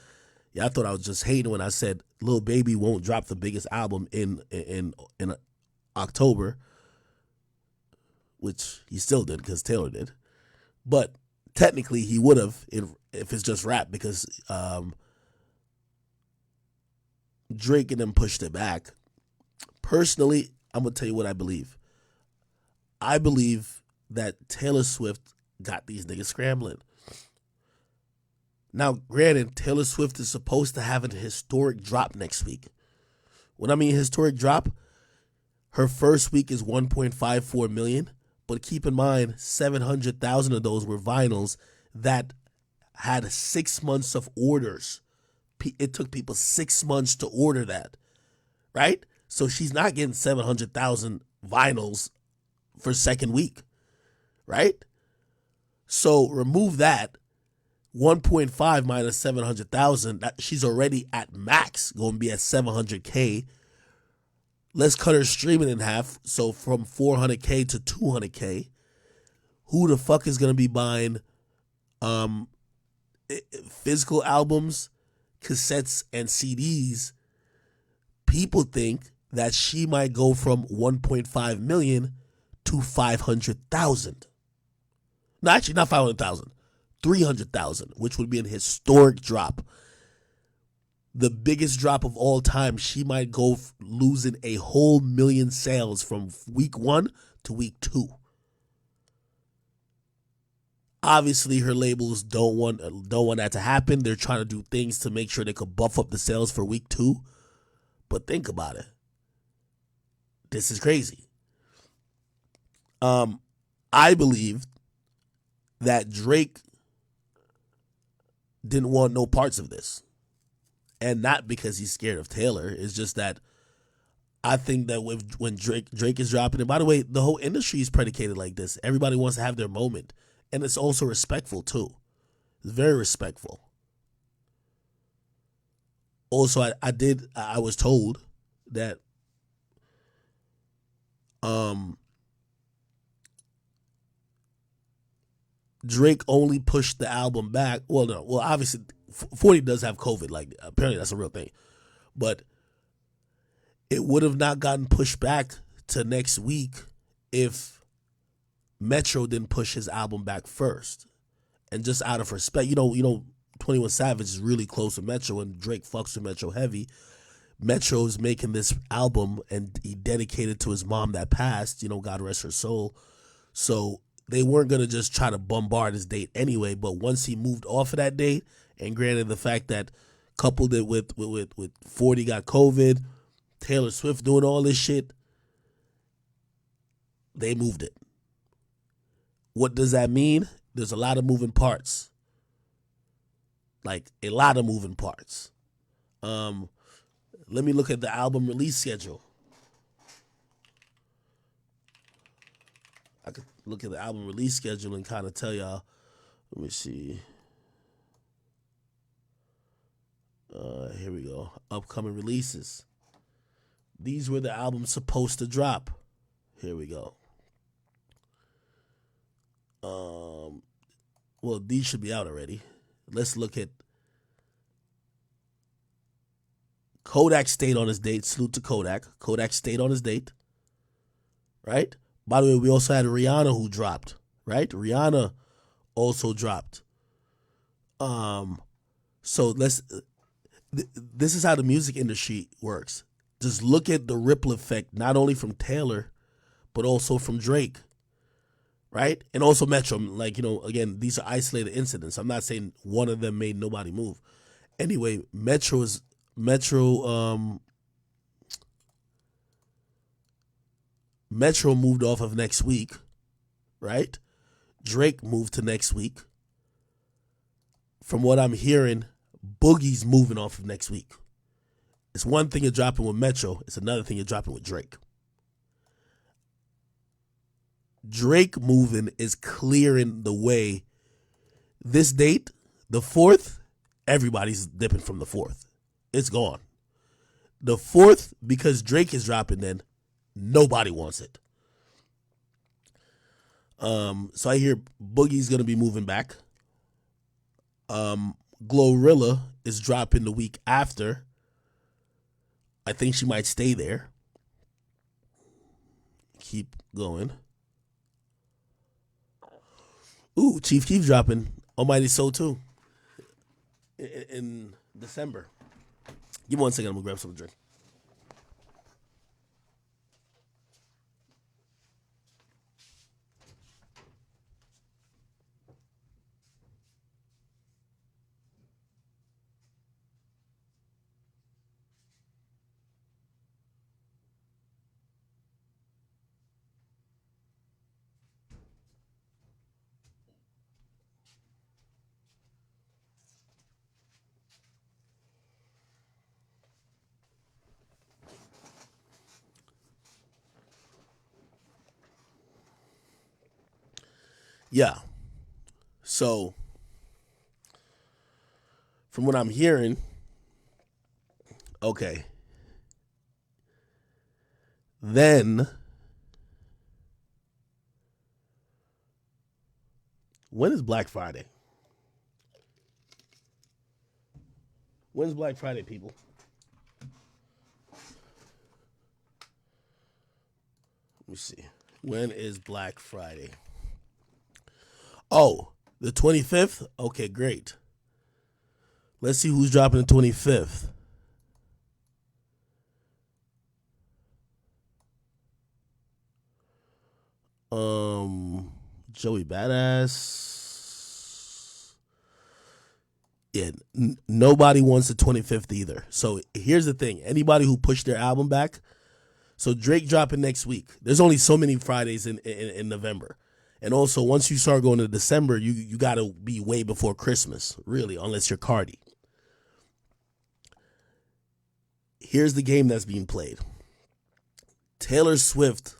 Yeah, I thought I was just hating when I said Lil Baby won't drop the biggest album in October, which he still did because Taylor did. But technically he would have if it's just rap, because Drake and them pushed it back. Personally, I'm going to tell you what I believe. I believe that Taylor Swift got these niggas scrambling. Now, granted, Taylor Swift is supposed to have a historic drop next week. When I mean historic drop, her first week is 1.54 million, but keep in mind, 700,000 of those were vinyls that had 6 months of orders. It took people 6 months to order that, right? So she's not getting 700,000 vinyls for second week, right? So remove that. 1.5 minus 700,000, she's already at max, going to be at 700K. Let's cut her streaming in half, so from 400K to 200K. Who the fuck is going to be buying physical albums, cassettes, and CDs? People think that she might go from 1.5 million to 500,000. No, actually, not 500,000. 300,000, which would be an historic drop. The biggest drop of all time. She might go losing a whole million sales from week 1 to week 2. Obviously, her labels don't want that to happen. They're trying to do things to make sure they could buff up the sales for week 2. But think about it. This is crazy. I believe that Drake didn't want no parts of this. And not because he's scared of Taylor. It's just that I think that when Drake is dropping it, by the way, the whole industry is predicated like this. Everybody wants to have their moment. And it's also respectful too. It's very respectful. Also, I was told that Drake only pushed the album back. Well, no. Well, obviously, 40 does have COVID. Like, apparently that's a real thing. But it would have not gotten pushed back to next week if Metro didn't push his album back first. And just out of respect, 21 Savage is really close to Metro, and Drake fucks with Metro heavy. Metro's making this album, and he dedicated to his mom that passed, God rest her soul. So they weren't going to just try to bombard his date anyway, but once he moved off of that date, and granted the fact that coupled it with 40 got COVID, Taylor Swift doing all this shit, they moved it. What does that mean? There's a lot of moving parts. Like, a lot of moving parts. Let me look at the album release schedule. I could look at the album release schedule and kind of tell y'all. Let me see. Here we go. Upcoming releases. These were the albums supposed to drop. Here we go. Well, these should be out already. Let's look at Kodak stayed on his date. Salute to Kodak. Kodak stayed on his date. Right? By the way, we also had Rihanna who dropped. Right? Rihanna also dropped. So this is how the music industry works. Just look at the ripple effect, not only from Taylor, but also from Drake. Right? And also Metro. Like, again, these are isolated incidents. I'm not saying one of them made nobody move. Anyway, Metro moved off of next week, right? Drake moved to next week. From what I'm hearing, Boogie's moving off of next week. It's one thing you're dropping with Metro. It's another thing you're dropping with Drake. Drake moving is clearing the way. This date, the 4th, everybody's dipping from the 4th. It's gone. The 4th, because Drake is dropping then, nobody wants it. So I hear Boogie's going to be moving back. Glorilla is dropping the week after. I think she might stay there. Keep going. Ooh, Chief Keef dropping Almighty Soul 2 in December. Give me 1 second, I'm going to grab something to drink. Yeah. So, from what I'm hearing, okay. Then, when is Black Friday? When's Black Friday, people? Let me see. When is Black Friday? Oh, the 25th? Okay, great. Let's see who's dropping the 25th. Joey Badass. Yeah, nobody wants the 25th either. So here's the thing. Anybody who pushed their album back, so Drake dropping next week. There's only so many Fridays in November. And also, once you start going to December, you got to be way before Christmas, really, unless you're Cardi. Here's the game that's being played. Taylor Swift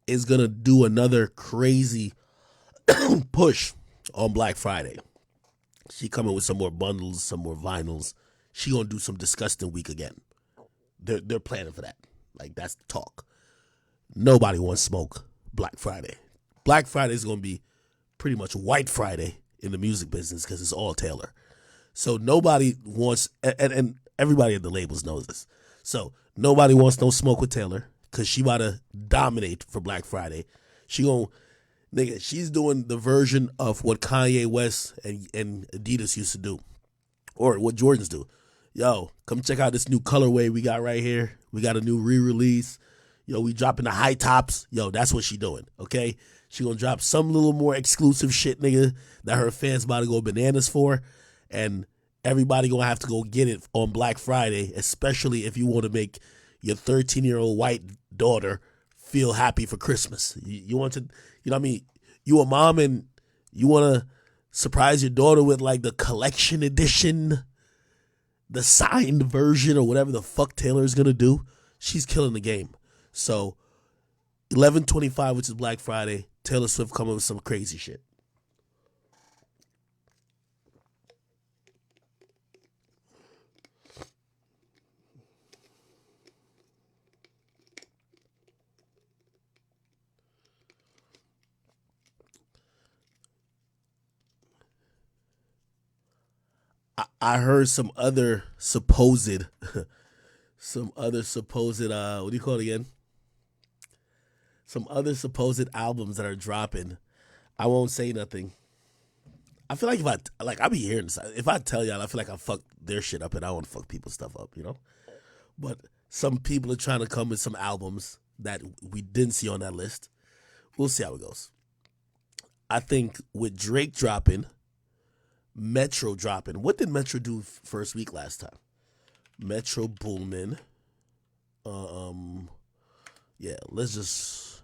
is going to do another crazy push on Black Friday. She coming with some more bundles, some more vinyls. She going to do some disgusting week again. They're planning for that. Like, that's the talk. Nobody wants smoke Black Friday. Black Friday is going to be pretty much White Friday in the music business because it's all Taylor. So nobody wants, and everybody at the labels knows this. So nobody wants no smoke with Taylor because she about to dominate for Black Friday. She's doing the version of what Kanye West and Adidas used to do, or what Jordans do. Yo, come check out this new colorway we got right here. We got a new re-release. Yo, we dropping the high tops. Yo, that's what she doing, okay? She gonna drop some little more exclusive shit, nigga, that her fans about to go bananas for, and everybody gonna have to go get it on Black Friday, especially if you want to make your 13-year-old white daughter feel happy for Christmas. You want to, you know what I mean? You a mom and you want to surprise your daughter with like the collection edition, the signed version, or whatever the fuck Taylor is gonna do. She's killing the game. So 11/25, which is Black Friday, Taylor Swift coming with some crazy shit. I heard some other supposed what do you call it again? Some other supposed albums that are dropping. I won't say nothing. I feel like I be hearing this. If I tell y'all, I feel like I fucked their shit up, and I want to fuck people's stuff up, you know? But some people are trying to come with some albums that we didn't see on that list. We'll see how it goes. I think with Drake dropping, Metro dropping. What did Metro do first week last time? Metro Boomin. Yeah, let's just.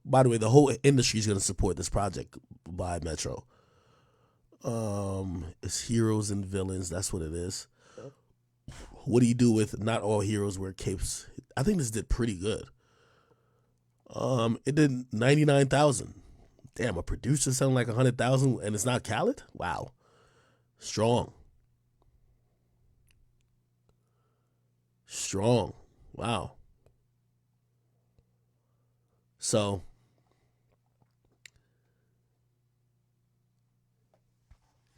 By the way, the whole industry is going to support this project by Metro. It's Heroes and Villains. That's what it is. What do you do with Not All Heroes Wear Capes? I think this did pretty good. It did 99,000. Damn, a producer selling like 100,000 and it's not Khaled? Wow. Strong. Wow. So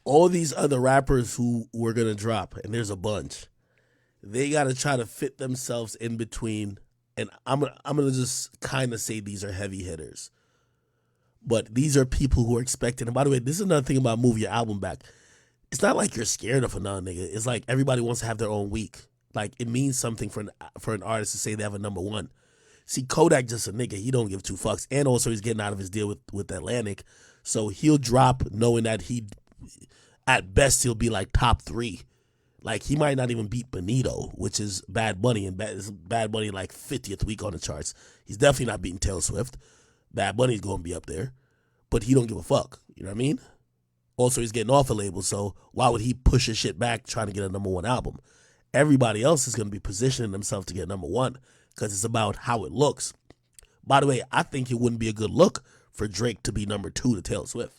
all these other rappers who we're going to drop, and there's a bunch, they got to try to fit themselves in between. And I'm going to just kind of say these are heavy hitters. But these are people who are expecting. And by the way, this is another thing about Move Your Album Back. It's not like you're scared of another nigga. It's like everybody wants to have their own week. Like it means something for an artist to say they have a number one. See, Kodak just a nigga. He don't give two fucks. And also he's getting out of his deal with Atlantic. So he'll drop knowing that at best he'll be like top 3. Like he might not even beat Benito, which is Bad Bunny. And Bad Bunny like 50th week on the charts. He's definitely not beating Taylor Swift. Bad Bunny's going to be up there, but he don't give a fuck. You know what I mean? Also, he's getting off a label, so why would he push his shit back trying to get a number one album? Everybody else is going to be positioning themselves to get number one because it's about how it looks. By the way, I think it wouldn't be a good look for Drake to be number 2 to Taylor Swift.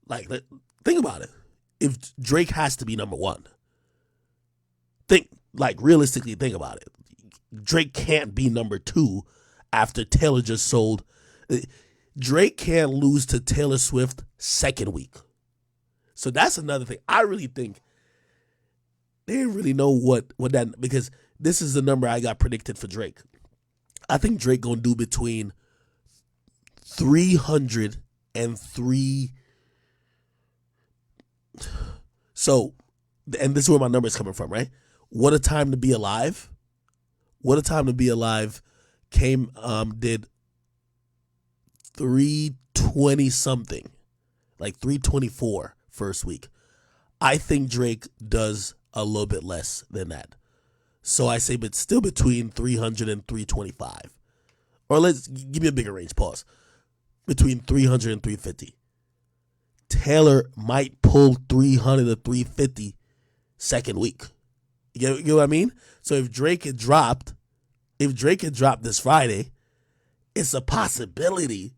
Like, think about it. If Drake has to be number 1, realistically think about it. Drake can't be number 2 after Taylor just sold. Drake can't lose to Taylor Swift second week. So that's another thing. I really think they didn't really know what that, because this is the number I got predicted for Drake. I think Drake gonna do between 300 and 3. So, and this is where my number is coming from, right? What a Time to Be Alive. What a Time to Be Alive did 320 something, like 324 first week. I think Drake does a little bit less than that. So I say, but still between 300 and 325. Or let's give me a bigger range, pause. Between 300 and 350. Taylor might pull 300 to 350 second week. You know what I mean? So if Drake had dropped this Friday, it's a possibility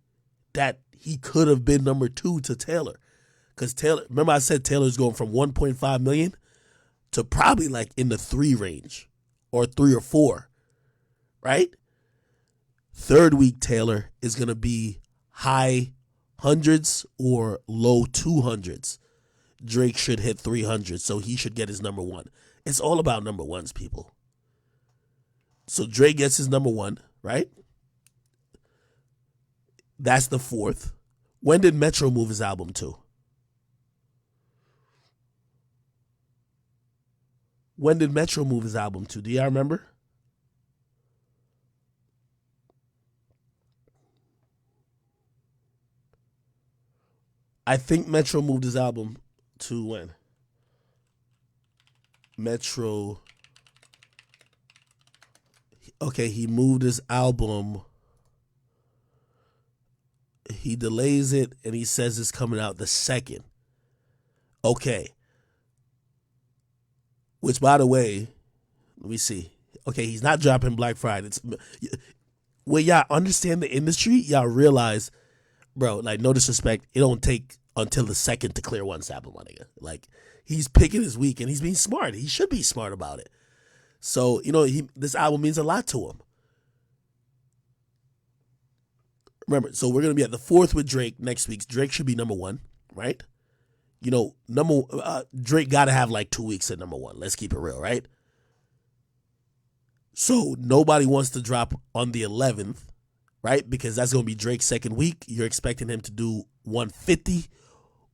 that he could have been number 2 to Taylor. Because Taylor, remember I said Taylor's going from 1.5 million to probably like in the 3 range or 3 or 4, right? Third week Taylor is going to be high hundreds or low 200s. Drake should hit 300, so he should get his number one. It's all about number ones, people. So Drake gets his number one, right? That's the 4th. When did Metro move his album to? When did Metro move his album to? Do y'all remember? I think Metro moved his album to when? Metro. Okay, he moved his album. He delays it and he says it's coming out the 2nd. Okay. Which, by the way, let me see. Okay, he's not dropping Black Friday. When y'all understand the industry, y'all realize, bro, like, no disrespect, it don't take until the 2nd to clear one sample, my nigga. Like, he's picking his week and he's being smart. He should be smart about it. So, this album means a lot to him. Remember, so we're going to be at the 4th with Drake next week. Drake should be number one, right? Drake got to have like 2 weeks at number one. Let's keep it real, right? So nobody wants to drop on the 11th, right? Because that's going to be Drake's 2nd week. You're expecting him to do 150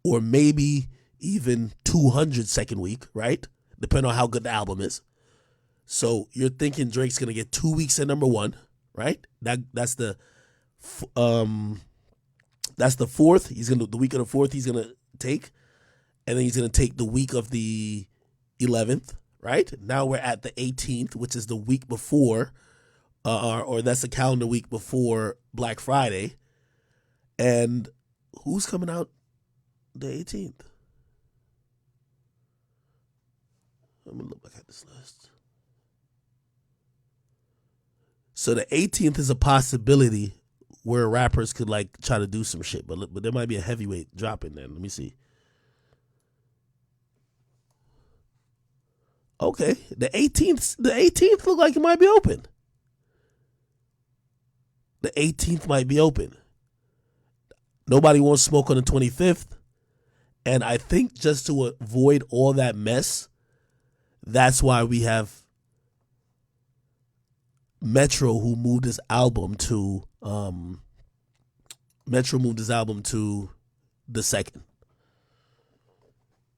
or maybe even 200 2nd week, right? Depending on how good the album is. So you're thinking Drake's going to get 2 weeks at number one, right? That's the 4th. He's going to the week of the 4th he's going to take, and then he's going to take the week of the 11th, right? Now we're at the 18th, which is the week before, or that's the calendar week before Black Friday. And who's coming out the 18th? Let me look back at this list. So the 18th is a possibility where rappers could like try to do some shit, but there might be a heavyweight drop in there. Let me see. Okay, the 18th look like it might be open. The 18th might be open. Nobody wants smoke on the 25th, and I think just to avoid all that mess, that's why we have Metro, who moved his album to the 2nd.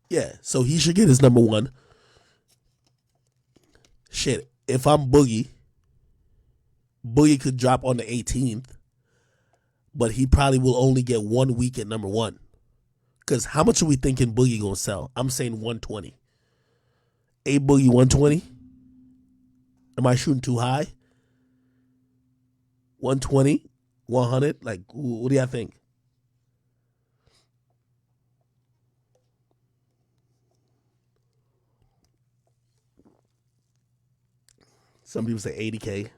Yeah, so he should get his number one. Shit, if I'm Boogie could drop on the 18th, but he probably will only get 1 week at number one. Because how much are we thinking Boogie gonna sell? I'm saying 120. A Boogie 120? Am I shooting too high? 120? 100? Like, what do y'all think? Some people say 80K,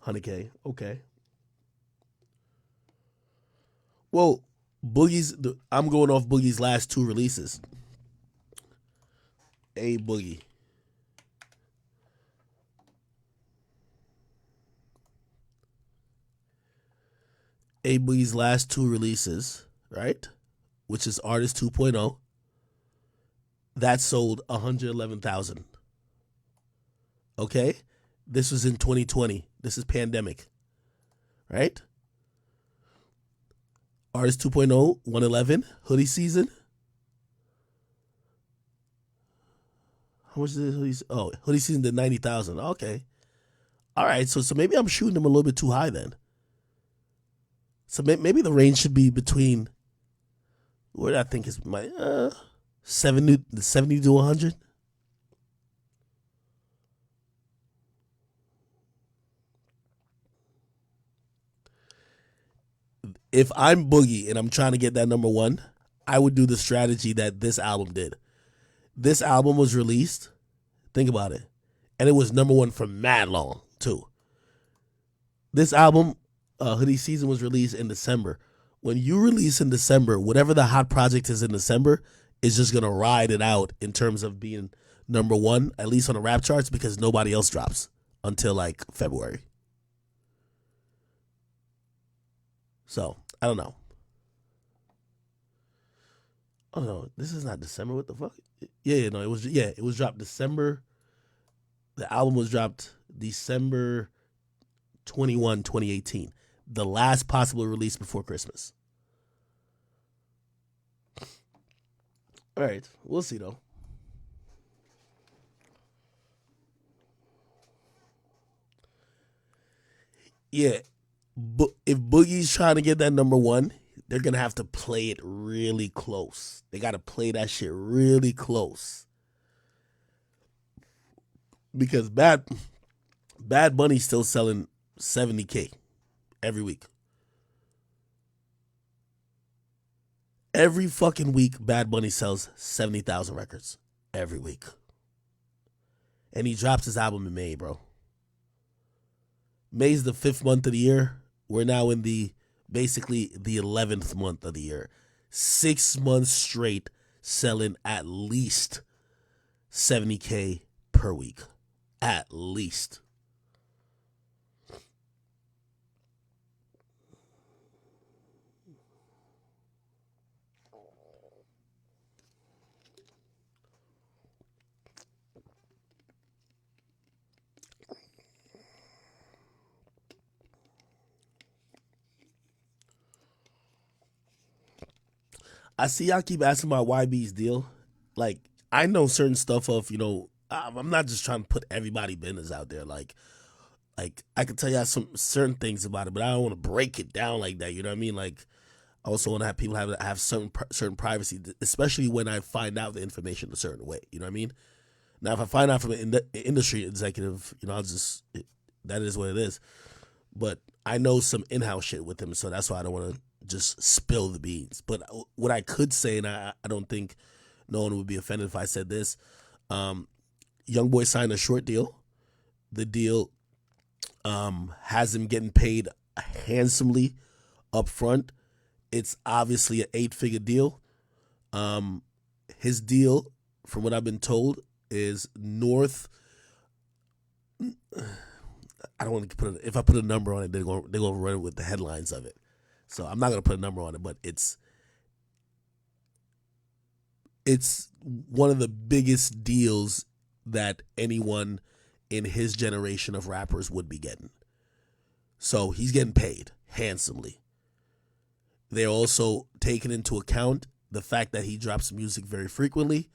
100K. Okay. Well, I'm going off Boogie's last 2 releases. A Boogie. A Boogie's last 2 releases, right? Which is Artist 2.0. That sold 111,000. Okay? This was in 2020. This is pandemic. Right? Artist 2.0, 111. Hoodie Season. How much is this hoodie? Oh, Hoodie Season did 90,000. Okay. All right. So maybe I'm shooting them a little bit too high then. So maybe the range should be between, what I think is my 70 to 100. If I'm Boogie and I'm trying to get that number one, I would do the strategy that this album did. This album was released, think about it, and it was number one for mad long, too. This album, Hoodie Season, was released in December. When you release in December, whatever the hot project is in December is just going to ride it out in terms of being number one, at least on the rap charts, because nobody else drops until like February. So, I don't know. Oh no, this is not December. What the fuck? Yeah, no, it was dropped December. The album was dropped December 21, 2018. The last possible release before Christmas. All right, we'll see though. Yeah, but if Boogie's trying to get that number one, they're gonna have to play it really close. They gotta play that shit really close. Because Bad Bunny's still selling 70K every week. Every fucking week, Bad Bunny sells 70,000 records every week. And he drops his album in May, bro. May's the 5th month of the year. We're now in basically the 11th month of the year. 6 months straight selling at least 70K per week. At least. I see y'all keep asking about YB's deal. Like, I know certain stuff of, I'm not just trying to put everybody business out there. Like I can tell y'all some certain things about it, but I don't want to break it down like that. You know what I mean? Like, I also want to have people have certain privacy, especially when I find out the information a certain way. You know what I mean? Now, if I find out from an industry executive, that is what it is. But I know some in-house shit with him, so that's why I don't want to just spill the beans. But what I could say, and I don't think no one would be offended if I said this, YoungBoy signed a short deal. The deal has him getting paid handsomely up front. It's obviously an 8-figure deal. His deal, from what I've been told, is north. I don't want to put it. If I put a number on it, they're going to run it with the headlines of it. So I'm not going to put a number on it, but it's one of the biggest deals that anyone in his generation of rappers would be getting. So he's getting paid handsomely. They're also taking into account the fact that he drops music very frequently,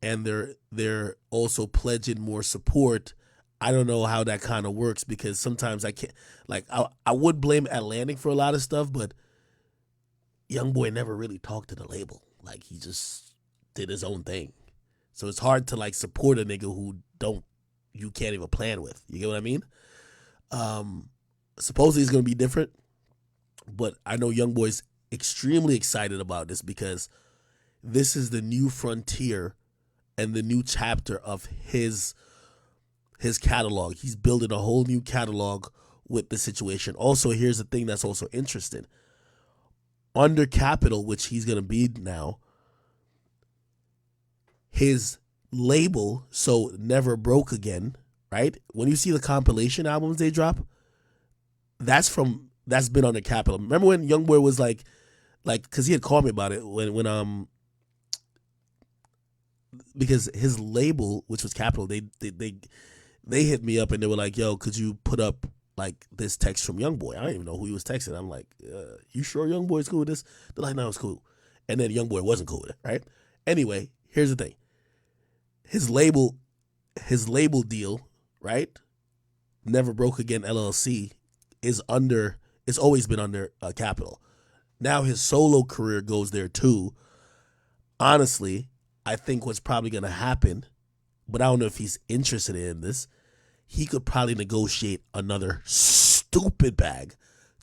and they're also pledging more support. I don't know how that kind of works, because sometimes I can't, I would blame Atlantic for a lot of stuff, but YoungBoy never really talked to the label. Like, he just did his own thing. So it's hard to support a nigga who you can't even plan with. You get what I mean? Supposedly it's going to be different, but I know YoungBoy's extremely excited about this, because this is the new frontier and the new chapter of his catalog. He's building a whole new catalog with the situation. Also, here's the thing that's also interesting. Under Capitol, which he's going to be now, his label, so Never Broke Again, right? When you see the compilation albums they drop, that's been under Capitol. Remember when YoungBoy was like, because he had called me about it when because his label, which was Capitol, they hit me up and they were like, yo, could you put up this text from YoungBoy? I don't even know who he was texting. I'm like, you sure YoungBoy's cool with this? They're like, no, it's cool. And then YoungBoy wasn't cool with it, right? Anyway, here's the thing. His label deal, right? Never Broke Again LLC it's always been under Capitol. Now his solo career goes there too. Honestly, I think what's probably going to happen, but I don't know if he's interested in this, he could probably negotiate another stupid bag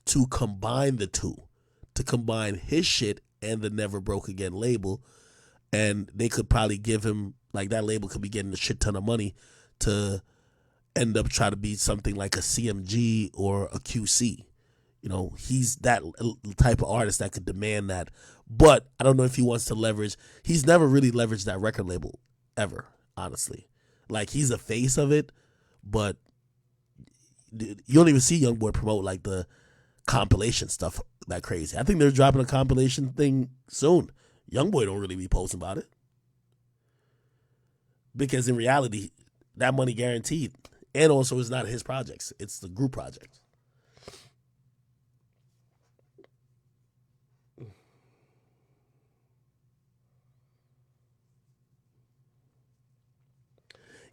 to combine the two, to combine his shit and the Never Broke Again label, and they could probably give him, that label could be getting a shit ton of money to end up trying to be something like a CMG or a QC. He's that type of artist that could demand that. But I don't know if he wants to leverage. He's never really leveraged that record label ever, honestly. He's a face of it, but you don't even see YoungBoy promote the compilation stuff that crazy. I think they're dropping a compilation thing soon. YoungBoy don't really be posting about it. Because in reality, that money guaranteed. And also it's not his projects. It's the group projects.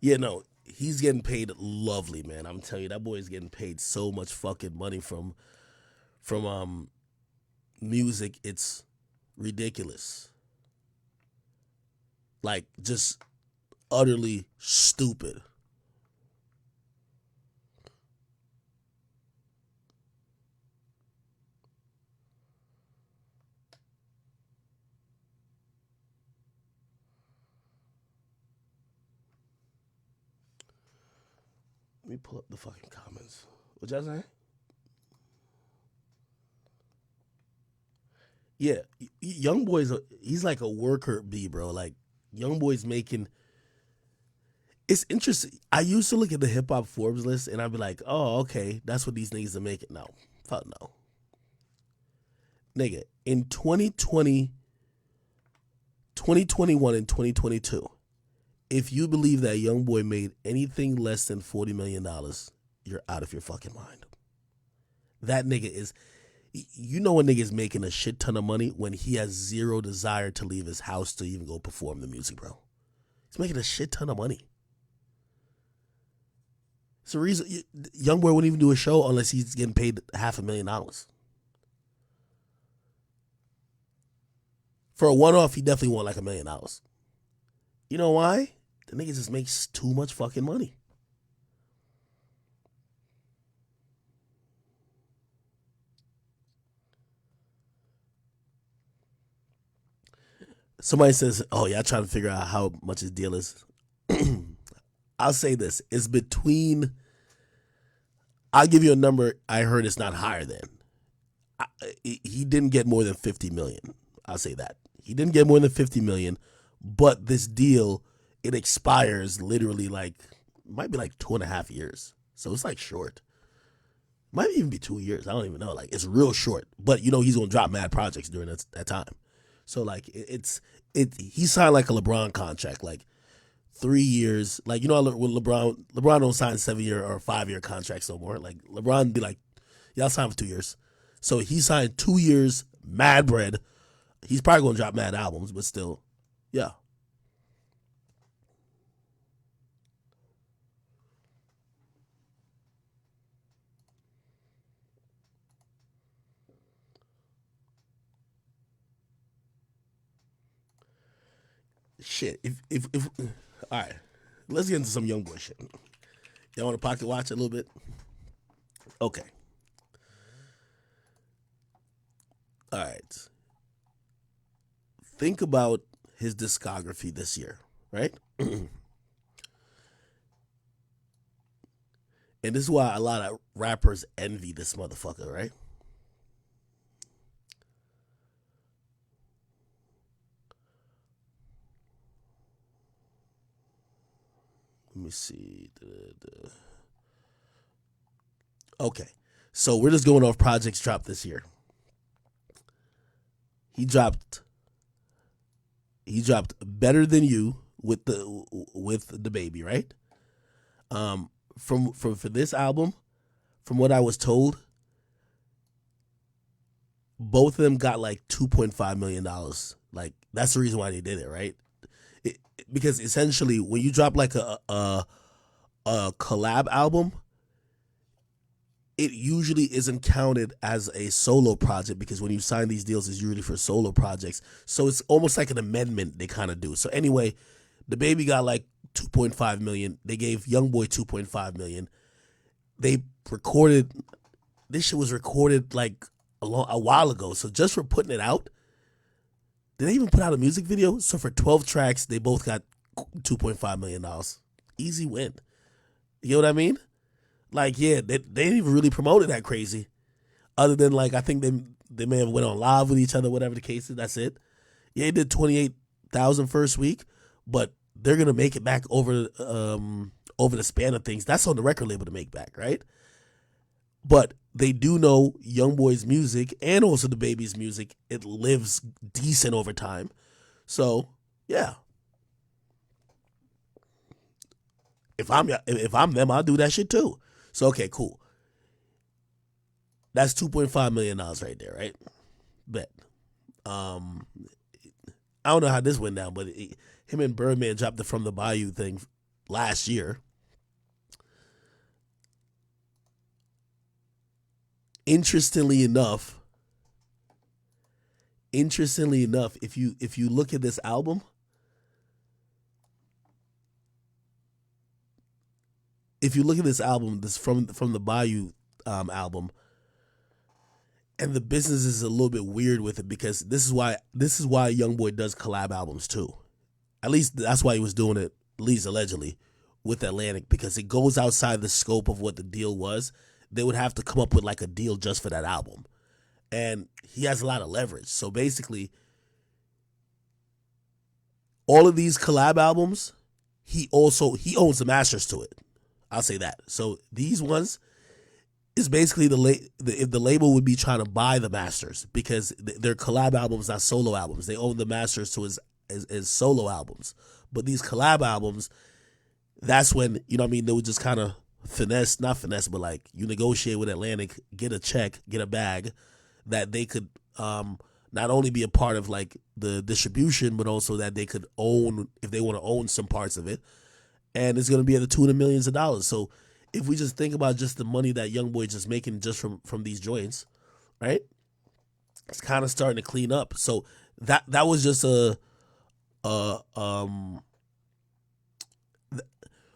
Yeah, no, he's getting paid lovely, man. I'm telling you, that boy is getting paid so much fucking money from music. It's ridiculous. Like, just utterly stupid. Let me pull up the fucking comments. What y'all saying? Yeah, young boys. He's like a worker bee, bro. Like young boys making. It's interesting. I used to look at the hip hop Forbes list and I'd be like, oh, okay, that's what these niggas are making. No, fuck no. Nigga, in 2020, 2021 and 2022, if you believe that young boy made anything less than $40 million, you're out of your fucking mind. That nigga is, you know, a nigga is making a shit ton of money when he has zero desire to leave his house to even go perform the music, bro. He's making a shit ton of money. It's the reason young boy wouldn't even do a show unless he's getting paid $500,000. For a one-off, he definitely want like $1 million. You know why? The nigga just makes too much fucking money. Somebody says, oh, y'all trying to figure out how much his deal is. I'll say this. It's between, I'll give you a number I heard it's not higher than. He didn't get more than $50 million. I'll say that. He didn't get more than $50 million, but this deal, it expires literally like, might be like 2.5 years. So it's like short. Might even be 2 years. I don't even know. Like it's real short, but you know, he's going to drop mad projects during that time. So like he signed like a LeBron contract, like 3 years. Like, you know, when LeBron don't sign 7-year or 5-year contracts no more. Like LeBron be like, y'all sign for 2 years. So he signed 2 years, mad bread. He's probably going to drop mad albums, but still, yeah. Shit, if all right, let's get into some young boy shit. Y'all want to pocket watch a little bit? Okay. All right. Think about his discography this year, right? And this is why a lot of rappers envy this motherfucker, right? Let me see. Okay. So we're just going off projects dropped this year. He dropped Better Than You with the baby, right? For this album, from what I was told, both of them got like $2.5 million. Like that's the reason why they did it, right? Because essentially, when you drop like a collab album, it usually isn't counted as a solo project because when you sign these deals, it's usually for solo projects. So it's almost like an amendment they kind of do. So anyway, the baby got like 2.5 million. They gave YoungBoy 2.5 million. They recorded, this shit was recorded like a while ago. So just for putting it out, did they even put out a music video? So for 12 tracks, they both got $2.5 million. Easy win. You know what I mean? Like, yeah, they didn't even really promote it that crazy. Other than, like, I think they may have went on live with each other, whatever the case is. That's it. Yeah, they did 28,000 first week, but they're going to make it back over the span of things. That's on the record label to make back, right? But they do know YoungBoy's music and also the baby's music. It lives decent over time. So yeah, if I'm them, I'll do that shit too. So okay, cool. That's $2.5 million right there, right? Bet. I don't know how this went down, but him and Birdman dropped the From the Bayou thing last year. Interestingly enough, if you look at this album, this From the Bayou album, and the business is a little bit weird with it because this is why YoungBoy does collab albums too. At least that's why he was doing it, at least allegedly, with Atlantic, because it goes outside the scope of what the deal was. They would have to come up with like a deal just for that album. And he has a lot of leverage. So basically, all of these collab albums, he owns the masters to it. I'll say that. So these ones is basically if the label would be trying to buy the masters because they're collab albums, not solo albums. They own the masters to his solo albums. But these collab albums, that's when, you know what I mean, they would just kind of not finesse, but like you negotiate with Atlantic, get a check, get a bag that they could not only be a part of like the distribution, but also that they could own, if they want to own some parts of it. And it's going to be at the tune of millions of dollars. So if we just think about just the money that YoungBoy just making just from these joints, right? It's kind of starting to clean up. So that was just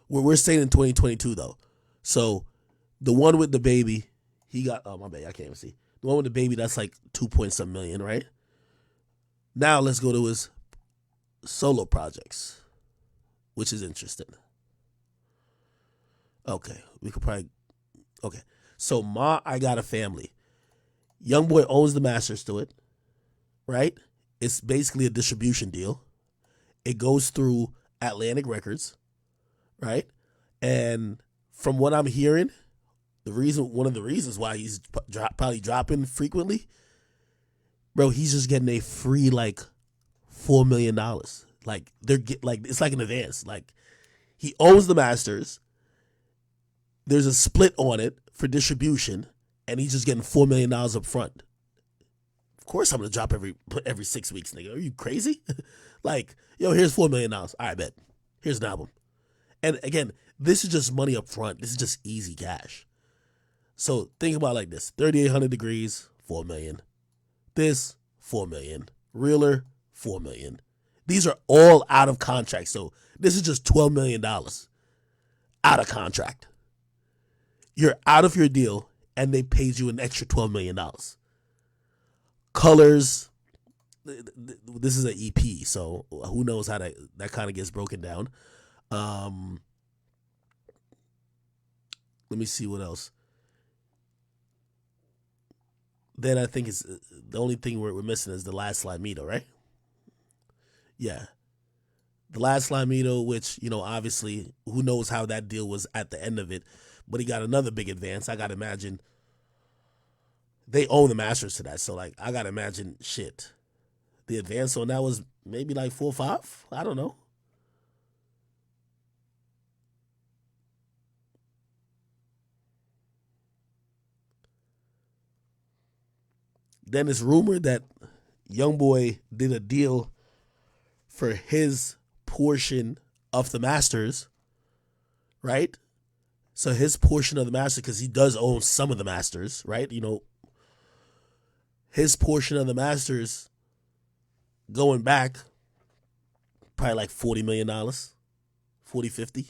we're staying in 2022 though. So the one with the baby, he got, oh my bad, I can't even see. The one with the baby, that's like 2 point some million, right? Now let's go to his solo projects, which is interesting. Okay, we could probably, okay. So I Got a Family. YoungBoy owns the masters to it, right? It's basically a distribution deal. It goes through Atlantic Records, right? And from what I'm hearing, one of the reasons why he's probably dropping frequently, bro, he's just getting a free like $4 million. Like it's like an advance. Like he owns the masters. There's a split on it for distribution, and he's just getting $4 million up front. Of course, I'm gonna drop every 6 weeks, nigga. Are you crazy? Like, yo, here's $4 million. All right, bet. Here's an album. And again, this is just money up front. This is just easy cash. So think about it like this: 3800 Degrees, $4 million. This, $4 million. Realer, $4 million. These are all out of contract. So this is just $12 million out of contract. You're out of your deal, and they paid you an extra $12 million. Colors, this is an EP, so who knows how that kind of gets broken down. Let me see what else. Then I think it's the only thing we're missing is The Last Slimito, right? Yeah. The Last Slimito, which, you know, obviously, who knows how that deal was at the end of it, but he got another big advance. I got to imagine they own the masters to that. So, like, I got to imagine, shit, the advance on that was maybe like 4 or 5? I don't know. Then it's rumored that YoungBoy did a deal for his portion of the masters, right? So his portion of the master, because he does own some of the masters, right? You know, his portion of the masters going back probably like $40 million, 40, 50.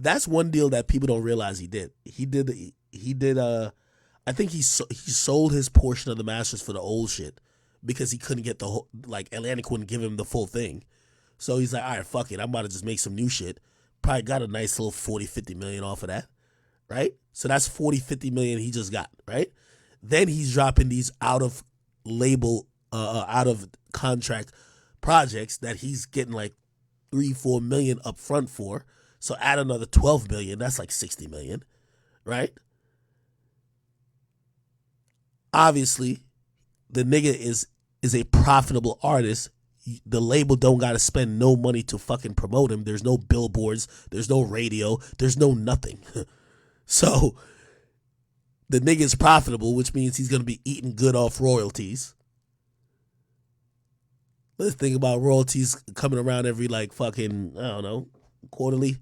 That's one deal that people don't realize he did. I think he sold his portion of the masters for the old shit because he couldn't get the whole, like Atlantic wouldn't give him the full thing. So he's like, all right, fuck it. I'm about to just make some new shit. Probably got a nice little 40, 50 million off of that, right? So that's 40, 50 million he just got, right? Then he's dropping these out of contract projects that he's getting like 3, 4 million up front for. So add another 12 million, that's like 60 million, right? Obviously, the nigga is a profitable artist. The label don't gotta spend no money to fucking promote him. There's no billboards, there's no radio, there's no nothing. So the nigga is profitable, which means he's gonna be eating good off royalties. Let's think about royalties coming around every like fucking, I don't know, quarterly.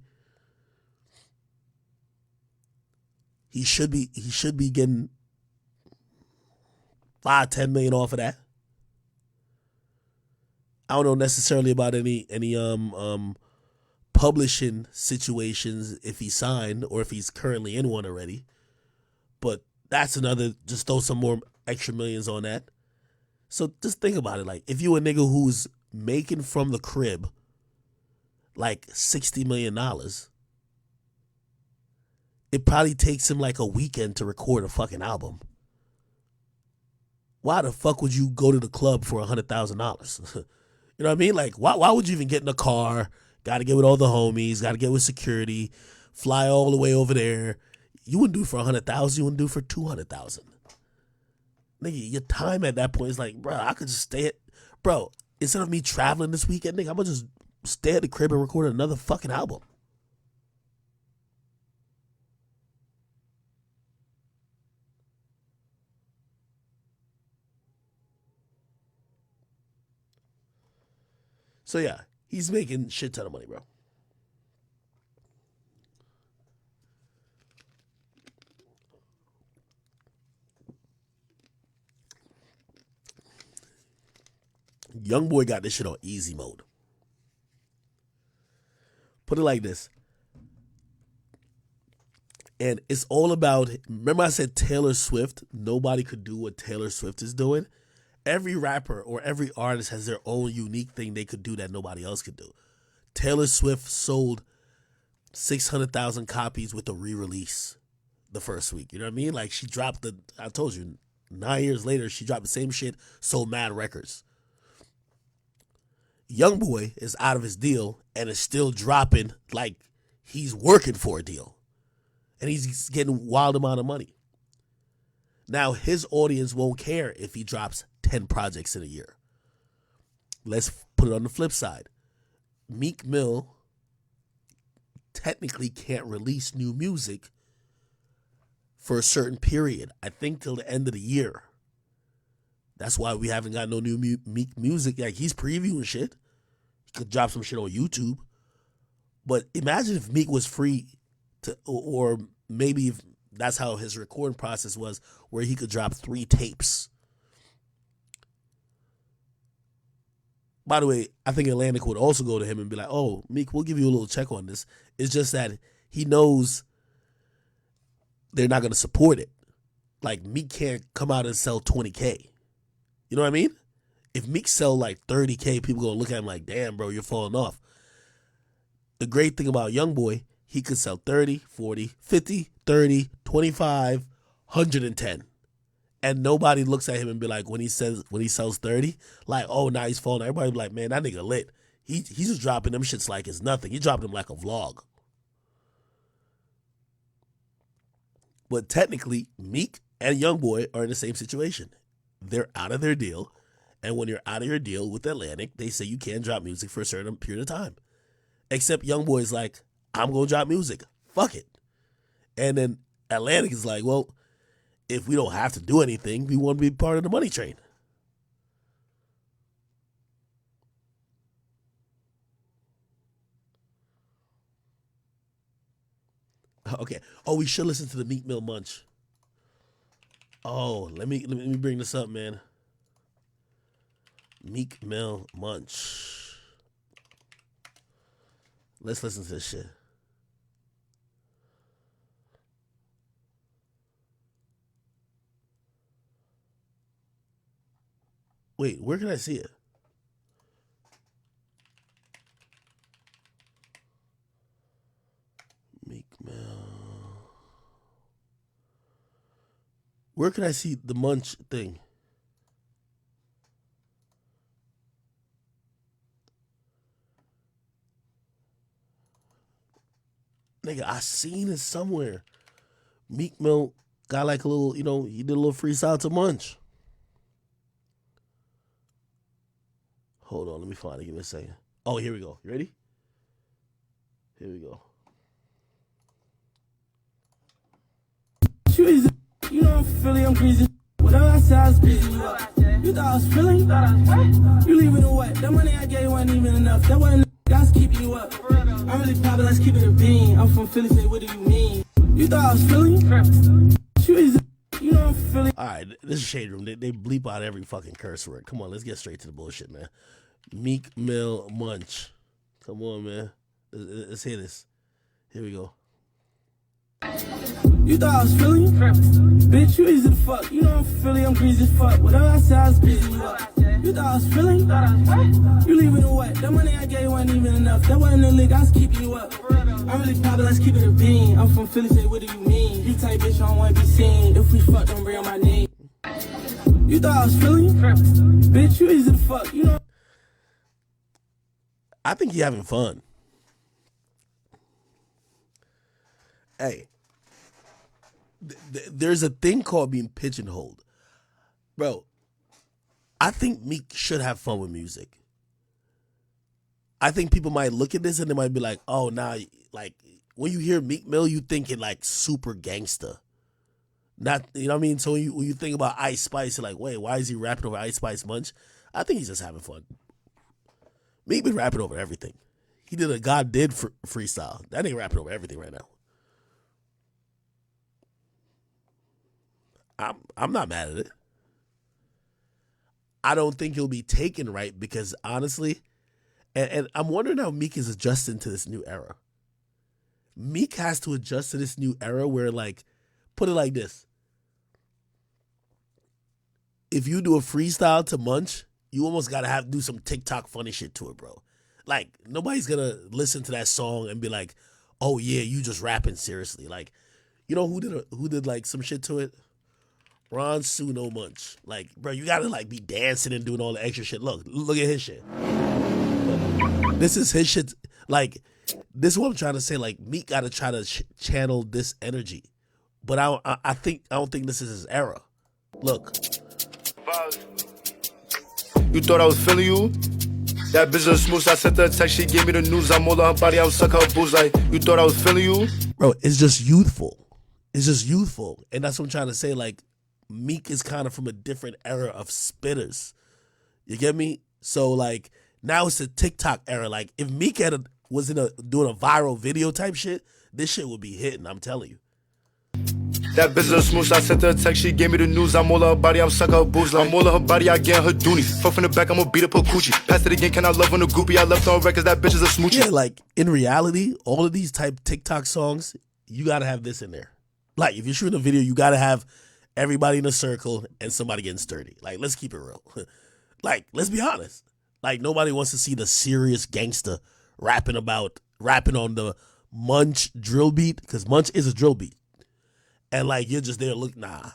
He should be getting 5-10 million off of that. I don't know necessarily about any publishing situations if he signed or if he's currently in one already. But that's another, just throw some more extra millions on that. So just think about it. Like, if you a nigga who's making from the crib like $60 million, it probably takes him like a weekend to record a fucking album. Why the fuck would you go to the club for $100,000? You know what I mean? Like, why would you even get in a car? Got to get with all the homies. Got to get with security. Fly all the way over there. You wouldn't do it for $100,000. You wouldn't do it for $200,000. Nigga, your time at that point is like, bro, I could just stay at, bro, instead of me traveling this weekend, nigga, I'm going to just stay at the crib and record another fucking album. So yeah, he's making shit ton of money, bro. Young boy got this shit on easy mode. Put it like this. And it's all about, remember I said Taylor Swift, nobody could do what Taylor Swift is doing? Every rapper or every artist has their own unique thing they could do that nobody else could do. Taylor Swift sold 600,000 copies with a re-release the first week. You know what I mean? Like, she dropped I told you, 9 years later, she dropped the same shit, sold mad records. Youngboy is out of his deal and is still dropping like he's working for a deal. And he's getting wild amount of money. Now, his audience won't care if he drops 10 projects in a year. Let's put it on the flip side. Meek Mill technically can't release new music for a certain period. I think till the end of the year. That's why we haven't got no new Meek music. Like, he's previewing shit. He could drop some shit on YouTube. But imagine if Meek was free to, or maybe if that's how his recording process was, where he could drop 3 tapes. By the way, I think Atlantic would also go to him and be like, oh, Meek, we'll give you a little check on this. It's just that he knows they're not going to support it. Like, Meek can't come out and sell 20K. You know what I mean? If Meek sell like 30K, people going to look at him like, damn, bro, you're falling off. The great thing about Youngboy, he could sell 30, 40, 50, 30, 25, 110. And nobody looks at him and be like, when he sells 30, like, oh, now he's falling. Everybody be like, man, that nigga lit. He's just dropping them shits like it's nothing. He dropping them like a vlog. But technically, Meek and Youngboy are in the same situation. They're out of their deal. And when you're out of your deal with Atlantic, they say you can't drop music for a certain period of time. Except Youngboy's like, I'm going to drop music. Fuck it. And then Atlantic is like, well, if we don't have to do anything, we want to be part of the money train. Okay. Oh, we should listen to the Meek Mill Munch. Oh, let me bring this up, man. Meek Mill Munch. Let's listen to this shit. Wait, where can I see it? Meek Mill. Where can I see the Munch thing? Nigga, I seen it somewhere. Meek Mill got like a little, he did a little freestyle to Munch. Hold on, let me find it. Give me a second. Oh, here we go. You ready? Here we go. You know I'm Philly, I'm crazy. Whatever I say, I was busy. You thought I was Philly? You leaving it what? That money I gave you wasn't even enough. That wasn't I was keeping you up. I'm really popular, let's keep it a bean. I'm from Philly, say what do you mean? You thought I was Philly? You know I'm Philly. All right, this is Shade Room. They bleep out every fucking curse word. Come on, let's get straight to the bullshit, man. Meek Mill Munch. Come on, man. Let's hear this. Here we go. You thought I was Philly? Bitch, you easy to fuck. You know I'm Philly, I'm crazy as fuck. Whatever I say, I was busy. You thought I was Philly? You leaving it what? That money I gave you wasn't even enough. That wasn't a lick, I was keeping you up. I'm really popular, let's keep it a bean. I'm from Philly, say what do you mean? You type bitch, I don't wanna be seen. If we fuck, don't bring on my name. You thought I was Philly? Bitch, you easy to fuck. You know. I think you're having fun. Hey, there's a thing called being pigeonholed. Bro, I think Meek should have fun with music. I think people might look at this and they might be like, oh, nah, like, when you hear Meek Mill, you think it like super gangster. Not, you know what I mean? So when you think about Ice Spice, you're like, wait, why is he rapping over Ice Spice Munch? I think he's just having fun. Meek been rapping over everything. He did a God Did freestyle. That ain't rapping over everything right now. I'm not mad at it. I don't think he'll be taken right because honestly, and I'm wondering how Meek is adjusting to this new era. Meek has to adjust to this new era where, like, put it like this. If you do a freestyle to Munch, you almost got to do some TikTok funny shit to it, bro. Like, nobody's going to listen to that song and be like, oh, yeah, you just rapping seriously. Like, you know who did like some shit to it? Ron Suno Munch. Like, bro, you gotta like be dancing and doing all the extra shit. Look at his shit. This is his shit. Like, this is what I'm trying to say. Like, Meek gotta try to channel this energy, but I don't think this is his era. Look. You thought I was feeling you? That bitch is smooth. I sent her a text. She gave me the news. I'm all on her body. I was suck her booze. Like, you thought I was feeling you? Bro, it's just youthful. It's just youthful, and that's what I'm trying to say. Like, Meek is kind of from a different era of spitters. You get me? So, like, now it's a TikTok era. Like, if Meek was doing a viral video type shit, this shit would be hitting, I'm telling you. That bitch is smooth. I sent her a text. She gave me the news. I'm all on her body. I'm suck her booze. I'm all on her body. I get her doonies. Fuck from the back. I'm gonna beat up her coochie. Pass it again. Can I love on the groupie? I left on records. That bitch is a smoochie. Yeah, like, in reality, all of these type TikTok songs, you gotta have this in there. Like, if you're shooting a video, you gotta have everybody in a circle and somebody getting sturdy. Like, let's keep it real. Like, let's be honest. Like, nobody wants to see the serious gangster rapping on the Munch drill beat, because Munch is a drill beat. And, like, you're just there, look, nah.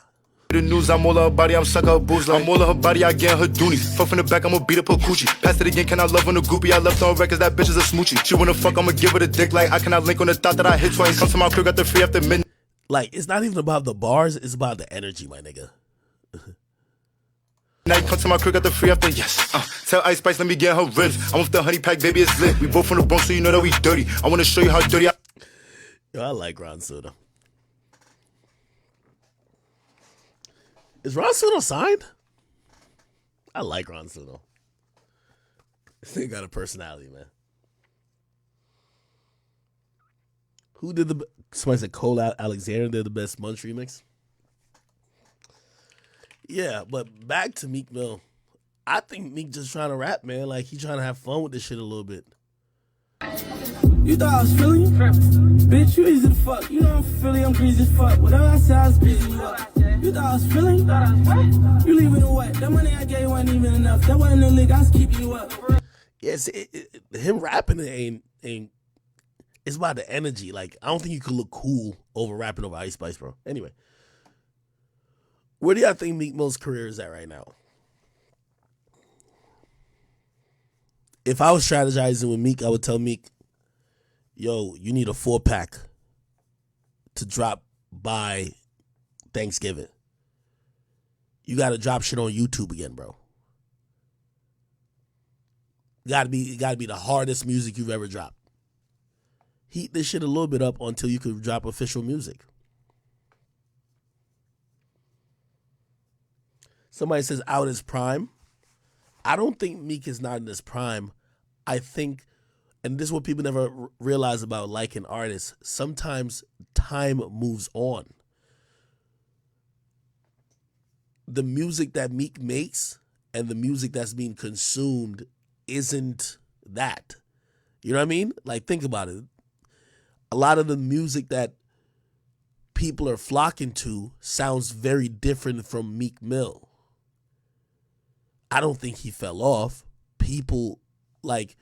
The news, I'm all on her body, I'm suck her booze. I'm all on her body, I get her doonies. Fuck from the back, I'm gonna beat up her coochie. Pass it again, can I love on the groupie? I left on records, that bitch is a smoochie. She wanna fuck, I'ma give her the dick like I cannot link on the thought that I hit twice. Come to my crib, got the free after midnight. Like, it's not even about the bars, it's about the energy, my nigga. Now you come to my crib, got the free after, yes. Tell Ice Spice, let me get her ribs. I'm with the honey pack, baby, it's lit. We both from the Bronx, so you know that we dirty. I wanna show you how dirty I... Yo, I like Ron Suno. Is Ron Suno signed? I like Ron Suno. This nigga got a personality, man. Who did somebody said Cole Alexander did the best Munch remix? Yeah, but back to Meek Mill. I think Meek just trying to rap, man. Like, he trying to have fun with this shit a little bit. You thought I was Philly? Bitch, you easy to fuck. You know I'm Philly, I'm crazy as fuck. Whatever I say, I was busy. You thought I was Philly? You leaving it what? That money I gave you wasn't even enough. That wasn't a lick, I was keeping you up. Yes, him rapping ain't. It's about the energy. Like, I don't think you could look cool over rapping over Ice Spice, bro. Anyway, where do y'all think Meek Mill's career is at right now? If I was strategizing with Meek, I would tell Meek, yo, you need a 4-pack to drop by Thanksgiving. You got to drop shit on YouTube again, bro. Gotta be the hardest music you've ever dropped. Heat this shit a little bit up until you could drop official music. Somebody says out his prime. I don't think Meek is not in his prime. I think, and this is what people never realize about liking artists, sometimes time moves on. The music that Meek makes and the music that's being consumed isn't that. You know what I mean? Like, think about it. A lot of the music that people are flocking to sounds very different from Meek Mill. I don't think he fell off. People, like,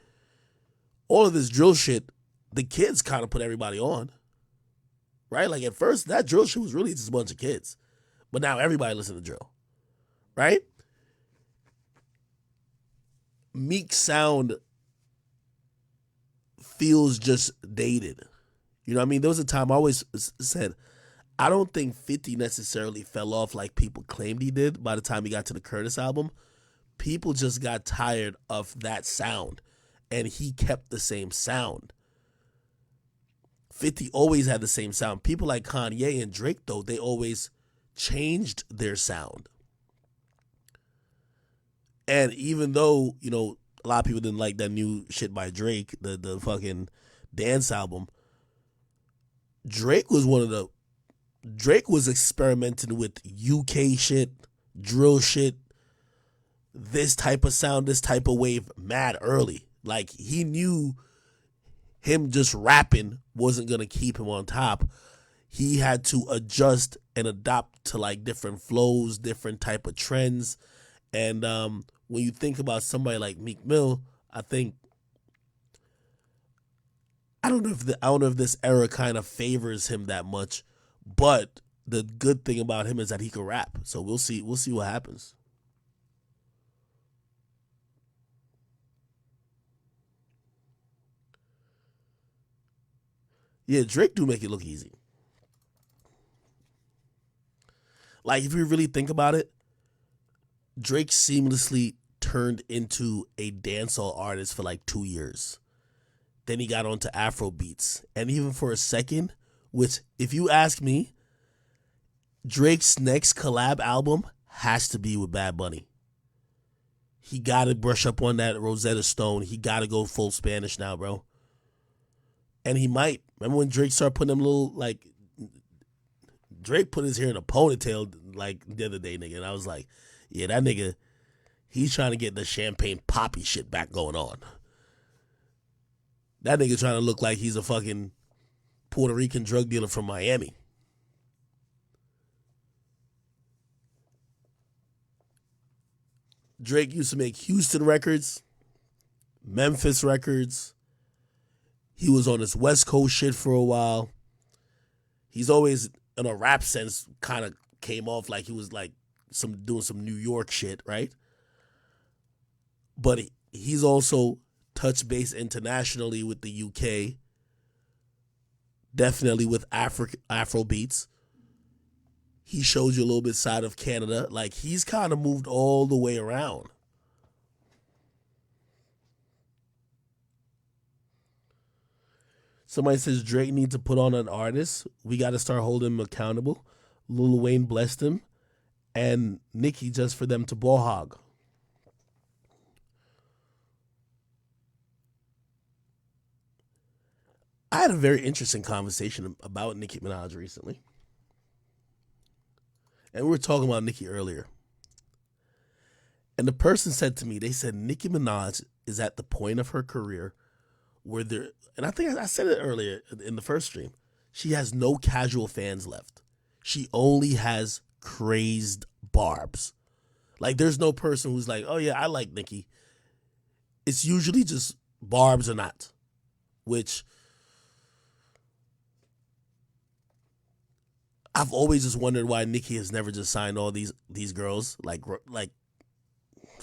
all of this drill shit, the kids kind of put everybody on. Right? Like, at first, that drill shit was really just a bunch of kids. But now everybody listens to drill. Right? Meek's sound feels just dated. You know what I mean? There was a time I always said, I don't think 50 necessarily fell off like people claimed he did by the time he got to the Curtis album. People just got tired of that sound, and he kept the same sound. 50 always had the same sound. People like Kanye and Drake, though, they always changed their sound. And even though, you know, a lot of people didn't like that new shit by Drake, the fucking dance album, Drake was experimenting with UK shit, drill shit, this type of sound, this type of wave mad early. Like, he knew him just rapping wasn't going to keep him on top. He had to adjust and adapt to, like, different flows, different type of trends. And when you think about somebody like Meek Mill, I don't know if this era kind of favors him that much, but the good thing about him is that he can rap. So we'll see what happens. Yeah, Drake do make it look easy. Like, if you really think about it, Drake seamlessly turned into a dancehall artist for like 2 years. Then he got onto Afro beats. And even for a second, which, if you ask me, Drake's next collab album has to be with Bad Bunny. He got to brush up on that Rosetta Stone. He got to go full Spanish now, bro. And he might. Remember when Drake started putting them little, like, Drake put his hair in a ponytail, like, the other day, nigga. And I was like, yeah, that nigga, he's trying to get the champagne poppy shit back going on. That nigga trying to look like he's a fucking Puerto Rican drug dealer from Miami. Drake used to make Houston records, Memphis records. He was on his West Coast shit for a while. He's always, in a rap sense, kind of came off like he was like doing some New York shit, right? But he's also touched base internationally with the UK, definitely with Afro beats. He showed you a little bit side of Canada. Like, he's kind of moved all the way around. Somebody says Drake needs to put on an artist. We got to start holding him accountable. Lil Wayne blessed him. And Nicki just for them to ball hog. I had a very interesting conversation about Nicki Minaj recently. And we were talking about Nicki earlier. And the person said to me, they said Nicki Minaj is at the point of her career where there, and I think I said it earlier in the first stream, she has no casual fans left. She only has crazed barbs. Like, there's no person who's like, oh yeah, I like Nicki. It's usually just barbs or not, which I've always just wondered why Nicki has never just signed all these girls. Like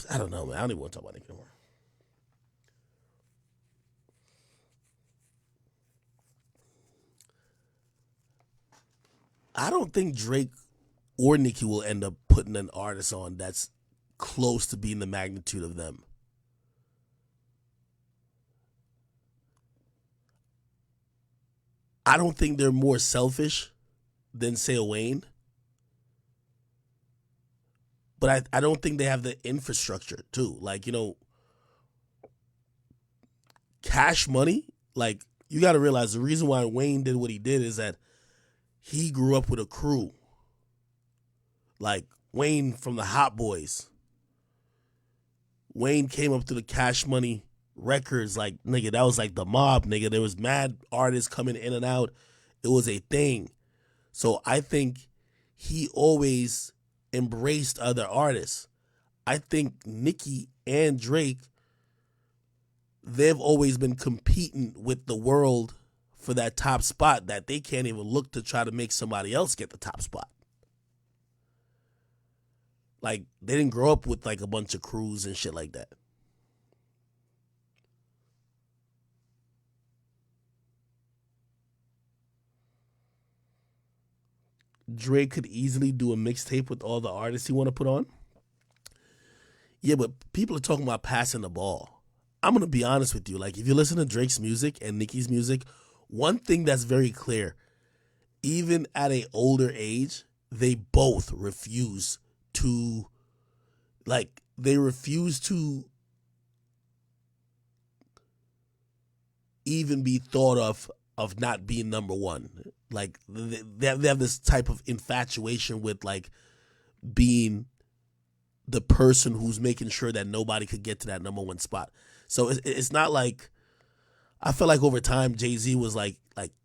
I don't know, man. I don't even want to talk about Nicki anymore. I don't think Drake or Nicki will end up putting an artist on that's close to being the magnitude of them. I don't think they're more selfish than, say, a Wayne. But I don't think they have the infrastructure, too. Like, Cash Money, like, you got to realize the reason why Wayne did what he did is that he grew up with a crew. Like, Wayne from the Hot Boys. Wayne came up to the Cash Money records, like, nigga, that was like the mob, nigga. There was mad artists coming in and out. It was a thing. So I think he always embraced other artists. I think Nicki and Drake, they've always been competing with the world for that top spot that they can't even look to try to make somebody else get the top spot. Like, they didn't grow up with, like, a bunch of crews and shit like that. Drake could easily do a mixtape with all the artists he want to put on. Yeah, but people are talking about passing the ball. I'm going to be honest with you. Like, if you listen to Drake's music and Nicki's music, one thing that's very clear, even at an older age, they both refuse to, like, even be thought of not being number one. Like, they have this type of infatuation with, like, being the person who's making sure that nobody could get to that number one spot. So it's not like, I feel like over time Jay-Z was like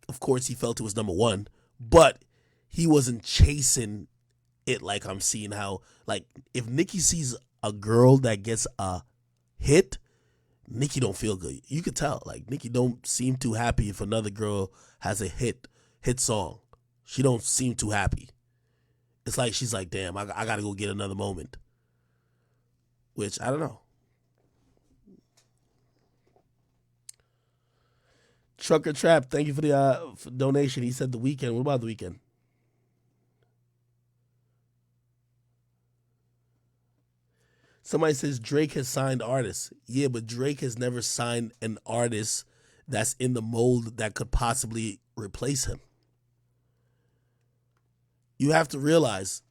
of course he felt it was number one, but he wasn't chasing it like I'm seeing how, like, if Nicki sees a girl that gets a hit, Nicki don't feel good. You could tell. Like, Nicki don't seem too happy if another girl has a hit song. She don't seem too happy. It's like she's like, damn, I got to go get another moment. Which, I don't know. Trucker Trap, thank you for the for donation. He said The Weeknd. What about The Weeknd? Somebody says Drake has signed artists. Yeah, but Drake has never signed an artist that's in the mold that could possibly replace him. You have to realize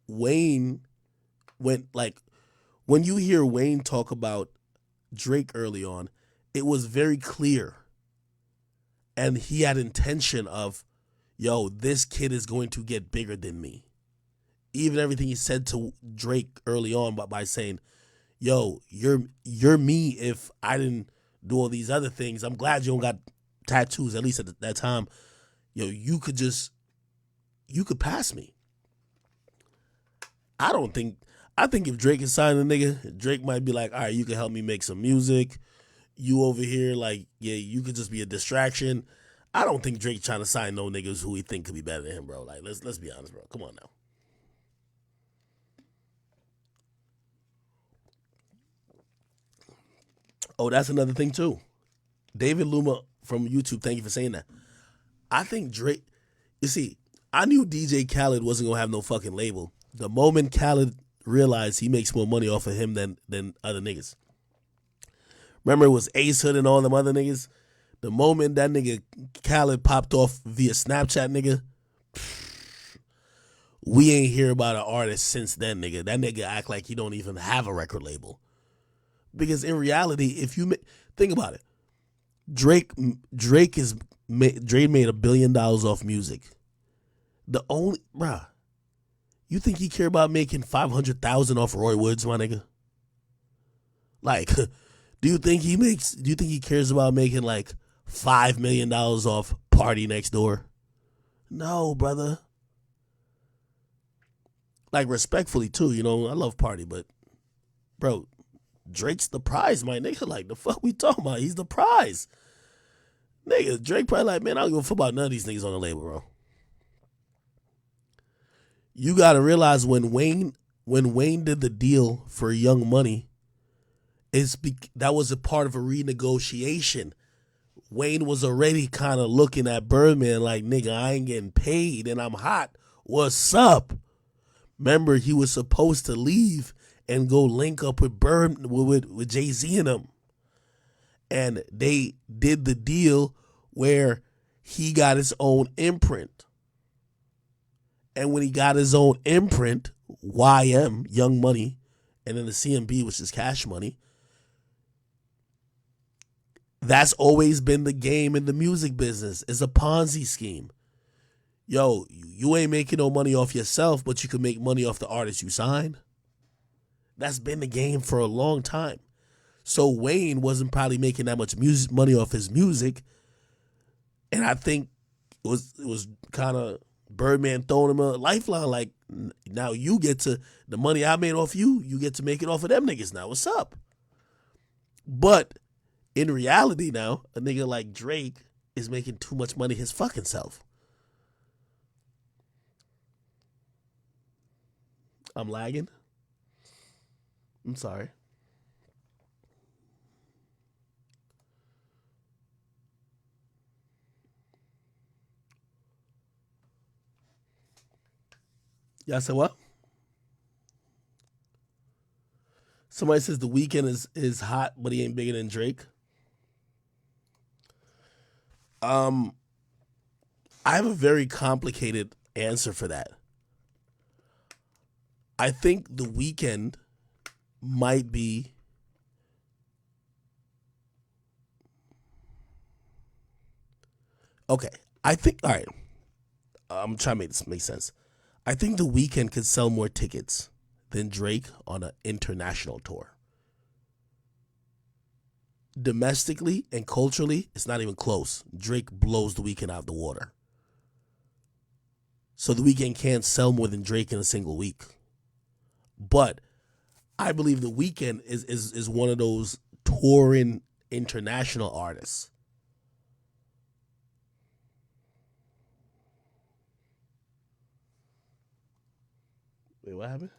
Wayne when you hear Wayne talk about Drake early on, it was very clear. And he had intention of, yo, this kid is going to get bigger than me. Even everything he said to Drake early on by saying, yo, you're me if I didn't do all these other things. I'm glad you don't got tattoos, at least at that time. Yo, you could pass me. I think if Drake is signing a nigga, Drake might be like, all right, you can help me make some music. You over here, like, yeah, you could just be a distraction. I don't think Drake trying to sign no niggas who he think could be better than him, bro. Like, let's be honest, bro. Come on now. Oh, that's another thing too. David Luma from YouTube, thank you for saying that. I think Drake, you see, I knew DJ Khaled wasn't gonna have no fucking label. The moment Khaled realized he makes more money off of him than other niggas. Remember, it was Ace Hood and all them other niggas. The moment that nigga Khaled popped off via Snapchat, nigga, we ain't hear about an artist since then, nigga. That nigga act like he don't even have a record label. Because in reality, if you think about it, Drake made $1 billion off music. You think he care about making $500,000 off Roy Woods, my nigga? Like, do you think he cares about making like $5 million off Party Next Door? No, brother. Like, respectfully too, I love Party, but bro, Drake's the prize, my nigga. Like, the fuck we talking about? He's the prize. Nigga, Drake probably like, man, I don't give a fuck about none of these niggas on the label, bro. You gotta realize when Wayne did the deal for Young Money, that was a part of a renegotiation. Wayne was already kind of looking at Birdman like, nigga, I ain't getting paid and I'm hot. What's up? Remember, he was supposed to leave and go link up with with Jay-Z and them. And they did the deal where he got his own imprint. And when he got his own imprint, YM, Young Money, and then the CMB, which is Cash Money, that's always been the game in the music business. It's a Ponzi scheme. Yo, you ain't making no money off yourself, but you can make money off the artist you sign. That's been the game for a long time. So Wayne wasn't probably making that much money off his music. And I think it was kind of Birdman throwing him a lifeline, like, now you get to, the money I made off you, you get to make it off of them niggas now. What's up? But in reality now, a nigga like Drake is making too much money his fucking self. I'm lagging. I'm sorry. Y'all said what? Somebody says The Weeknd is hot, but he ain't bigger than Drake. I have a very complicated answer for that. I think The Weeknd might be okay. I think, all right. I'm trying to make this make sense. I think The Weeknd could sell more tickets than Drake on an international tour. Domestically and culturally, it's not even close. Drake blows The Weeknd out of the water. So The Weeknd can't sell more than Drake in a single week. But I believe The Weeknd is one of those touring international artists. Wait, what happened?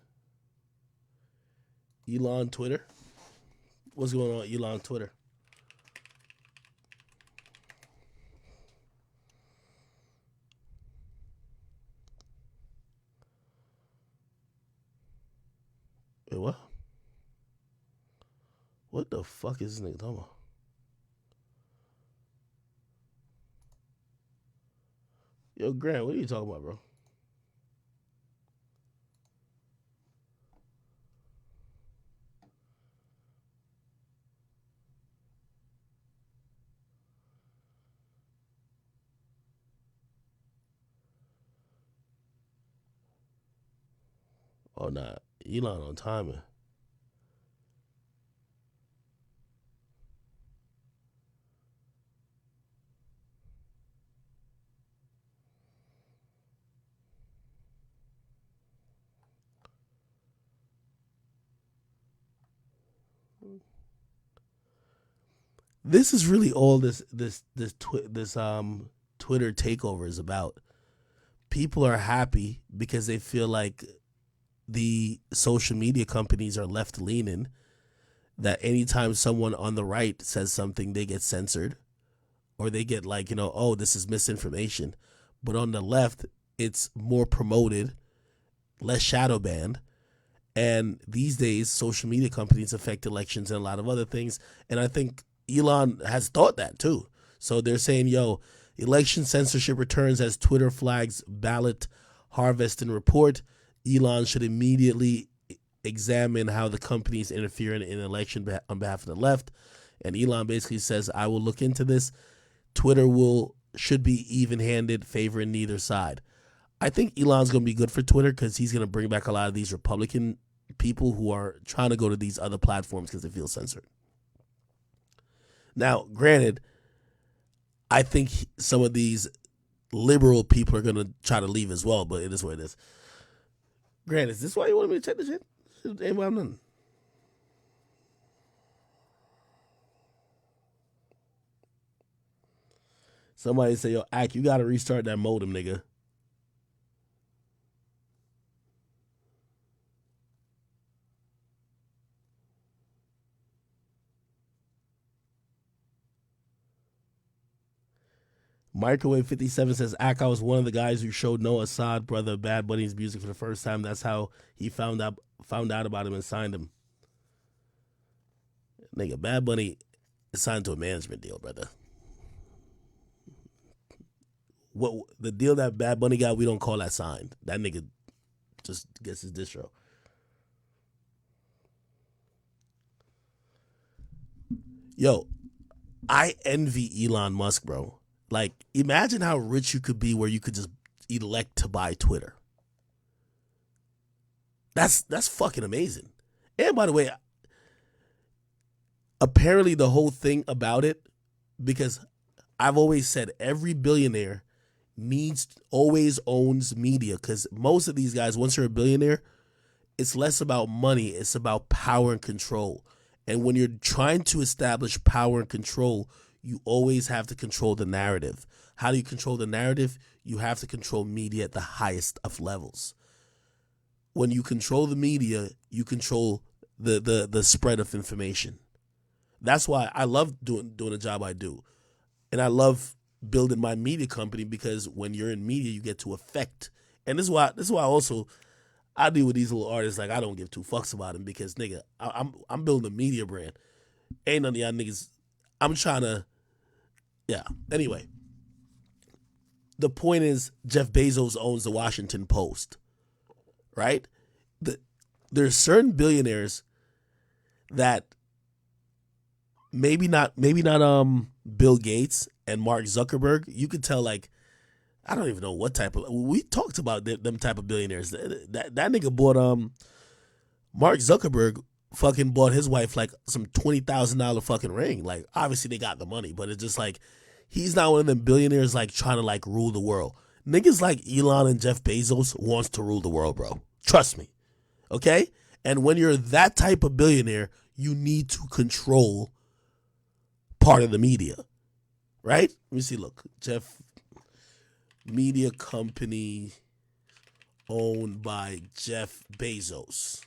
Elon Twitter? What's going on with Elon Twitter? Wait, what? What the fuck is this nigga talking about? Yo, Grant, what are you talking about, bro? Oh, nah. Elon on timing. This is really all this Twitter takeover is about. People are happy because they feel like the social media companies are left leaning, that anytime someone on the right says something, they get censored or they get like, oh, this is misinformation. But on the left, it's more promoted, less shadow banned. And these days, social media companies affect elections and a lot of other things. And I think Elon has thought that too. So they're saying, yo, election censorship returns as Twitter flags ballot harvest and report. Elon should immediately examine how the companies interfere in an election on behalf of the left. And Elon basically says, I will look into this. Twitter should be even-handed, favoring neither side. I think Elon's going to be good for Twitter because he's going to bring back a lot of these Republican people who are trying to go to these other platforms because they feel censored. Now, granted, I think some of these liberal people are going to try to leave as well, but it is what it is. Grant, is this why you wanted me to check the shit? Ain't why I'm nothing. Somebody say, yo, Ak, you got to restart that modem, nigga. Microwave 57 says, Ak, I was one of the guys who showed Noah Assad, brother of Bad Bunny's music for the first time. That's how he found out about him and signed him. Nigga, Bad Bunny is signed to a management deal, brother. what the deal that Bad Bunny got, we don't call that signed. That nigga just gets his distro. Yo, I envy Elon Musk, bro. Like, imagine how rich you could be where you could just elect to buy Twitter. That's fucking amazing. And by the way, apparently the whole thing about it, because I've always said every billionaire always owns media, because most of these guys, once you're a billionaire, it's less about money, it's about power and control. And when you're trying to establish power and control, you always have to control the narrative. How do you control the narrative? You have to control media at the highest of levels. When you control the media, you control the spread of information. That's why I love doing the job I do. And I love building my media company, because when you're in media, you get to affect. And this is why also I deal with these little artists like I don't give two fucks about them, because nigga, I'm building a media brand. Ain't none of y'all niggas. I'm trying to, yeah. Anyway, the point is Jeff Bezos owns the Washington Post, right? There's certain billionaires that maybe not Bill Gates and Mark Zuckerberg. You could tell, like, I don't even know what type of, we talked about them type of billionaires. That nigga bought Mark Zuckerberg fucking bought his wife like some $20,000 fucking ring. Like, obviously they got the money, but it's just like he's not one of them billionaires like trying to like rule the world. Niggas like Elon and Jeff Bezos wants to rule the world, bro. Trust me. Okay? And when you're that type of billionaire, you need to control part of the media. Right? Let me see. Look, Jeff, media company owned by Jeff Bezos.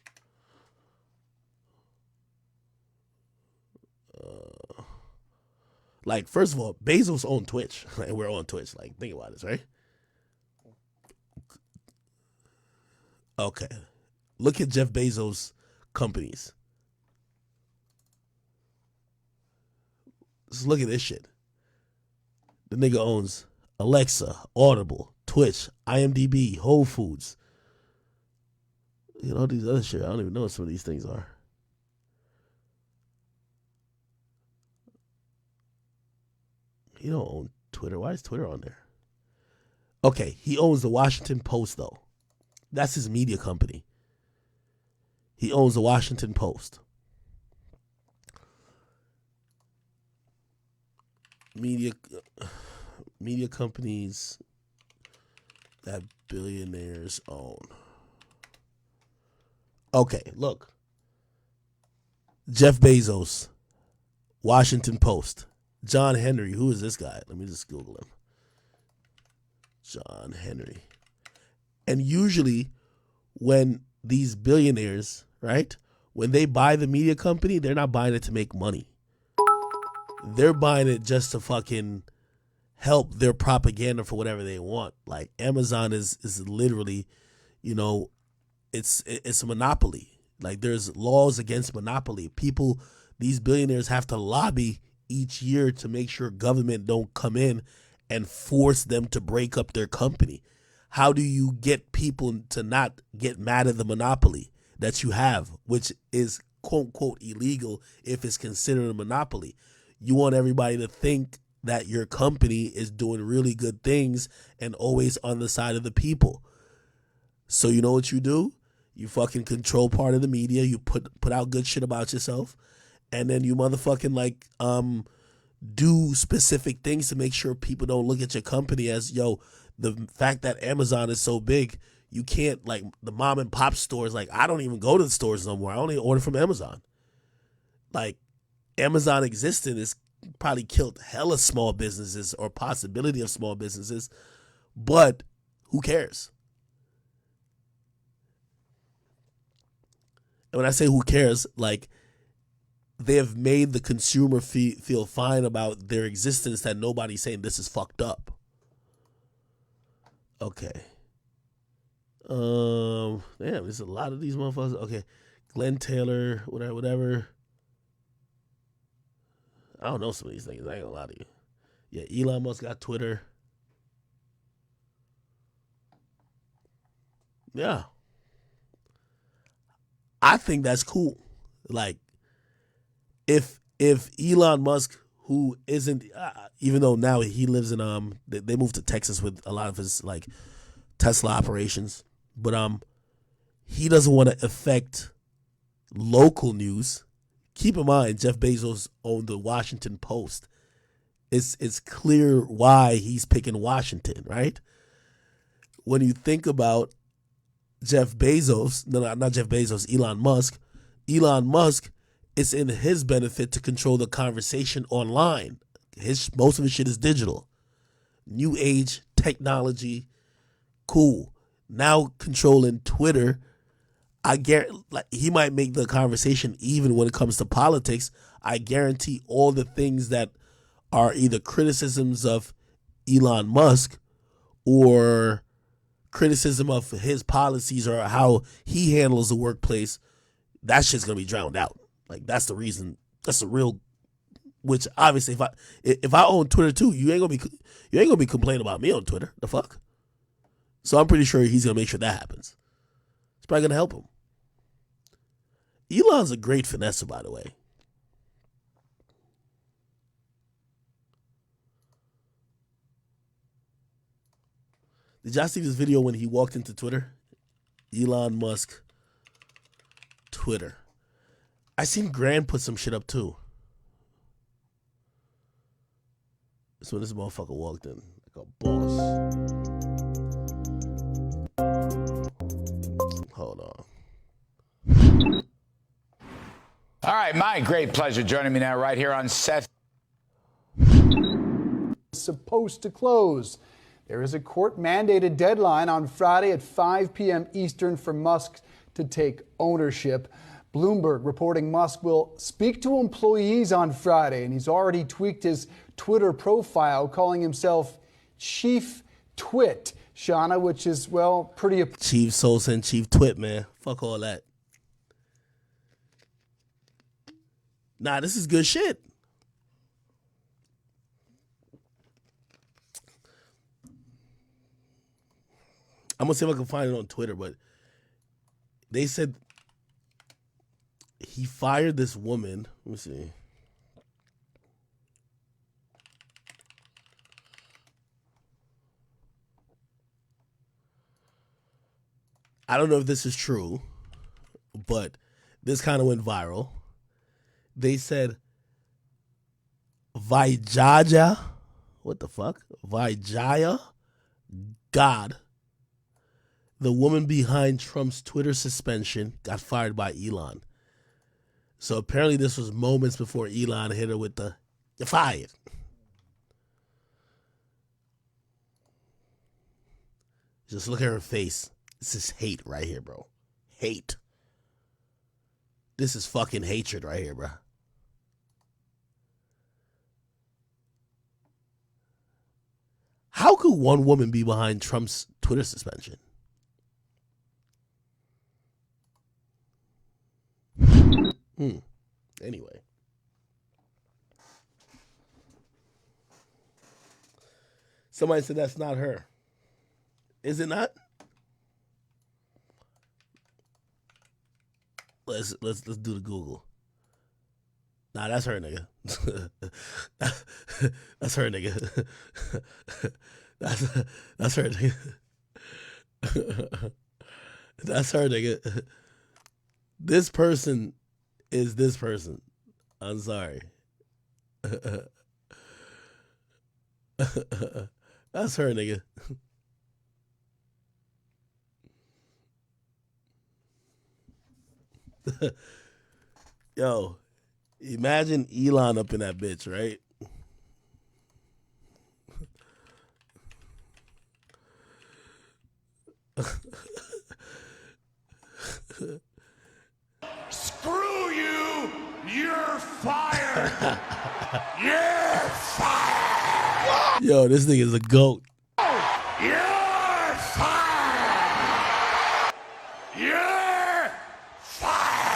Like, first of all, Bezos owned Twitch. Like, we're on Twitch. Like, think about this, right? Okay. Look at Jeff Bezos' companies. Just look at this shit. The nigga owns Alexa, Audible, Twitch, IMDb, Whole Foods. You know, all these other shit. I don't even know what some of these things are. He don't own Twitter. Why is Twitter on there? Okay, he owns the Washington Post, though. That's his media company. He owns the Washington Post. Media companies that billionaires own. Okay, look. Jeff Bezos, Washington Post. John Henry, who is this guy? Let me just Google him. John Henry. And usually when these billionaires, right, when they buy the media company, they're not buying it to make money. They're buying it just to fucking help their propaganda for whatever they want. Like Amazon is literally, you know, it's a monopoly. Like there's laws against monopoly. People, these billionaires have to lobby each year to make sure government don't come in and force them to break up their company. How do you get people to not get mad at the monopoly that you have, which is quote unquote illegal if it's considered a monopoly? You want everybody to think that your company is doing really good things and always on the side of the people. So you know what you do? You fucking control part of the media. You put out good shit about yourself. And then you motherfucking like do specific things to make sure people don't look at your company as, yo, the fact that Amazon is so big, you can't, like the mom and pop stores, like I don't even go to the stores no more. I only order from Amazon. Like Amazon existing has probably killed hella small businesses or possibility of small businesses, but who cares? And when I say who cares, like they have made the consumer feel fine about their existence that nobody's saying this is fucked up. Okay. Damn, there's a lot of these motherfuckers. Okay. Glenn Taylor, whatever. I don't know some of these things. I ain't gonna lie to you. Yeah, Elon Musk got Twitter. Yeah. I think that's cool. Like, if Elon Musk, who isn't, even though now he lives in they moved to Texas with a lot of his like Tesla operations, but he doesn't want to affect local news. Keep in mind, Jeff Bezos owned the Washington Post. It's clear why he's picking Washington, right? When you think about Jeff Bezos, no, not Jeff Bezos, Elon Musk, it's in his benefit to control the conversation online. Most of his shit is digital. New age technology, cool. Now controlling Twitter, I guarantee he might make the conversation even when it comes to politics. I guarantee all the things that are either criticisms of Elon Musk or criticism of his policies or how he handles the workplace, that shit's gonna be drowned out. Like, that's the reason. That's the real. Which obviously, if I own Twitter too, you ain't gonna be complaining about me on Twitter. The fuck. So I'm pretty sure he's gonna make sure that happens. It's probably gonna help him. Elon's a great finesser, by the way. Did y'all see this video when he walked into Twitter? Elon Musk, Twitter. I seen Grant put some shit up too. That's when this motherfucker walked in like a boss. Hold on. All right, my great pleasure joining me now right here on set. Supposed to close. There is a court-mandated deadline on Friday at 5 p.m. Eastern for Musk to take ownership. Bloomberg reporting Musk will speak to employees on Friday, and he's already tweaked his Twitter profile, calling himself Chief Twit, Shauna, which is, well, pretty... Chief Sosa and Chief Twit, man. Fuck all that. Nah, this is good shit. I'm going to see if I can find it on Twitter, but they said he fired this woman. Let me see. I don't know if this is true, but this kind of went viral. They said Vijaya, what the fuck? Vijaya God, the woman behind Trump's Twitter suspension, got fired by Elon. So apparently this was moments before Elon hit her with the, "You're fired." Just look at her face. This is hate right here, bro. Hate. This is fucking hatred right here, bro. How could one woman be behind Trump's Twitter suspension? Anyway. Somebody said that's not her. Is it not? Let's do the Google. Nah, that's her, nigga. That's her, nigga. That's her, nigga. That's her, nigga. This person is this person. I'm sorry. That's her, nigga. Yo, imagine Elon up in that bitch, right? Screw you! You're fired! You're fired! Yo, this nigga is a goat. You're fired! You're fired!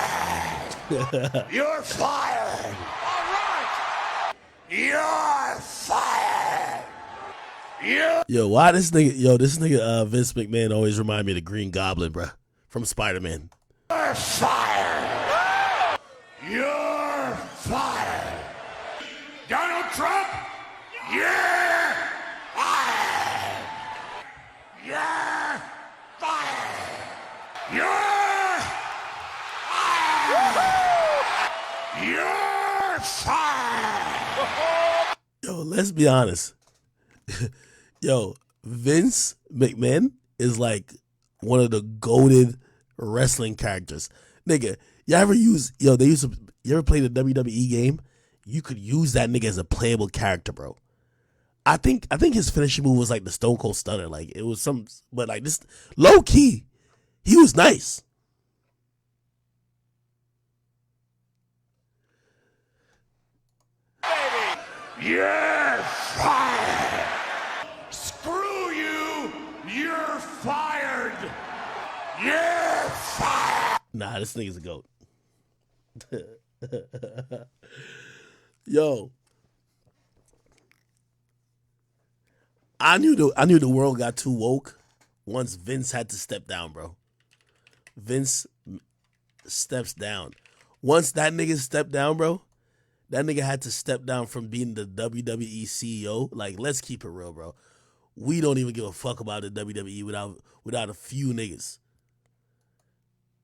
You're fired! All right! You're fired! Yo, why this nigga? Yo, this nigga Vince McMahon always remind me of the Green Goblin, bruh, from Spider-Man. You're fired. You're fired. Donald Trump, you're fired. You're fired. You're fired. You're fired. Yo, let's be honest. Yo, Vince McMahon is like one of the goated wrestling characters. Nigga, you ever play the WWE game? You could use that nigga as a playable character, bro. I think his finishing move was like the Stone Cold Stunner. Like it was but like this low key, he was nice. You're fired. Screw you. You're fired. You're fired. Nah, this nigga's a goat. Yo, I knew the world got too woke once Vince had to step down, bro. Vince steps down. Once that nigga stepped down, bro, that nigga had to step down from being the WWE CEO. Like, let's keep it real, bro. We don't even give a fuck about the WWE without a few niggas.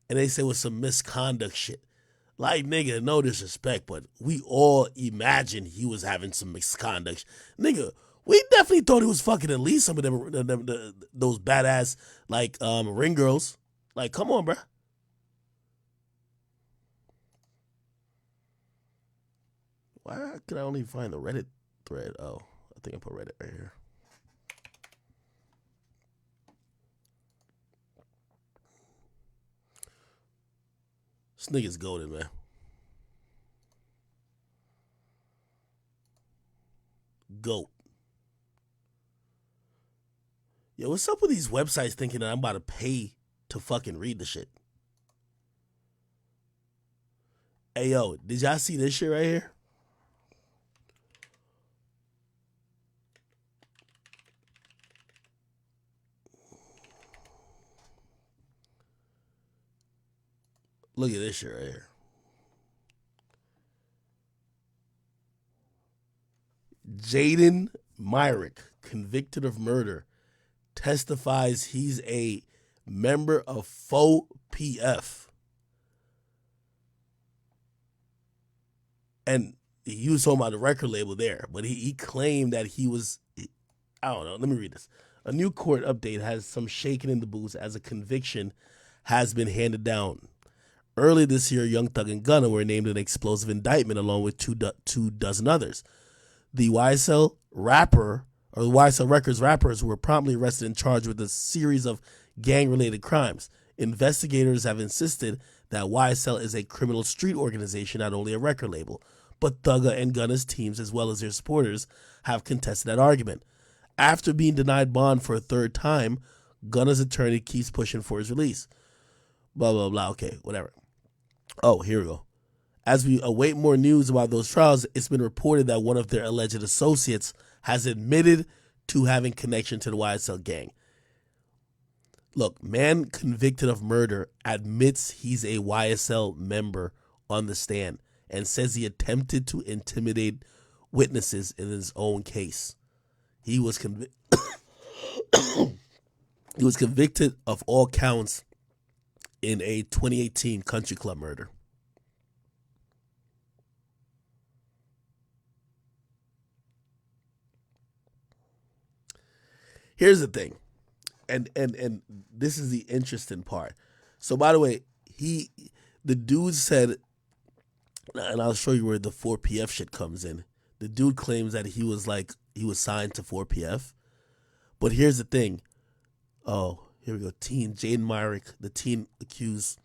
And they say with some misconduct shit. Like, nigga, no disrespect, but we all imagined he was having some misconduct. Nigga, we definitely thought he was fucking at least some of those badass, like, ring girls. Like, come on, bruh. Why can I only find the Reddit thread? Oh, I think I put Reddit right here. This nigga's golden, man. Goat. Yo, what's up with these websites thinking that I'm about to pay to fucking read the shit? Hey, yo, did y'all see this shit right here? Look at this shit right here. Jaden Myrick, convicted of murder, testifies he's a member of Faux PF. And he was talking about the record label there, but he claimed that he was, I don't know, let me read this. A new court update has some shaking in the boots as a conviction has been handed down. Early this year, Young Thug and Gunna were named an explosive indictment along with two dozen others. The YSL Records rappers were promptly arrested and charged with a series of gang-related crimes. Investigators have insisted that YSL is a criminal street organization, not only a record label, but Thugger and Gunna's teams, as well as their supporters, have contested that argument. After being denied bond for a third time, Gunna's attorney keeps pushing for his release. Blah, blah, blah. Okay, whatever. Oh, here we go. As we await more news about those trials, it's been reported that one of their alleged associates has admitted to having connection to the YSL gang. Look, man convicted of murder admits he's a YSL member on the stand and says he attempted to intimidate witnesses in his own case. He was convicted of all counts in a 2018 country club murder. Here's the thing, and this is the interesting part. So, by the way, the dude said, and I'll show you where the 4PF shit comes in. The dude claims that he was signed to 4PF, but here's the thing. Oh, here we go. Teen Jaden Myrick, the teen accused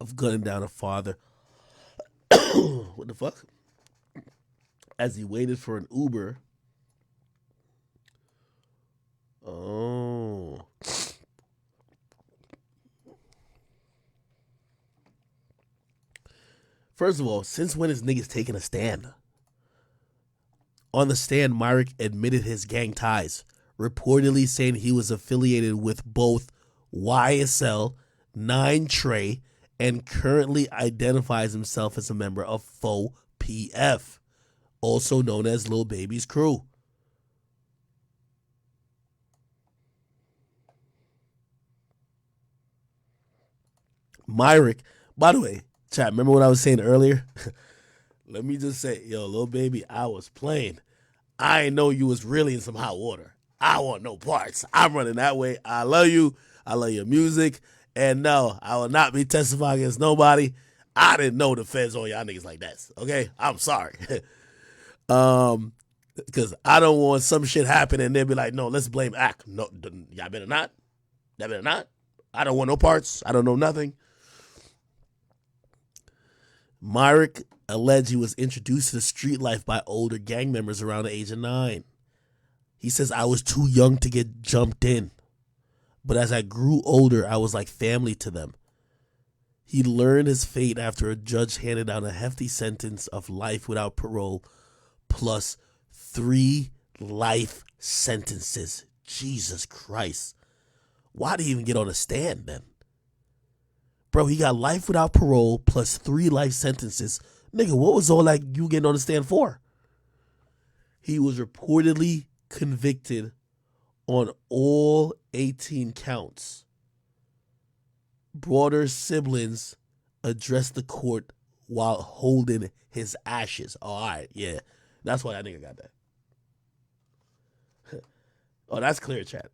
of gunning down a father. What the fuck? As he waited for an Uber. Oh. First of all, since when is niggas taking a stand? On the stand, Myrick admitted his gang ties, reportedly saying he was affiliated with both YSL, 9 Trey, and currently identifies himself as a member of Faux PF, also known as Lil Baby's crew. Myrick, by the way, chat, remember what I was saying earlier? Let me just say, yo, Lil Baby, I was playing. I ain't know you was really in some hot water. I want no parts. I'm running that way. I love you. I love your music. And no, I will not be testifying against nobody. I didn't know the feds on y'all niggas like that. Okay? I'm sorry. Because I don't want some shit happen and they'll be like, no, let's blame Ak. No, y'all better not. Y'all better not. I don't want no parts. I don't know nothing. Myrick alleged he was introduced to the street life by older gang members around the age of 9. He says, I was too young to get jumped in, but as I grew older, I was like family to them. He learned his fate after a judge handed down a hefty sentence of life without parole plus 3 life sentences. Jesus Christ. Why did he even get on a stand then? Bro, he got life without parole plus 3 life sentences. Nigga, what was all that you getting on the stand for? He was reportedly convicted on all 18 counts. Broader's siblings addressed the court while holding his ashes. Oh, all right, yeah. That's why that nigga got that. Oh, that's clear, chat.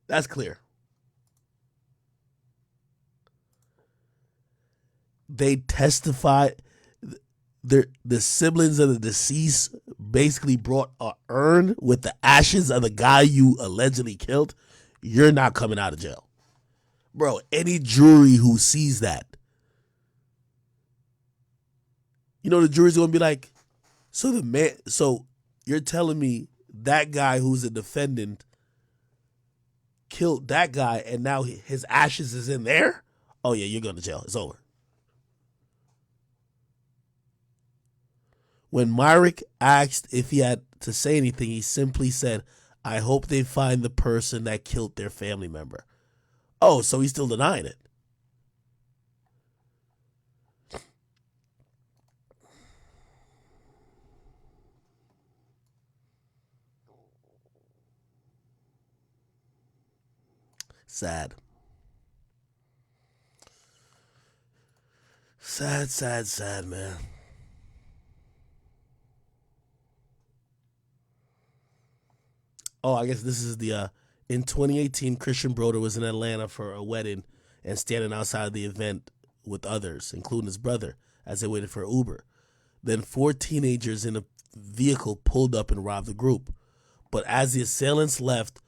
That's clear. They testified, the siblings of the deceased basically brought an urn with the ashes of the guy you allegedly killed. You're not coming out of jail. Bro, any jury who sees that, you know, the jury's going to be like, so you're telling me that guy who's a defendant killed that guy and now his ashes is in there? Oh yeah, you're going to jail. It's over. When Myrick asked if he had to say anything, he simply said, I hope they find the person that killed their family member. Oh, so he's still denying it. Sad. Sad, sad, sad, man. Oh, I guess this is the, in 2018, Christian Broder was in Atlanta for a wedding and standing outside the event with others, including his brother, as they waited for Uber. Then 4 teenagers in a vehicle pulled up and robbed the group. But as the assailants left,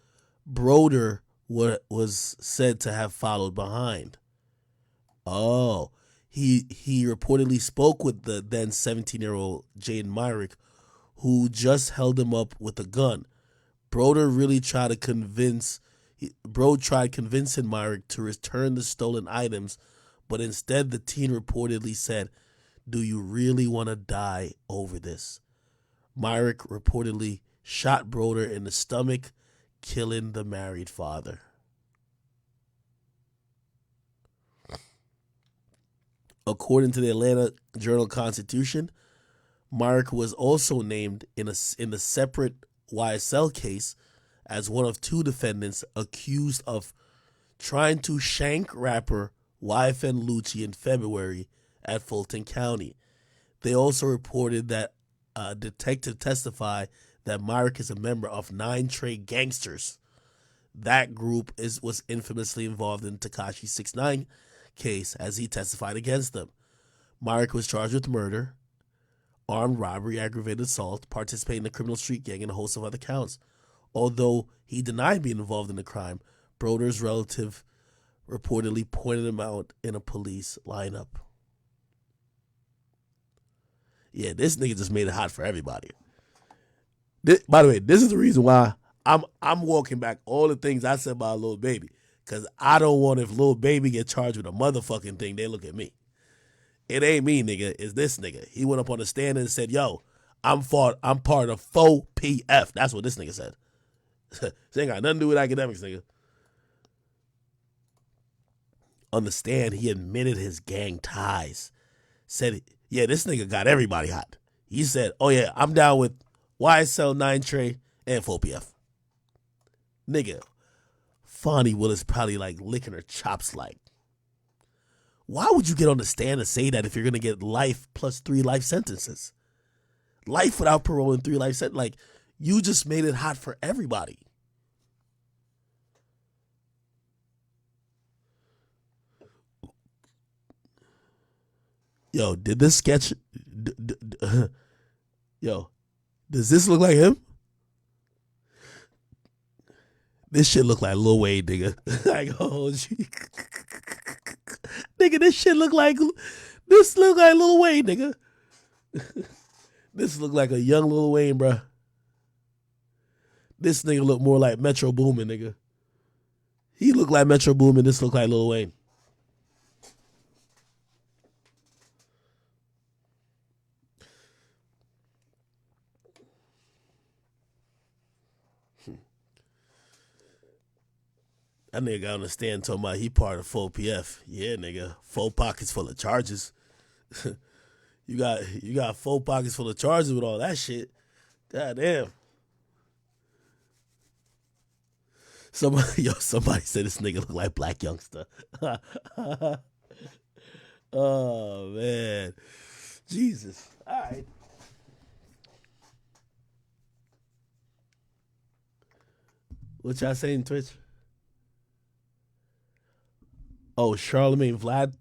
Broder was said to have followed behind. Oh, he reportedly spoke with the then 17-year-old Jaden Myrick, who just held him up with a gun. Broder really tried convincing Myrick to return the stolen items, but instead the teen reportedly said, do you really want to die over this? Myrick reportedly shot Broder in the stomach, killing the married father. According to the Atlanta Journal-Constitution, Myrick was also named in a separate YSL case as one of 2 defendants accused of trying to shank rapper YFN Lucci in February at Fulton County. They also reported that a detective testified that Myrick is a member of 9 Trey Gangsters. That group was infamously involved in Tekashi 6ix9ine case as he testified against them. Myrick was charged with murder, armed robbery, aggravated assault, participating in a criminal street gang, and a host of other counts. Although he denied being involved in the crime, Broder's relative reportedly pointed him out in a police lineup. Yeah, this nigga just made it hot for everybody. By the way, this is the reason why I'm walking back all the things I said about Lil Baby. Because I don't want, if Lil Baby get charged with a motherfucking thing, they look at me. It ain't me, nigga. It's this nigga. He went up on the stand and said, yo, I'm part of faux PF. That's what this nigga said. This ain't got nothing to do with academics, nigga. On the stand, he admitted his gang ties. Said, yeah, this nigga got everybody hot. He said, oh yeah, I'm down with YSL 9 Trey and faux PF. Nigga, Fonnie Willis probably like licking her chops like. Why would you get on the stand and say that if you're going to get life plus 3 life sentences? Life without parole and 3 life sentences. Like, you just made it hot for everybody. Yo, did this sketch... Yo, does this look like him? This shit look like Lil Wayne, nigga. Like, oh, gee. Nigga, this shit look like Lil Wayne, nigga. This look like a young Lil Wayne, bruh. This nigga look more like Metro Boomin, nigga. He look like Metro Boomin. This look like Lil Wayne. That nigga got on the stand talking about he part of faux PF. Yeah, nigga. 4 pockets full of charges. You got 4 pockets full of charges with all that shit. God damn. Somebody said this nigga look like Black Youngster. Oh man. Jesus. All right. What y'all saying, Twitch? Oh, Charlemagne Vlad.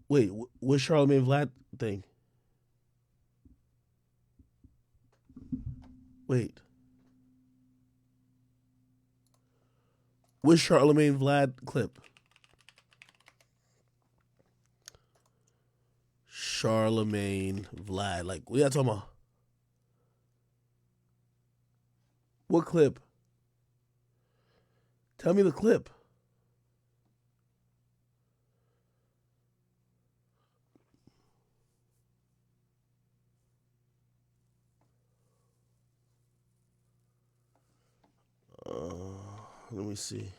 Wait, what's Charlemagne Vlad thing? Wait. What's Charlemagne Vlad clip? Charlemagne Vlad. Like, what y'all talking about? What clip? Tell me the clip. Let me see.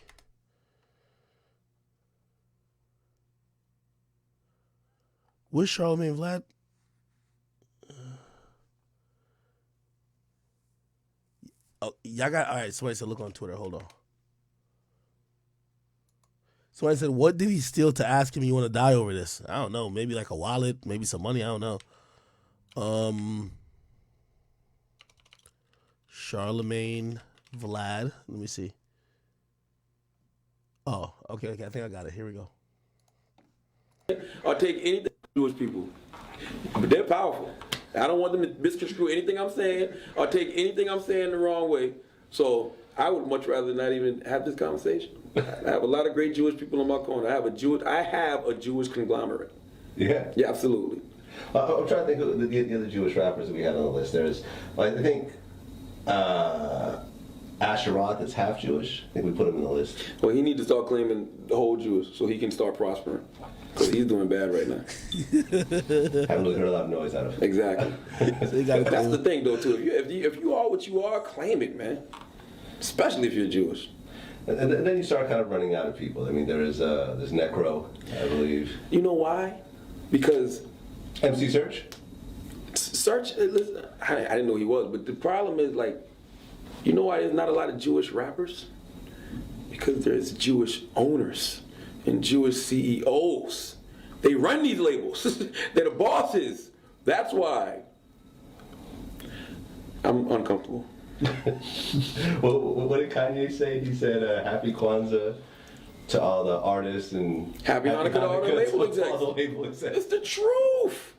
What's Charlemagne Vlad? Oh, y'all got, all right, somebody said look on Twitter. Hold on. Somebody said, what did he steal to ask him you want to die over this? I don't know. Maybe like a wallet, maybe some money. I don't know. Charlemagne Vlad. Let me see. Oh, okay. I think I got it. Here we go. I'll take anything Jewish people. But they're powerful. I don't want them to misconstrue anything I'm saying or take anything I'm saying the wrong way. So I would much rather not even have this conversation. I have a lot of great Jewish people in my corner. I have a Jewish conglomerate. Yeah. Yeah, absolutely. I'm trying to think of the other Jewish rappers that we had on the list. There's, I think, Asheroth is half Jewish. I think we put him in the list. Well, he needs to start claiming the whole Jews so he can start prospering. Because he's doing bad right now. Haven't really heard a lot of noise out of him. Exactly. So that's the thing, though, too. If you are what you are, claim it, man. Especially if you're Jewish. And then you start kind of running out of people. I mean, there's Necro, I believe. You know why? Because MC Search? Search, listen, I didn't know he was, but the problem is, like, you know why there's not a lot of Jewish rappers? Because there's Jewish owners and Jewish CEOs. They run these labels. They're the bosses. That's why I'm uncomfortable. Well, what did Kanye say? He said, Happy Kwanzaa to all the artists and Happy Hanukkah to all the label execs. It's the truth.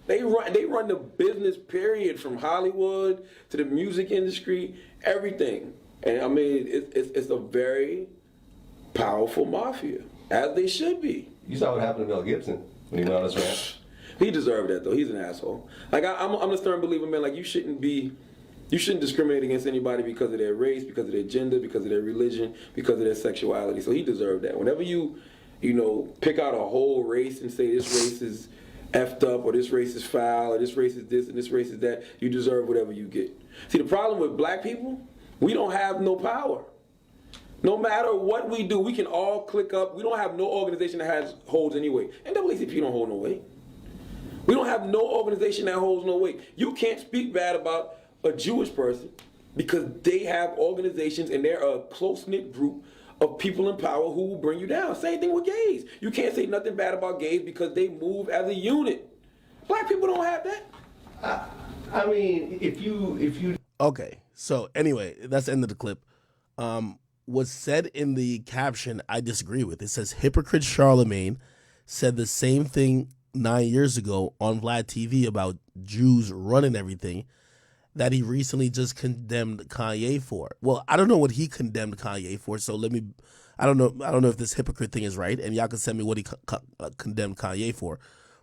They run the business, period, from Hollywood to the music industry, everything. And I mean, it's a very powerful mafia, as they should be. You saw what happened to Mel Gibson when he went on his rant. He deserved that, though. He's an asshole. Like, I'm a stern believer, man. Like, you shouldn't discriminate against anybody because of their race, because of their gender, because of their religion, because of their sexuality. So he deserved that. Whenever you pick out a whole race and say this race is effed up, or this race is foul, or this race is this and this race is that. You deserve whatever you get. See, the problem with black people, we don't have no power. No matter what we do, we can all click up. We don't have no organization that holds any weight. NAACP don't hold no weight. We don't have no organization that holds no weight. You can't speak bad about a Jewish person because they have organizations and they're a close-knit group of people in power who will bring you down. Same thing with gays. You can't say nothing bad about gays because they move as a unit. Black people don't have that. I mean, if you. Okay, so anyway, that's the end of the clip. Was said in the caption, I disagree with. It says, hypocrite Charlemagne said the same thing 9 years ago on Vlad TV about Jews running everything that he recently just condemned Kanye for. Well, I don't know what he condemned Kanye for, so I don't know if this hypocrite thing is right, and y'all can send me what he condemned Kanye for.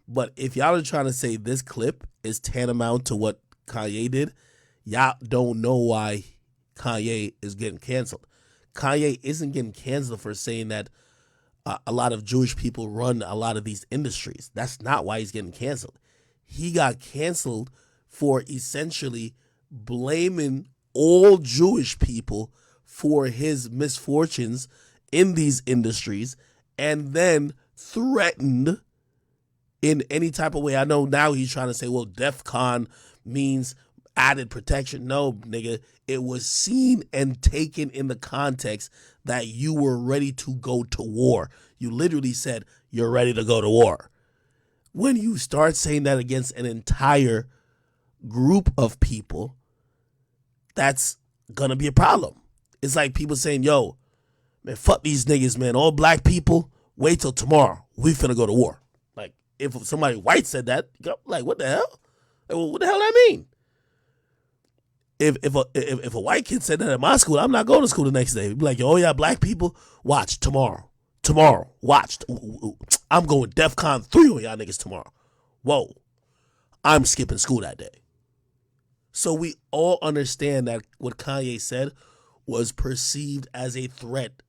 But if y'all are trying to say this clip is tantamount to what Kanye did, y'all don't know why Kanye is getting canceled. Kanye isn't getting canceled for saying that a lot of Jewish people run a lot of these industries. That's not why he's getting canceled. He got canceled for essentially blaming all Jewish people for his misfortunes in these industries and then threatened in any type of way. I know now he's trying to say, well, DEF CON means added protection. No, nigga, it was seen and taken in the context that you were ready to go to war. You literally said you're ready to go to war. When you start saying that against an entire group of people, that's gonna be a problem. It's like people saying, yo, man, fuck these niggas, man. All black people, wait till tomorrow. We finna go to war. Like, if somebody white said that, like, what the hell? Like, well, what the hell that mean? If a white kid said that at my school, I'm not going to school the next day. Be like, oh yeah, black people, watch tomorrow. Tomorrow, watch. I'm going DEF CON 3 on y'all niggas tomorrow. Whoa. I'm skipping school that day. So we all understand that what Kanye said was perceived as a threat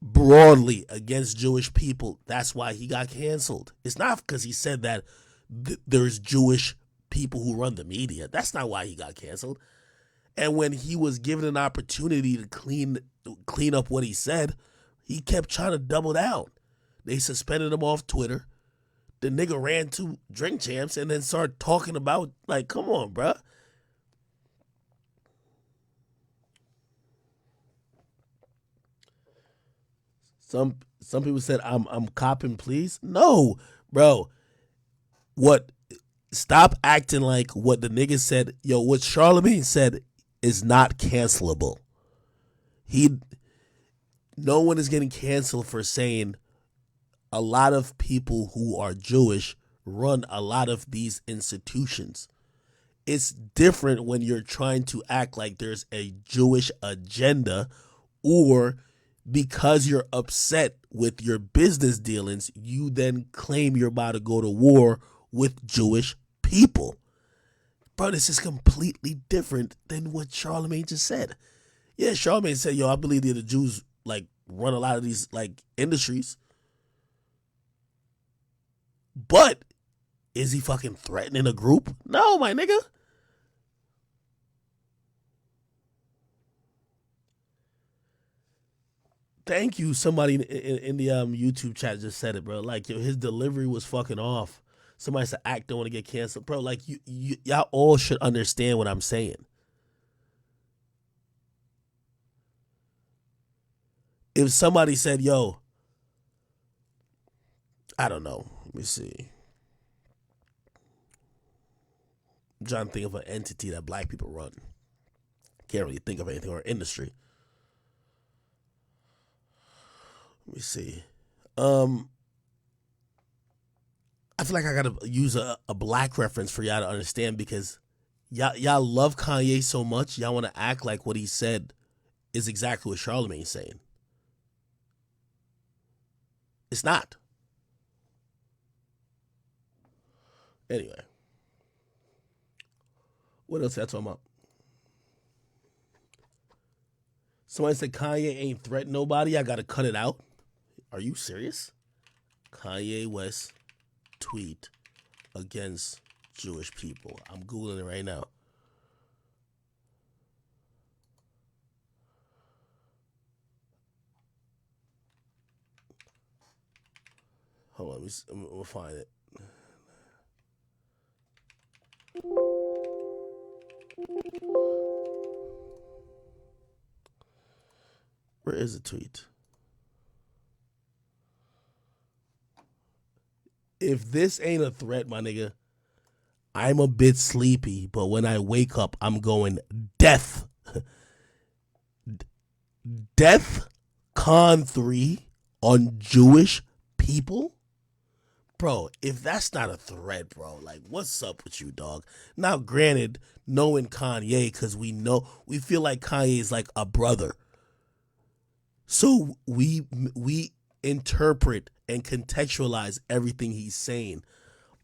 broadly against Jewish people. That's why he got canceled. It's not because he said that there's Jewish people who run the media. That's not why he got canceled. And when he was given an opportunity to clean up what he said, he kept trying to double down. They suspended him off Twitter. The nigga ran to Drink Champs and then started talking about, like, come on, bruh. Some people said I'm copping, please. No, bro. Stop acting like what the nigga said. Yo, what Charlemagne said is not cancelable. No one is getting canceled for saying a lot of people who are Jewish run a lot of these institutions. It's different when you're trying to act like there's a Jewish agenda, or because you're upset with your business dealings, you then claim you're about to go to war with Jewish people. Bro, this is completely different than what Charlemagne just said. Yeah, Charlemagne said, yo, I believe the Jews like run a lot of these like industries. But is he fucking threatening a group? No, my nigga. Thank you. Somebody in the YouTube chat just said it, bro. Like, yo, his delivery was fucking off. Somebody said act don't want to get canceled. Bro, like, y'all all should understand what I'm saying. If somebody said, yo, I don't know. Let me see. I'm trying to think of an entity that black people run. Can't really think of anything, or industry. Let me see. I feel like I gotta use a black reference for y'all to understand, because y'all love Kanye so much, y'all want to act like what he said is exactly what Charlemagne's saying. It's not. Anyway. What else y'all talking about? Somebody said Kanye ain't threatened nobody. I gotta cut it out. Are you serious? Kanye West tweet against Jewish people? I'm Googling it right now. Hold on, we'll find it. Where is the tweet? If this ain't a threat, my nigga, I'm a bit sleepy, but when I wake up, I'm going death. Death Con 3 on Jewish people? Bro, if that's not a threat, bro, like, what's up with you, dog? Now, granted, knowing Kanye, because we feel like Kanye is like a brother. So we interpret and contextualize everything he's saying.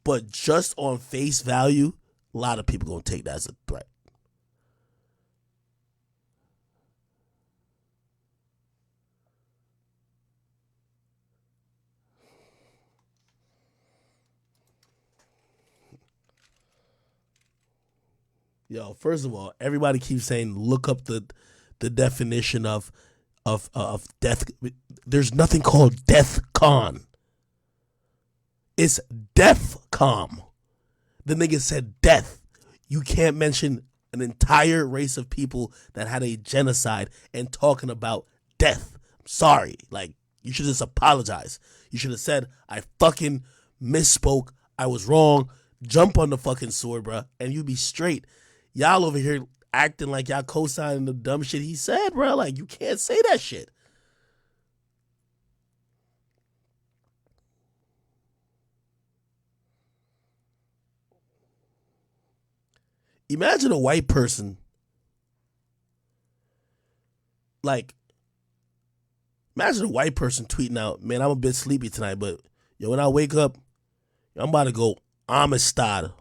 But just on face value, a lot of people going to take that as a threat. Yo, first of all, everybody keeps saying look up the definition of death. There's nothing called Death Con. It's Def Com. The nigga said death. You can't mention an entire race of people that had a genocide and talking about death. I'm sorry. Like, you should just apologize. You should have said, I fucking misspoke. I was wrong. Jump on the fucking sword, bruh, and you be straight. Y'all over here acting like y'all co-signing the dumb shit he said, bruh. Like, you can't say that shit. Imagine a white person, imagine a white person tweeting out, man, I'm a bit sleepy tonight, but yo, when I wake up, I'm about to go Amistad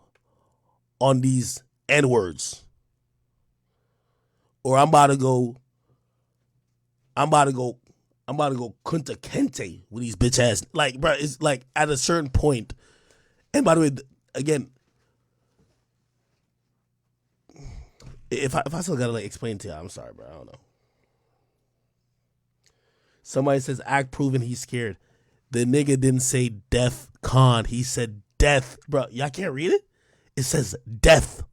on these N-words. Or I'm about to go Kunta Kente with these bitch ass. Like, bro, it's like at a certain point. And by the way, again, if I still gotta like explain to you, I'm sorry, bro. I don't know. Somebody says act proven he's scared. The nigga didn't say Def Con. He said death, bro. Y'all can't read it. It says death.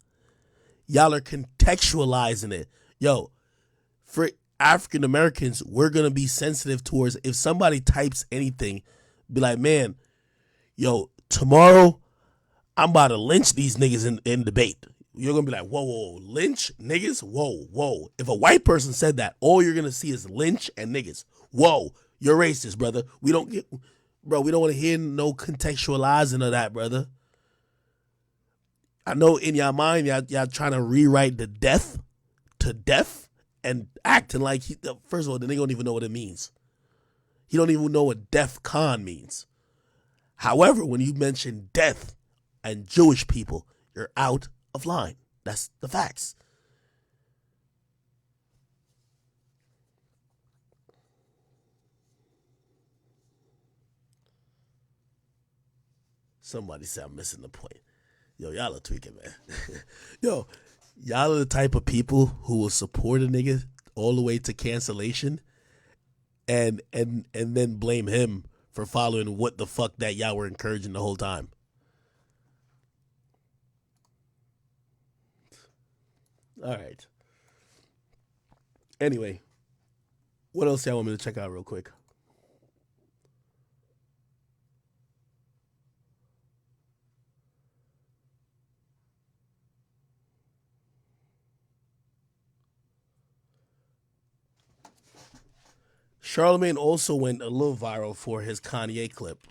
Y'all are contextualizing it. Yo, for African Americans, we're gonna be sensitive towards if somebody types anything, be like, man, yo, tomorrow I'm about to lynch these niggas in debate. You're gonna be like, whoa, lynch niggas? Whoa. If a white person said that, all you're gonna see is lynch and niggas. Whoa, you're racist, brother. We don't want to hear no contextualizing of that, brother. I know in your mind, y'all trying to rewrite the death to death and acting like first of all, the nigga don't even know what it means. He don't even know what Def Con means. However, when you mention death and Jewish people, you're out of line. That's the facts. Somebody said I'm missing the point. Yo, y'all are tweaking, man. Yo, y'all are the type of people who will support a nigga all the way to cancellation and then blame him for following what the fuck that y'all were encouraging the whole time. All right. Anyway, what else y'all want me to check out real quick? Charlemagne also went a little viral for his Kanye clip.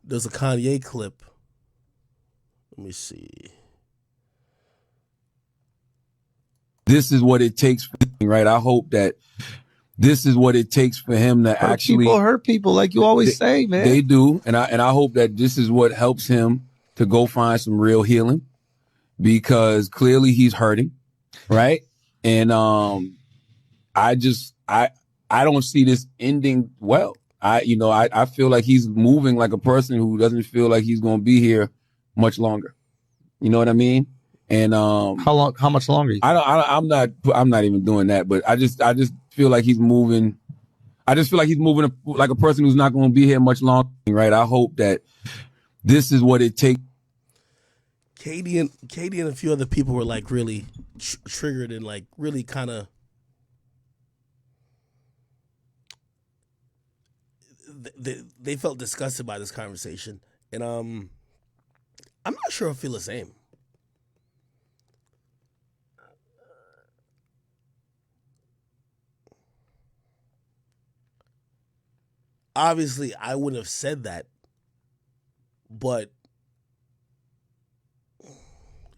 There's a Kanye clip. Let me see. This is what it takes, right? I hope that this is what it takes for him to actually hurt people, like you always say, man. They do, and I hope that this is what helps him to go find some real healing, because clearly he's hurting, right? And I don't see this ending well. I feel like he's moving like a person who doesn't feel like he's going to be here much longer. You know what I mean? And How much longer? I'm not even doing that, but I just feel like he's moving. I just feel like he's moving like a person who's not going to be here much longer, right? I hope that this is what it takes. Katie and a few other people were like really triggered and like really kind of they felt disgusted by this conversation, and I'm not sure I feel the same. Obviously, I wouldn't have said that, but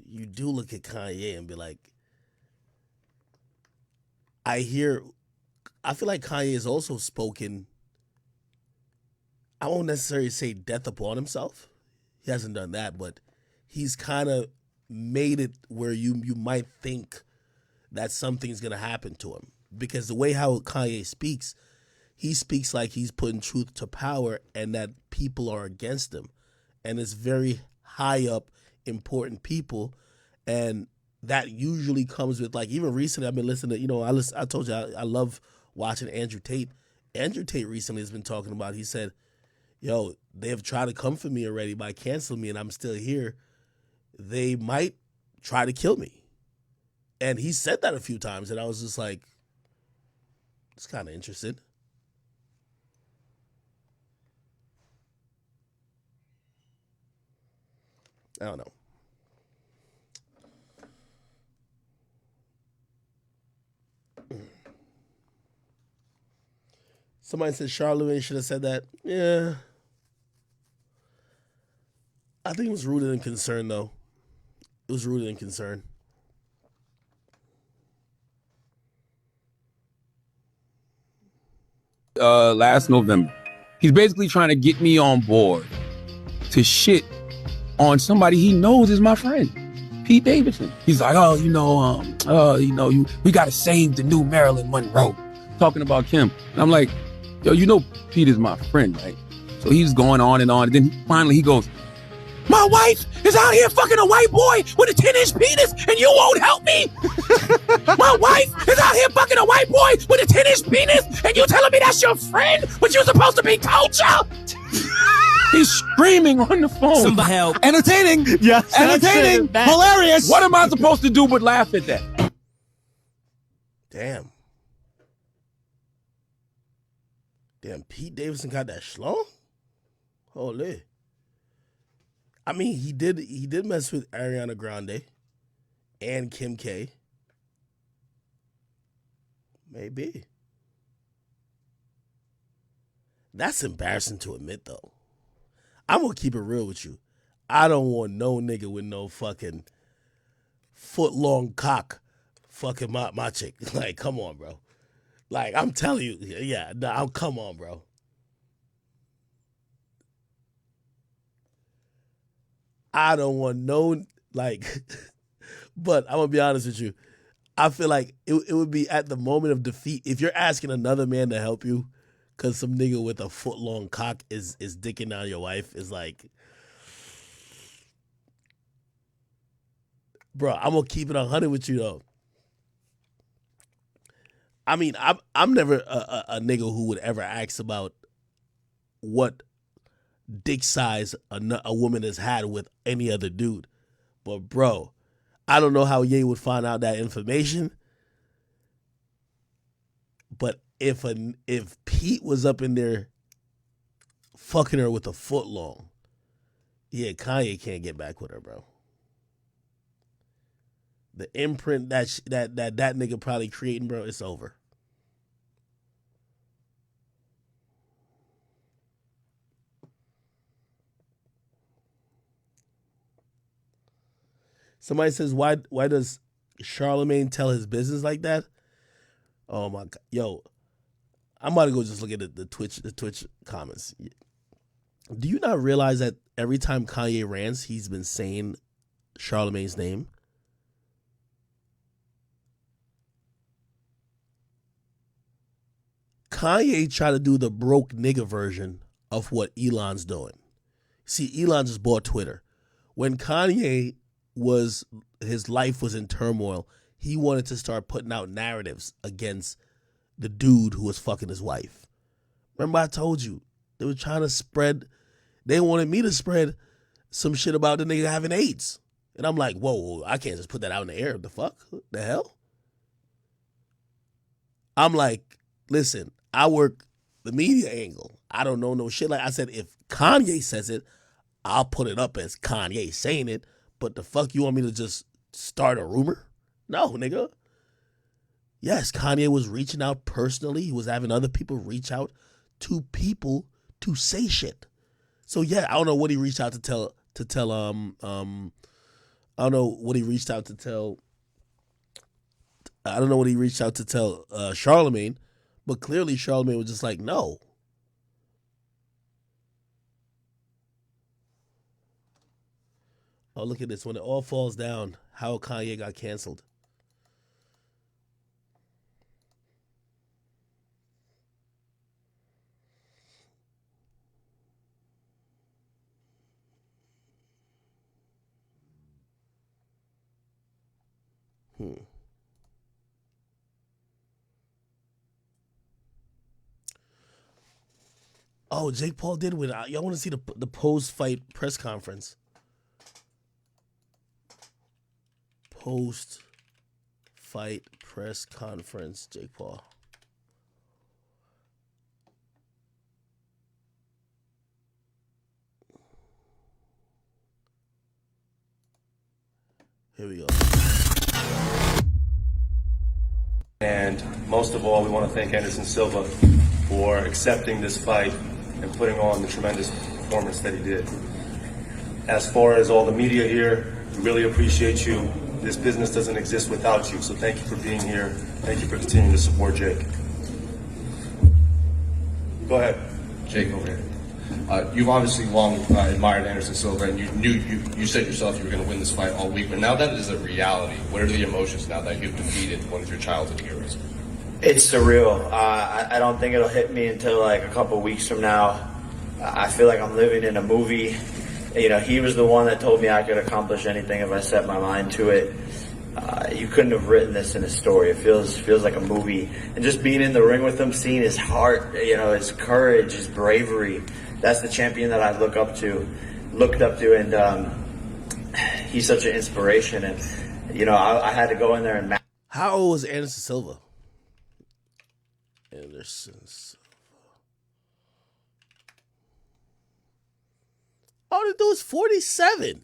you do look at Kanye and be like, I feel like Kanye has also spoken, I won't necessarily say death upon himself. He hasn't done that, but he's kind of made it where you might think that something's going to happen to him. Because the way how Kanye speaks, he speaks like he's putting truth to power and that people are against him. And it's very high up, important people. And that usually comes with, like, even recently I've been listening to, I told you I love watching Andrew Tate. Andrew Tate recently has been talking about, he said, yo, they have tried to come for me already by canceling me and I'm still here. They might try to kill me. And he said that a few times and I was just like, it's kind of interesting. I don't know. Somebody said Charlemagne should have said that. Yeah. I think it was rooted in concern, though. It was rooted in concern. Last November, he's basically trying to get me on board to shit on somebody he knows is my friend, Pete Davidson. He's like, we got to save the new Marilyn Monroe. Talking about Kim. And I'm like, yo, Pete is my friend, right? So he's going on and on. And then finally he goes, my wife is out here fucking a white boy with a 10-inch penis and you won't help me? My wife is out here fucking a white boy with a 10-inch penis and you telling me that's your friend? But you're supposed to be culture? He's screaming on the phone. Somebody help. Entertaining. Yes. Entertaining. Hilarious. What am I supposed to do but laugh at that? Damn, Pete Davidson got that schlong? Holy. I mean, he did mess with Ariana Grande and Kim K. Maybe. That's embarrassing to admit, though. I'm going to keep it real with you. I don't want no nigga with no fucking foot-long cock fucking my chick. Like, come on, bro. Like, I'm telling you, yeah, no, come on, bro. I don't want no, like, but I'm going to be honest with you. I feel like it would be at the moment of defeat. If you're asking another man to help you because some nigga with a foot-long cock is dicking down your wife, is like, bro, I'm going to keep it 100 with you, though. I mean, I'm never a nigga who would ever ask about what dick size a woman has had with any other dude. But, bro, I don't know how Ye would find out that information. But if Pete was up in there fucking her with a foot long, yeah, Kanye can't get back with her, bro. The imprint that nigga probably creating, bro, it's over. Somebody says, why does Charlemagne tell his business like that? Oh my God. Yo, I'm about to go just look at the Twitch comments. Do you not realize that every time Kanye rants, he's been saying Charlemagne's name? Kanye tried to do the broke nigga version of what Elon's doing. See, Elon just bought Twitter. When Kanye his life was in turmoil, he wanted to start putting out narratives against the dude who was fucking his wife. Remember I told you, they were trying to spread, they wanted me to spread some shit about the nigga having AIDS. And I'm like, whoa, I can't just put that out in the air. The fuck? The hell? I'm like, listen, I work the media angle. I don't know no shit. Like I said, if Kanye says it, I'll put it up as Kanye saying it. But the fuck you want me to just start a rumor? No, nigga. Yes, Kanye was reaching out personally. He was having other people reach out to people to say shit. So yeah, I don't know what he reached out to tell I don't know what he reached out to tell. I don't know what he reached out to tell Charlemagne, but clearly Charlemagne was just like, no. Oh, look at this. When it all falls down, how Kanye got canceled. Oh, Jake Paul did win. Y'all want to see the post-fight press conference? Post-fight press conference, Jake Paul. Here we go. And most of all, we want to thank Anderson Silva for accepting this fight and putting on the tremendous performance that he did. As far as all the media here, we really appreciate you. This business doesn't exist without you, so thank you for being here. Thank you for continuing to support Jake. Go ahead. Jake over here. You've obviously long admired Anderson Silva, and you said yourself you were going to win this fight all week, but now that is a reality. What are the emotions now that you've defeated one of your childhood heroes? It's surreal. I don't think it'll hit me until like a couple weeks from now. I feel like I'm living in a movie. You know, he was the one that told me I could accomplish anything if I set my mind to it. You couldn't have written this in a story. It feels like a movie. And just being in the ring with him, seeing his heart, you know, his courage, his bravery. That's the champion that I looked up to, and he's such an inspiration. And you know, I had to go in there and. How old was Anderson Silva? Anderson Silva. All the dude is 47.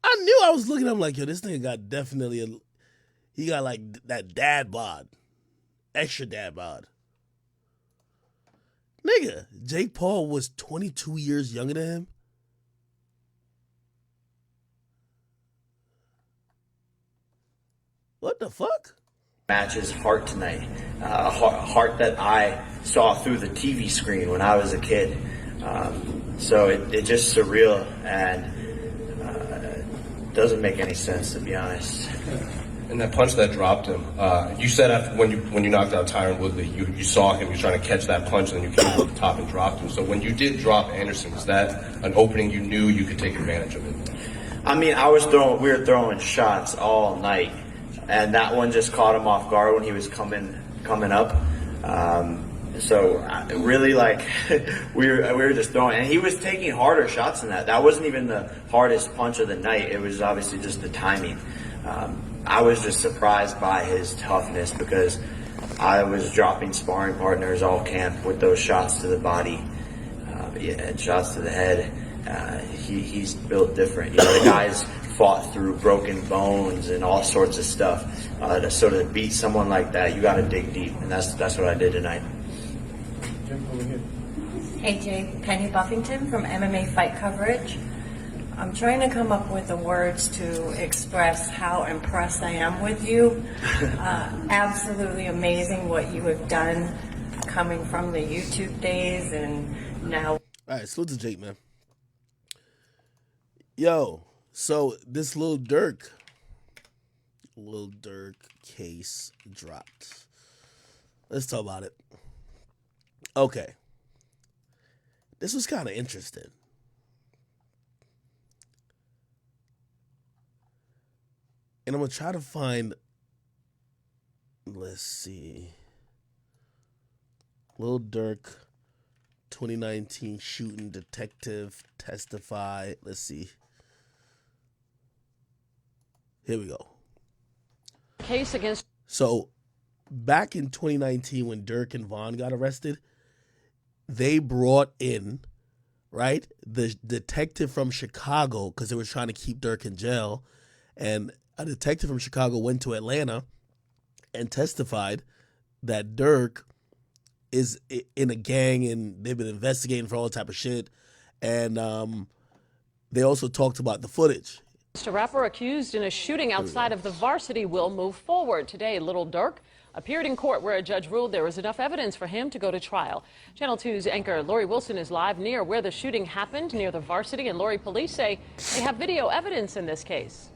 I knew I was looking at him like, yo, this nigga got definitely he got like that dad bod. Extra dad bod. Nigga, Jake Paul was 22 years younger than him. What the fuck? Match his heart tonight. A heart that I saw through the TV screen when I was a kid. So it's just surreal and doesn't make any sense, to be honest. And that punch that dropped him, you said after when you knocked out Tyron Woodley, you saw him, you were trying to catch that punch, and then you came to the top and dropped him. So when you did drop Anderson, was that an opening you knew you could take advantage of it? I mean, we were throwing shots all night, and that one just caught him off guard when he was coming up. So really, like, we were just throwing, and he was taking harder shots than that. That wasn't even the hardest punch of the night. It was obviously just the timing. I was just surprised by his toughness because I was dropping sparring partners all camp with those shots to the body, and shots to the head. He's built different. You know, the guys fought through broken bones and all sorts of stuff. So to beat someone like that, you got to dig deep, and that's what I did tonight. Hey Jay, Penny Buffington from MMA Fight Coverage. I'm trying to come up with the words to express how impressed I am with you. Absolutely amazing what you have done coming from the YouTube days and now. All right, salute to Jake, man. Yo, so this little Dirk Lil Durk case dropped. Let's talk about it. Okay. This was kind of interesting. And I'm going to try to find, let's see, Lil Durk 2019 shooting detective testify. Let's see. Here we go. Case against. So back in 2019 when Durk and Vaughn got arrested, they brought in, right, the detective from Chicago because they were trying to keep Durk in jail. And a detective from Chicago went to Atlanta and testified that Durk is in a gang and they've been investigating for all type of shit. And they also talked about the footage. A rapper accused in a shooting outside of the Varsity will move forward. Today, Lil Durk appeared in court where a judge ruled there was enough evidence for him to go to trial. Channel 2's anchor Lori Wilson is live near where the shooting happened, near the Varsity, and Lori, police say they have video evidence in this case.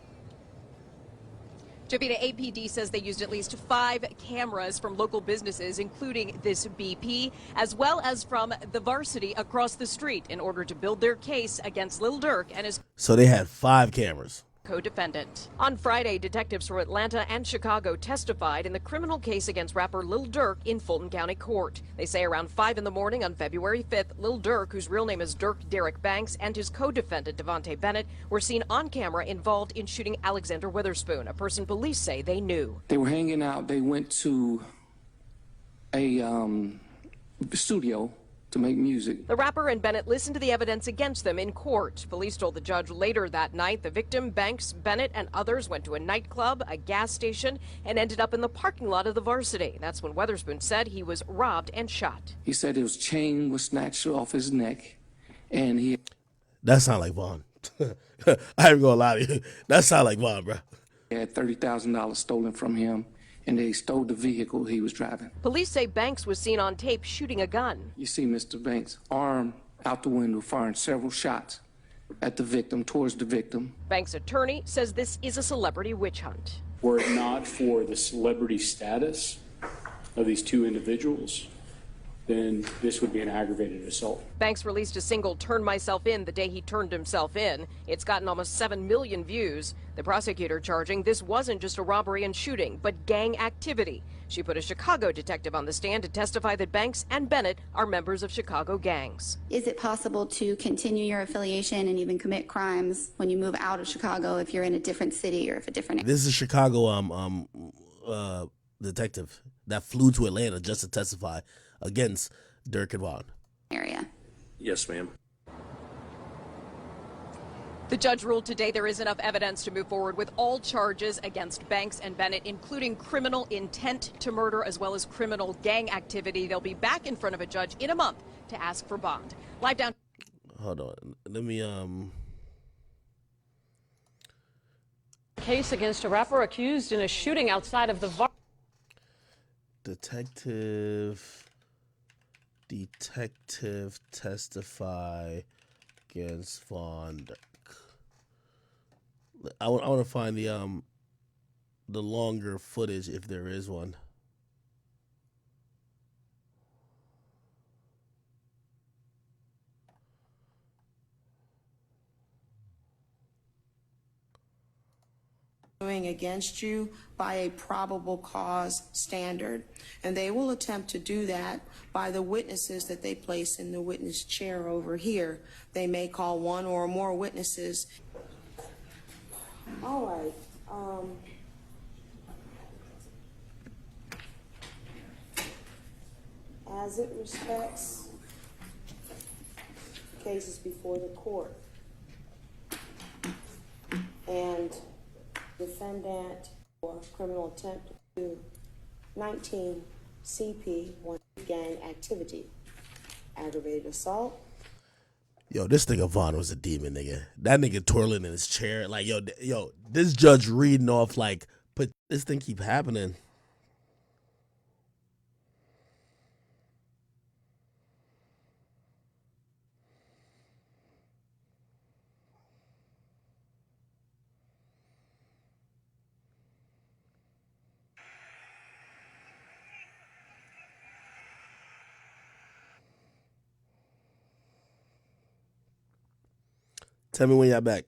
Jovita, APD says they used at least 5 cameras from local businesses, including this BP, as well as from the Varsity across the street in order to build their case against Lil Durk and his So they had 5 cameras. co-defendant. On Friday, detectives from Atlanta and Chicago testified in the criminal case against rapper Lil Durk in Fulton County Court. They say around 5 in the morning on February 5th, Lil Durk, whose real name is Dirk Derek Banks, and his co-defendant Devontae Bennett were seen on camera involved in shooting Alexander Witherspoon, a person police say they knew. They were hanging out. They went to a studio to make music. The rapper and Bennett listened to the evidence against them in court. Police told the judge later that night the victim, Banks, Bennett, and others went to a nightclub, a gas station, and ended up in the parking lot of the Varsity. That's when Witherspoon said he was robbed and shot. He said his chain was snatched off his neck, and he... That sound like Vaughn. I ain't gonna lie to you. That sound like Vaughn, bro. had $30,000 stolen from him, and they stole the vehicle he was driving. Police say Banks was seen on tape shooting a gun. You see Mr. Banks' arm out the window firing several shots at the victim, towards the victim. Banks' attorney says this is a celebrity witch hunt. Were it not for the celebrity status of these 2 individuals, then this would be an aggravated assault. Banks released a single "Turn Myself In" the day he turned himself in. It's gotten almost 7 million views. The prosecutor charging this wasn't just a robbery and shooting, but gang activity. She put a Chicago detective on the stand to testify that Banks and Bennett are members of Chicago gangs. Is it possible to continue your affiliation and even commit crimes when you move out of Chicago if you're in a different city or if a different... This is a Chicago detective that flew to Atlanta just to testify against Durk and Vaughn. Area. Yes, ma'am. The judge ruled today there is enough evidence to move forward with all charges against Banks and Bennett, including criminal intent to murder as well as criminal gang activity. They'll be back in front of a judge in a month to ask for bond. Live down. Hold on. Let me Case against a rapper accused in a shooting outside of the Detective testify against Von Durk. I want to find the longer footage if there is one. Against you by a probable cause standard, and they will attempt to do that by the witnesses that they place in the witness chair over here. They may call one or more witnesses. All right. As it respects cases before the court and defendant for criminal attempt to 19 CP 1 gang activity, aggravated assault. Yo, this nigga Vaughn was a demon, nigga. That nigga twirling in his chair, like yo, this judge reading off like, but this thing keep happening. Tell me when y'all back.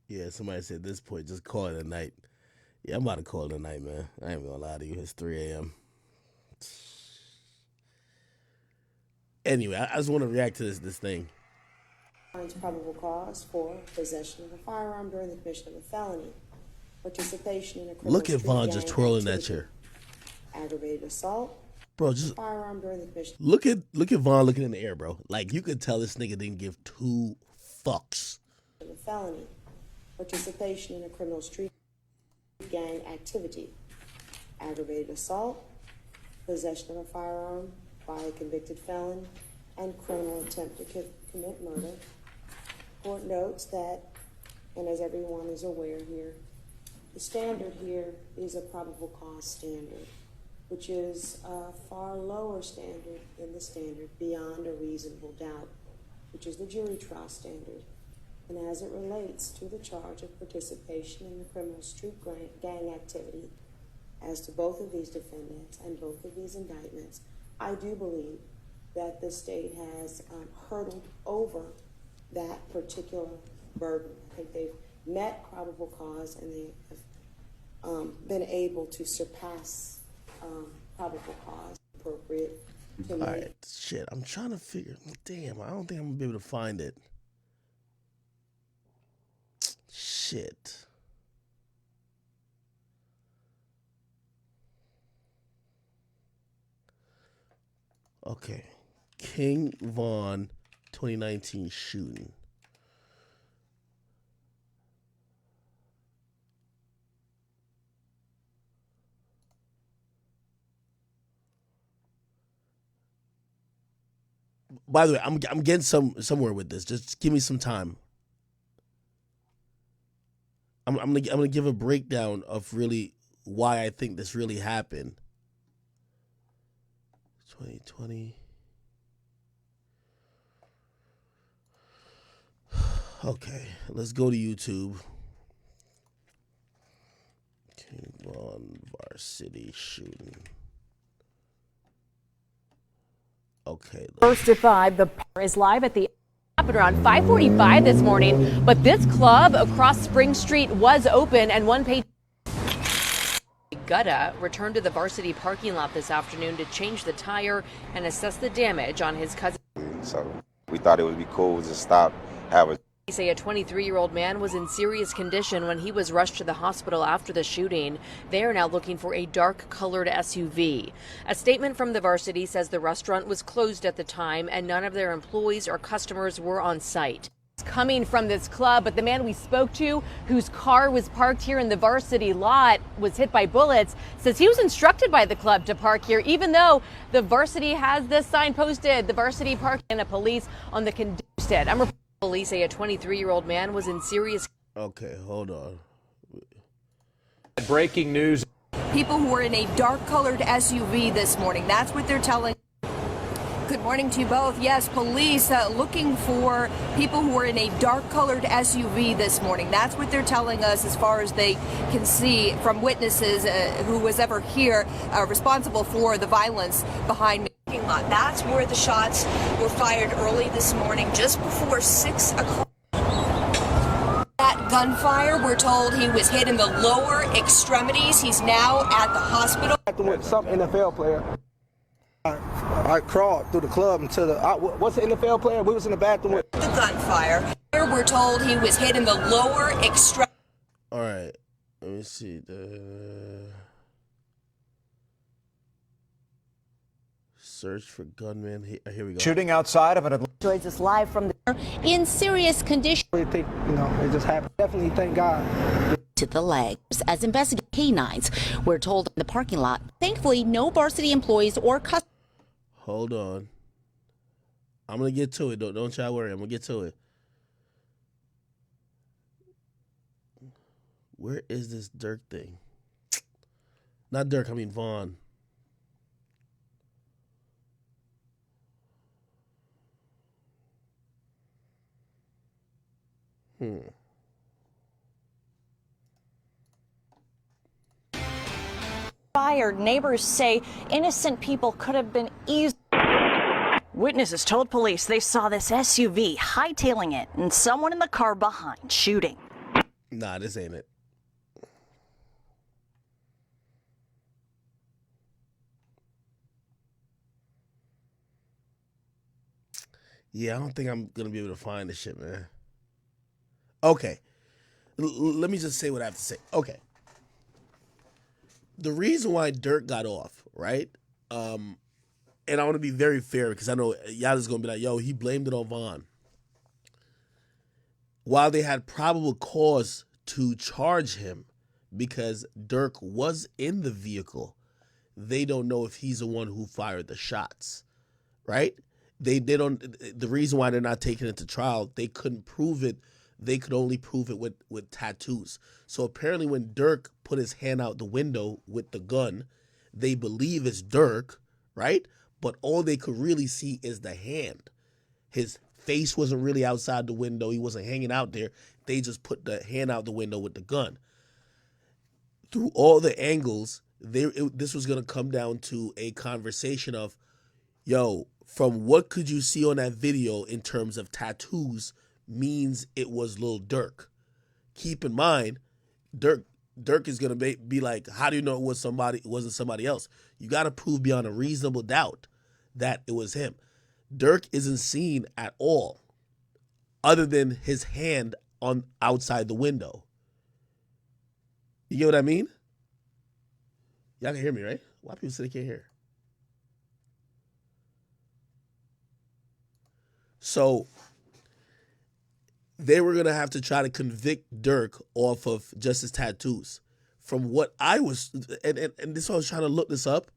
Yeah, somebody said at this point, just call it a night. Yeah, I'm about to call it a night, man. I ain't gonna lie to you. It's 3 a.m. Anyway, I just want to react to this thing. Finds probable cause for possession of a firearm during the commission of a felony, participation in a criminal Look at street Vaughn gang just twirling that activity, chair. aggravated assault, Bro, just firearm during the commission. look at Vaughn looking in the air, bro. Like, you could tell this nigga didn't give two fucks. Of a felony, participation in a criminal street gang activity, aggravated assault, possession of a firearm by a convicted felon, and criminal attempt to commit murder. Court notes that, and as everyone is aware here, the standard here is a probable cause standard, which is a far lower standard than the standard beyond a reasonable doubt, which is the jury trial standard. And as it relates to the charge of participation in the criminal street gang activity, as to both of these defendants and both of these indictments, I do believe that the state has hurdled over that particular burden. I think they've met probable cause and they have been able to surpass probable cause appropriate to me. All right, shit. I'm trying to figure. Damn, I don't think I'm gonna be able to find it. Shit. Okay. King Von 2019 shooting. By the way, I'm getting somewhere with this. Just give me some time. I'm gonna give a breakdown of really why I think this really happened. 2020. Okay, let's go to YouTube. King Von Varsity shooting. Okay. First to 5, the power is live at the around 5:45 this morning, but this club across Spring Street was open, and one page Gutta returned to the varsity parking lot this afternoon to change the tire and assess the damage on his cousin. So we thought it would be cool to stop, have a They say a 23-year-old man was in serious condition when he was rushed to the hospital after the shooting. They are now looking for a dark-colored SUV. A statement from the varsity says the restaurant was closed at the time and none of their employees or customers were on site. Coming from this club, but the man we spoke to, whose car was parked here in the varsity lot, was hit by bullets, says he was instructed by the club to park here, even though the varsity has this sign posted, the varsity park, and a police on the conducted. Police say a 23-year-old man was in serious. Okay, hold on. Breaking news. People who were in a dark-colored SUV this morning. That's what they're telling. Good morning to you both. Yes, police looking for people who were in a dark-colored SUV this morning. That's what they're telling us as far as they can see from witnesses who was ever here responsible for the violence behind me. Lot. That's where the shots were fired early this morning, just before 6 o'clock. That gunfire, we're told he was hit in the lower extremities. He's now at the hospital. With some NFL player. I crawled through the club into the. What's an NFL player? We was in the bathroom with the gunfire. We're told he was hit in the lower extremity. All right, let me see. Search for gunman. Here we go. Shooting outside of an. Joins us live from there in serious condition. I think, it just happened. Definitely thank God. To the legs as investigative canines we're told in the parking lot. Thankfully, no varsity employees or customers. Hold on. I'm gonna get to it. Don't y'all worry. I'm gonna get to it. Where is this Dirk thing? Not Dirk. I mean Vaughn. Fired. Neighbors say innocent people could have been easily. Witnesses told police they saw this SUV hightailing it and someone in the car behind shooting. Nah, this ain't it. Yeah, I don't think I'm gonna be able to find this shit, man. Okay. Let me just say what I have to say. Okay. The reason why Dirk got off, right? And I want to be very fair because I know y'all is gonna be like, yo, he blamed it on Vaughn. While they had probable cause to charge him because Dirk was in the vehicle, they don't know if he's the one who fired the shots, right? They don't. The reason why they're not taking it to trial, they couldn't prove it. They could only prove it with tattoos. So apparently, when Dirk put his hand out the window with the gun, they believe it's Dirk, right? But all they could really see is the hand. His face wasn't really outside the window. He wasn't hanging out there. They just put the hand out the window with the gun. Through all the angles, this was going to come down to a conversation of, yo, from what could you see on that video in terms of tattoos means it was Lil Durk. Keep in mind, Dirk is going to be like, how do you know it wasn't somebody else? You got to prove beyond a reasonable doubt that it was him. Dirk isn't seen at all other than his hand on outside the window. You get what I mean? Y'all can hear me, right? Why people say they can't hear? So they were going to have to try to convict Dirk off of just his tattoos. From what I was, and this I was trying to look this up.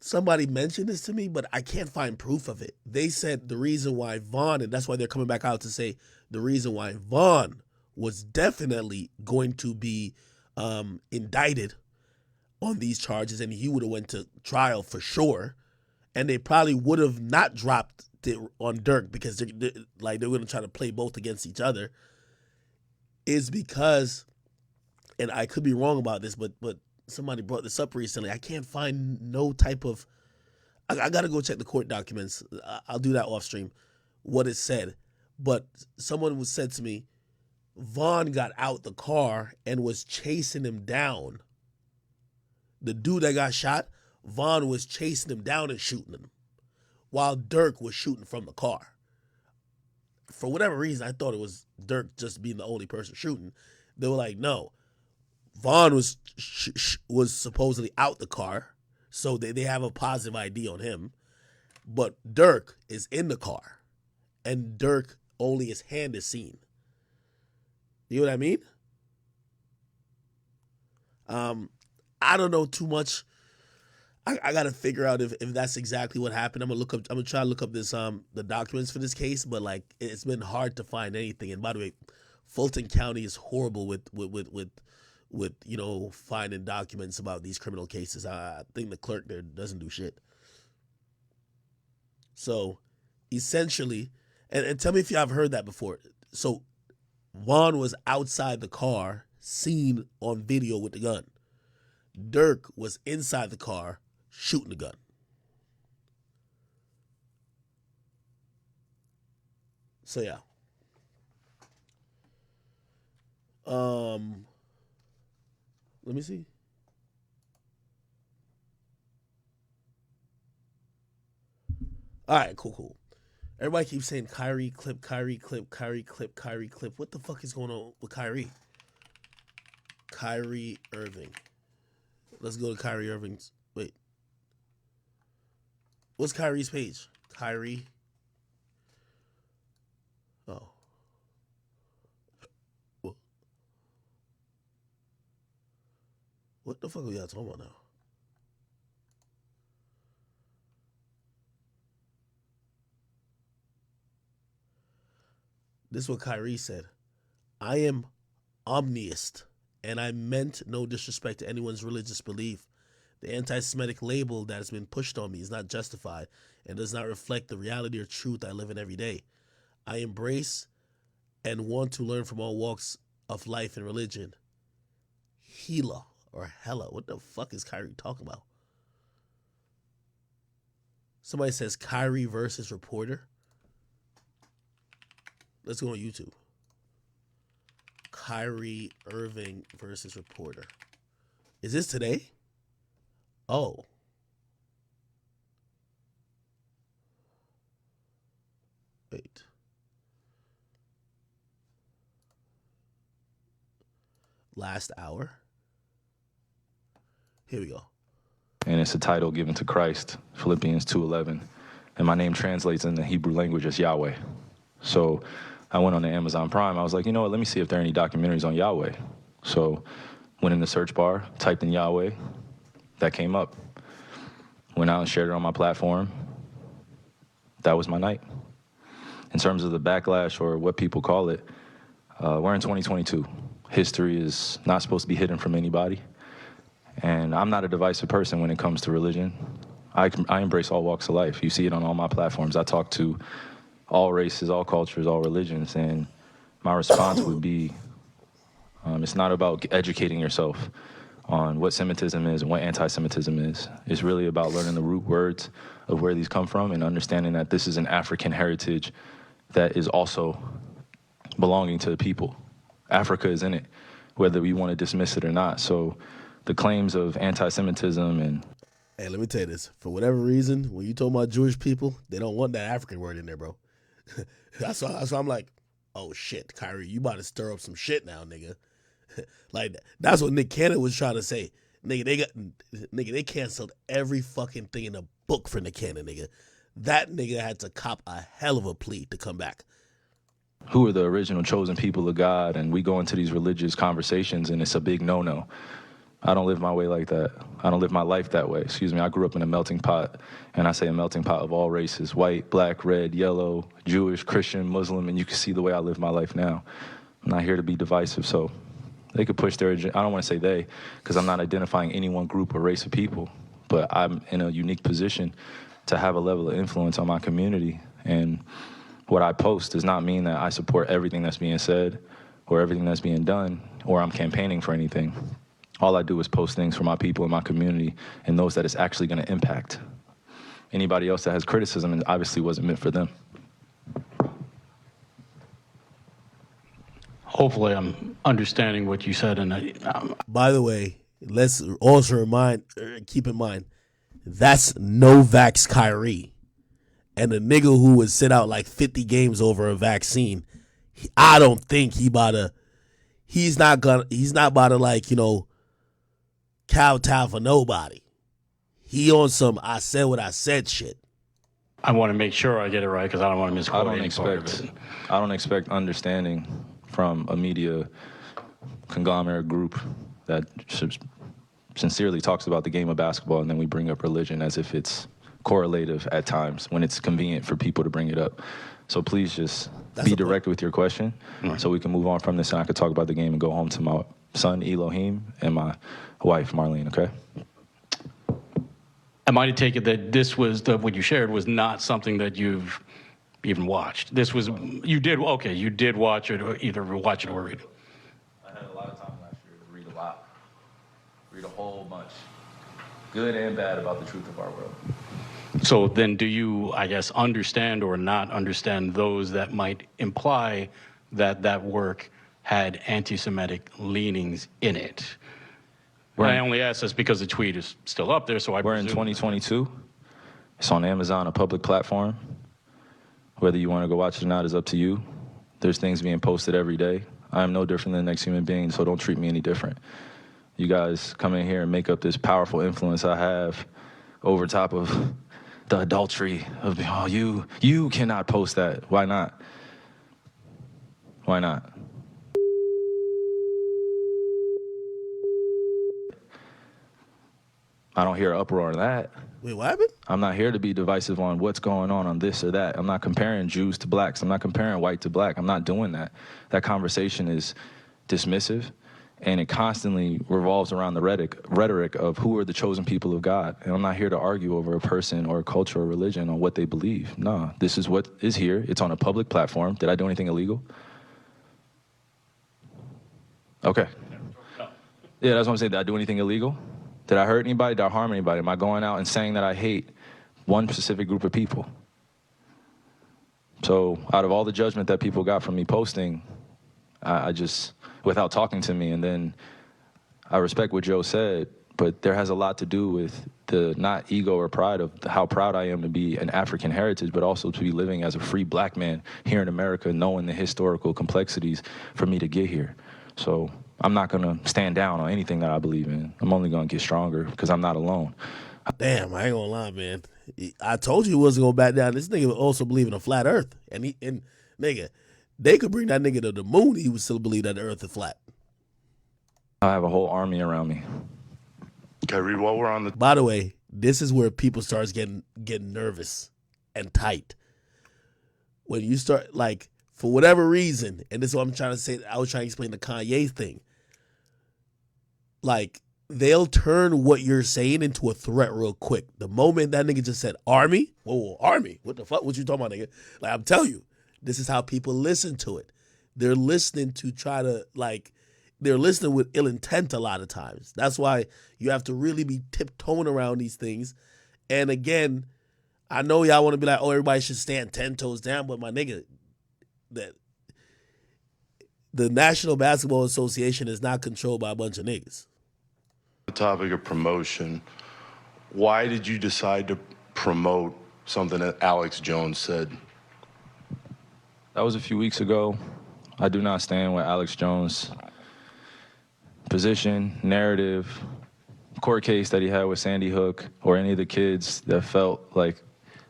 Somebody mentioned this to me, but I can't find proof of it. They said the reason why Vaughn, and that's why they're coming back out to say the reason why Vaughn was definitely going to be indicted on these charges, and he would have went to trial for sure, and they probably would have not dropped it on Dirk because they're going to try to play both against each other, is because, and I could be wrong about this, but somebody brought this up recently. I can't find no type of, I got to go check the court documents. I'll do that off stream, what it said. But someone said to me, Vaughn got out the car and was chasing him down. The dude that got shot, Vaughn was chasing him down and shooting him while Dirk was shooting from the car. For whatever reason, I thought it was Dirk just being the only person shooting. They were like, no, Vaughn was supposedly out the car, so they have a positive ID on him. But Dirk is in the car, and Dirk, only his hand is seen. You know what I mean? I don't know too much. I got to figure out if that's exactly what happened. I'm gonna try to look up this the documents for this case, but like it's been hard to find anything. And by the way, Fulton County is horrible with finding documents about these criminal cases. I think the clerk there doesn't do shit. So essentially, and tell me if you have heard that before. So Vaughn was outside the car, seen on video with the gun. Dirk was inside the car, shooting the gun. So yeah. Let me see. All right, cool. Everybody keeps saying Kyrie clip, Kyrie clip, Kyrie clip, Kyrie clip. What the fuck is going on with Kyrie? Kyrie Irving. Let's go to Kyrie Irving's. Wait. What's Kyrie's page? Kyrie. Oh. What the fuck are y'all talking about now? This is what Kyrie said. I am omniist, and I meant no disrespect to anyone's religious belief. The anti-Semitic label that has been pushed on me is not justified and does not reflect the reality or truth I live in every day. I embrace and want to learn from all walks of life and religion. Hela or hella. What the fuck is Kyrie talking about? Somebody says Kyrie versus reporter. Let's go on YouTube. Kyrie Irving versus reporter. Is this today? Oh. Wait. Last hour. Here we go. And it's a title given to Christ, Philippians 2:11. And my name translates in the Hebrew language as Yahweh. So I went on the Amazon Prime. I was like, you know what, let me see if there are any documentaries on Yahweh. So went in the search bar, typed in Yahweh. That came up. Went out and shared it on my platform. That was my night. In terms of the backlash or what people call it, we're in 2022. History is not supposed to be hidden from anybody. And I'm not a divisive person when it comes to religion. I embrace all walks of life. You see it on all my platforms. I talk to all races, all cultures, all religions. And my response would be, it's not about educating yourself on what Semitism is and what anti-Semitism is. It's really about learning the root words of where these come from and understanding that this is an African heritage that is also belonging to the people. Africa is in it, whether we want to dismiss it or not. So the claims of anti-Semitism and... Hey, let me tell you this. For whatever reason, when you told my Jewish people, they don't want that African word in there, bro. That's why I'm like, oh shit, Kyrie, you about to stir up some shit now, nigga. Like, that's what Nick Cannon was trying to say. Nigga, they canceled every fucking thing in the book for Nick Cannon, nigga. That nigga had to cop a hell of a plea to come back. Who are the original chosen people of God? And we go into these religious conversations and it's a big no-no. I don't live my way like that. I don't live my life that way. Excuse me. I grew up in a melting pot, and I say a melting pot of all races: white, black, red, yellow, Jewish, Christian, Muslim, and you can see the way I live my life now. I'm not here to be divisive, so they could push their agenda. I don't want to say they, because I'm not identifying any one group or race of people, but I'm in a unique position to have a level of influence on my community. And what I post does not mean that I support everything that's being said or everything that's being done, or I'm campaigning for anything. All I do is post things for my people in my community and those that it's actually going to impact. Anybody else that has criticism, it obviously wasn't meant for them. Hopefully I'm understanding what you said. And by the way, let's also keep in mind, that's no-vax Kyrie. And the nigga who would sit out like 50 games over a vaccine, I don't think he's not about to, like, you know, kowtow for nobody. He on some I said what I said shit. I want to make sure I get it right because I don't want to misquote any part of it. I don't expect understanding from a media conglomerate group that sincerely talks about the game of basketball, and then we bring up religion as if it's correlative at times when it's convenient for people to bring it up. So please just be direct with your question so we can move on from this and I could talk about the game and go home to my son, Elohim, and my wife, Marlene, okay? Am I to take it that this was, what you shared was not something that you've even watched? This was, you did watch it, or either watch it or read it. I had a lot of time last year to read a lot. Read a whole bunch. Good and bad about the truth of our world. So then do you, I guess, understand or not understand those that might imply that that work had anti-Semitic leanings in it? I only ask this because the tweet is still up there, so we're in 2022. It's on Amazon, a public platform. Whether you want to go watch it or not is up to you. There's things being posted every day. I am no different than the next human being, so don't treat me any different. You guys come in here and make up this powerful influence I have over top of the adultery of, oh, you cannot post that. Why not? Why not? I don't hear an uproar on that. Wait, what happened? I'm not here to be divisive on what's going on this or that. I'm not comparing Jews to blacks. I'm not comparing white to black. I'm not doing that. That conversation is dismissive, and it constantly revolves around the rhetoric of who are the chosen people of God. And I'm not here to argue over a person or a culture or religion on what they believe. No, this is what is here. It's on a public platform. Did I do anything illegal? Okay. Yeah, that's what I'm saying. Did I do anything illegal? Did I hurt anybody? Did I harm anybody? Am I going out and saying that I hate one specific group of people? So out of all the judgment that people got from me posting, I just, without talking to me, and then I respect what Joe said, but there has a lot to do with the not ego or pride of how proud I am to be an African heritage, but also to be living as a free black man here in America, knowing the historical complexities for me to get here. So I'm not gonna stand down on anything that I believe in. I'm only gonna get stronger because I'm not alone. Damn, I ain't gonna lie, man. I told you he wasn't gonna back down. This nigga also believe in a flat earth. And nigga, they could bring that nigga to the moon, he would still believe that the earth is flat. I have a whole army around me. Kyrie, while we're on the... By the way, this is where people starts getting nervous and tight. When you start, like, for whatever reason, and this is what I'm trying to say, I was trying to explain the Kanye thing. Like, they'll turn what you're saying into a threat real quick. The moment that nigga just said, army? Whoa, army? What the fuck? What you talking about, nigga? Like, I'm telling you, this is how people listen to it. They're listening to try to, like, they're listening with ill intent a lot of times. That's why you have to really be tiptoeing around these things. And again, I know y'all want to be like, oh, everybody should stand 10 toes down, but my nigga, that the National Basketball Association is not controlled by a bunch of niggas. The topic of promotion, why did you decide to promote something that Alex Jones said? That was a few weeks ago. I do not stand with Alex Jones' position, narrative, court case that he had with Sandy Hook, or any of the kids that felt like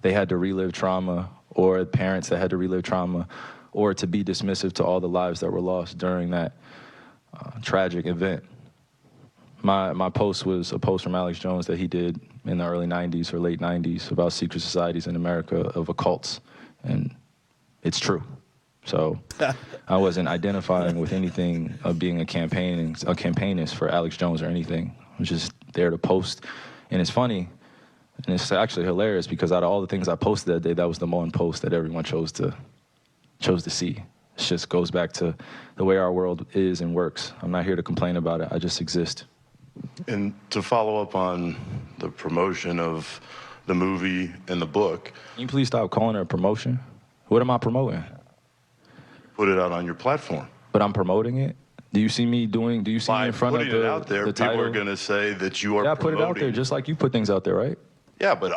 they had to relive trauma, or parents that had to relive trauma, or to be dismissive to all the lives that were lost during that tragic event. My post was a post from Alex Jones that he did in the early 90s or late 90s about secret societies in America of occults, and it's true. So I wasn't identifying with anything of being a campaignist for Alex Jones or anything. I was just there to post, and it's funny, and it's actually hilarious because out of all the things I posted that day, that was the one post that everyone chose to see. It just goes back to the way our world is and works. I'm not here to complain about it. I just exist. And to follow up on the promotion of the movie and the book. Can you please stop calling it a promotion? What am I promoting? Put it out on your platform. But I'm promoting it? Do you see me in front of By putting it out there, people are going to say that you are promoting. Yeah, I put it out there just like you put things out there, right? Yeah, but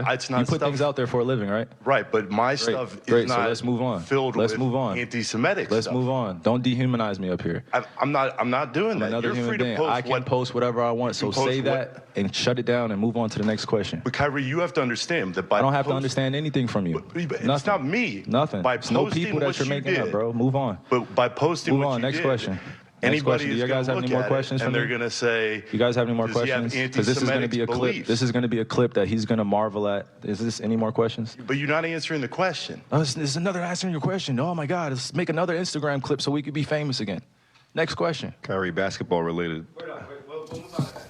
it's not. You put things out there for a living, right? Right, but my stuff is not. So let's move on. Filled with anti-Semitic. Let's move on. Don't dehumanize me up here. I'm not doing that. Another You're human free to being. post I can post whatever I want. So say that and shut it down and move on to the next question. But Kyrie, you have to understand that I don't have to understand anything from you. It's not me. Nothing. It's no people that you're making up, bro. Move on. But by posting move what on. you Next did, question. Anybody Do is you guys have going to any look more at questions it, for and me? they're going to say, you guys have any more does he have questions? Because this is going to be a clip. beliefs? This is going to be a clip that he's going to marvel at. Is this any more questions? But you're not answering the question. Oh, this is another answering your question. Oh my God, let's make another Instagram clip so we could be famous again. Next question. Kyrie, basketball related. We'll move on to that.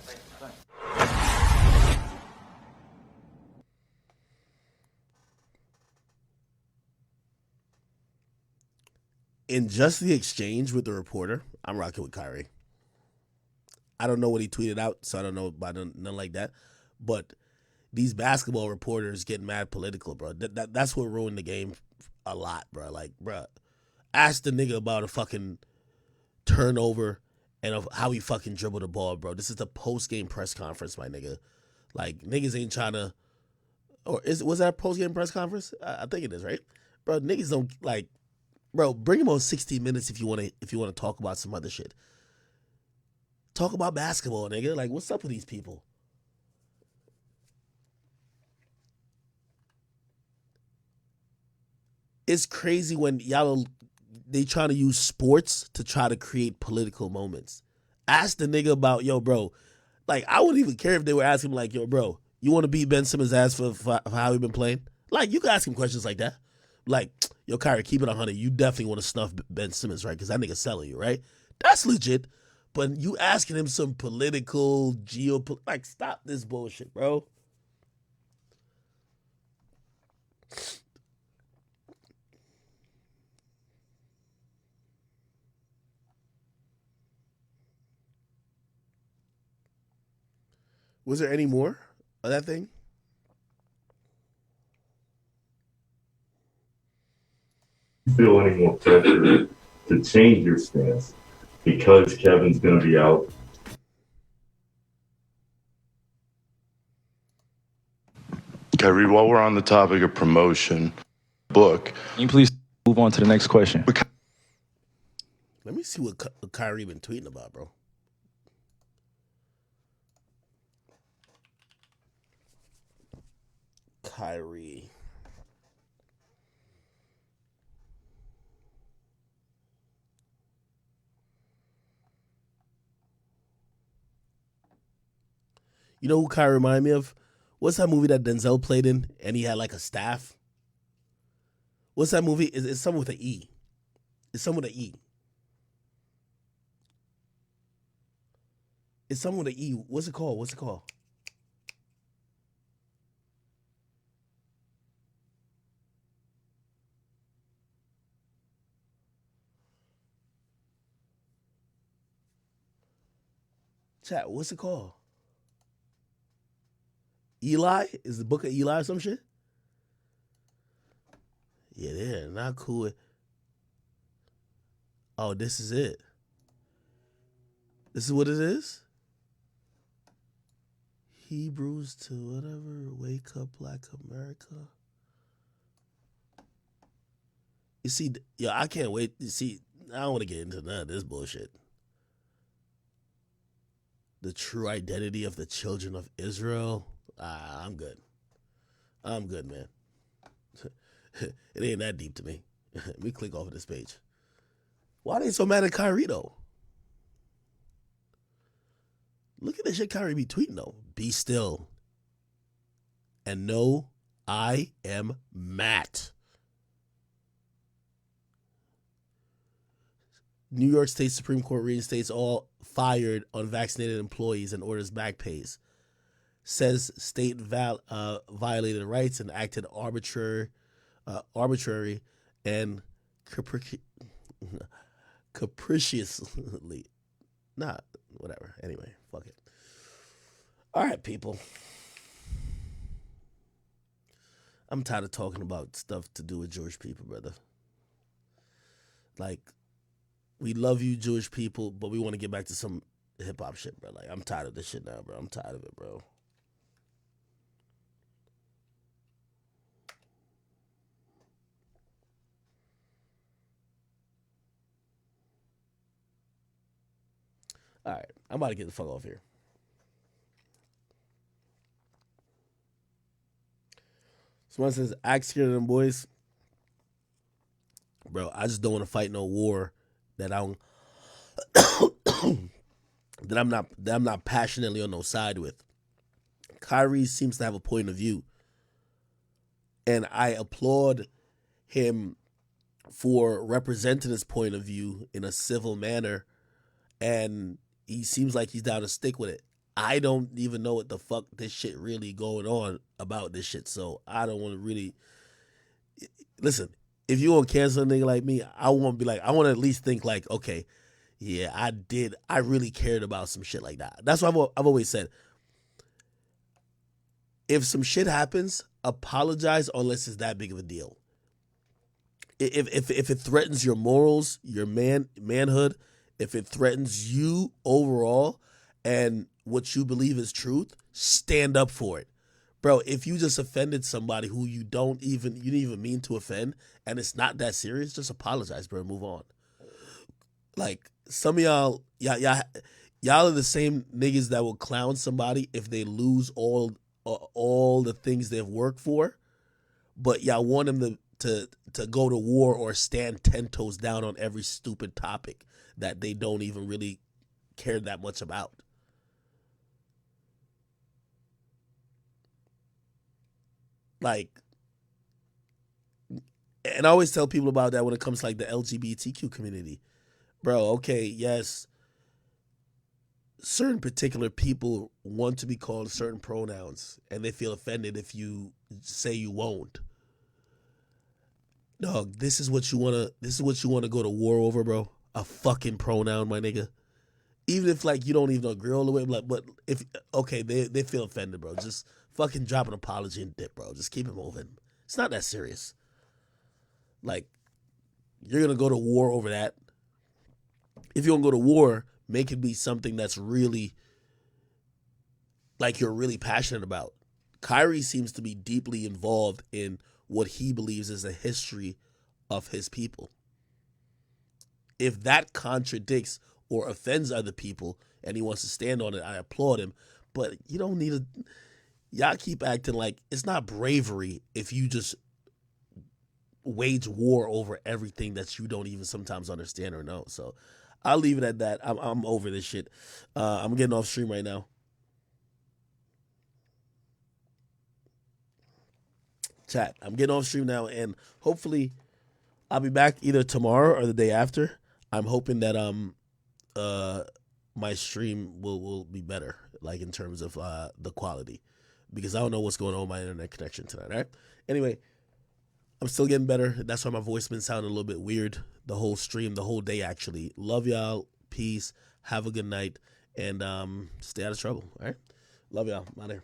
In just the exchange with the reporter, I'm rocking with Kyrie. I don't know what he tweeted out, so I don't know about nothing like that. But these basketball reporters getting mad political, bro. That's what ruined the game a lot, bro. Like, bro, ask the nigga about a fucking turnover and of how he fucking dribbled the ball, bro. This is the post-game press conference, my nigga. Like, niggas ain't trying to, was that a post-game press conference? I think it is, right? Bro, niggas don't, like, bro, bring him on 60 Minutes if you want to talk about some other shit. Talk about basketball, nigga. Like, what's up with these people? It's crazy when they trying to use sports to try to create political moments. Ask the nigga about, yo, bro. Like, I wouldn't even care if they were asking him, like, yo, bro, you want to beat Ben Simmons' ass for how he been playing? Like, you can ask him questions like that. Like, yo, Kyrie, keep it 100. You definitely want to snuff Ben Simmons, right? Because that nigga's selling you, right? That's legit. But you asking him some political, like, stop this bullshit, bro. Was there any more of that thing? Feel any more pressure to change your stance because Kevin's going to be out? Kyrie, while we're on the topic of promotion, book. Can you please move on to the next question? Let me see what Kyrie been tweeting about, bro. Kyrie. You know who Kyrie reminded me of? What's that movie that Denzel played in and he had like a staff? What's that movie? It's something with an E. It's something with an E. It's something with an E. What's it called? What's it called? Chat, what's it called? Eli? Is the book of Eli or some shit? Yeah, they're not cool. Oh, this is it. This is what it is? Hebrews to whatever, wake up Black America. You see, yo, I can't wait. You see, I don't want to get into none of this bullshit. The true identity of the children of Israel. I'm good. I'm good, man. It ain't that deep to me. Let me click off of this page. Why are they so mad at Kyrie, though? Look at the shit Kyrie be tweeting, though. Be still. And know I am Matt. New York State Supreme Court reinstates all fired unvaccinated employees and orders back pays. Says state violated rights and acted arbitrary and capriciously. Nah, whatever. Anyway, fuck it. All right, people. I'm tired of talking about stuff to do with Jewish people, brother. Like, we love you, Jewish people, but we want to get back to some hip-hop shit, bro. Like, I'm tired of this shit now, bro. I'm tired of it, bro. All right, I'm about to get the fuck off here. Someone says, act scared of them boys. Bro, I just don't want to fight no war that I'm not passionately on no side with. Kyrie seems to have a point of view. And I applaud him for representing his point of view in a civil manner. And he seems like he's down to stick with it. I don't even know what the fuck this shit really going on about this shit. So I don't want to really listen. If you want to cancel a nigga like me, I want to be like, I want to at least think like, okay, yeah, I really cared about some shit like that. That's what I've always said. If some shit happens, apologize unless it's that big of a deal. If it threatens your morals, your manhood, if it threatens you overall and what you believe is truth, stand up for it. Bro, if you just offended somebody who you didn't even mean to offend and it's not that serious, just apologize, bro, and move on. Like, some of y'all are the same niggas that will clown somebody if they lose all the things they've worked for, but y'all want them to go to war or stand 10 toes down on every stupid topic that they don't even really care that much about. Like, and I always tell people about that when it comes to like the LGBTQ community. Bro, okay, yes, certain particular people want to be called certain pronouns and they feel offended if you say you won't. Dog, this is what you wanna go to war over, bro? A fucking pronoun, my nigga. even if like you don't even agree all the way, like, but if okay, they feel offended, bro. Just fucking drop an apology and dip, bro. Just keep it moving. It's not that serious. Like, you're gonna go to war over that. If you're gonna go to war, make it be something that's really like you're really passionate about. Kyrie seems to be deeply involved in what he believes is the history of his people. If that contradicts or offends other people and he wants to stand on it, I applaud him. But you don't need to, y'all keep acting like it's not bravery if you just wage war over everything that you don't even sometimes understand or know. So I'll leave it at that. I'm over this shit. I'm getting off stream right now. Chat. I'm getting off stream now, and hopefully I'll be back either tomorrow or the day after. I'm hoping that my stream will be better, like in terms of the quality, because I don't know what's going on with my internet connection tonight. All right. Anyway, I'm still getting better. That's why my voice been sounding a little bit weird the whole stream, the whole day actually. Love y'all. Peace. Have a good night, and stay out of trouble. All right. Love y'all. I'm out here.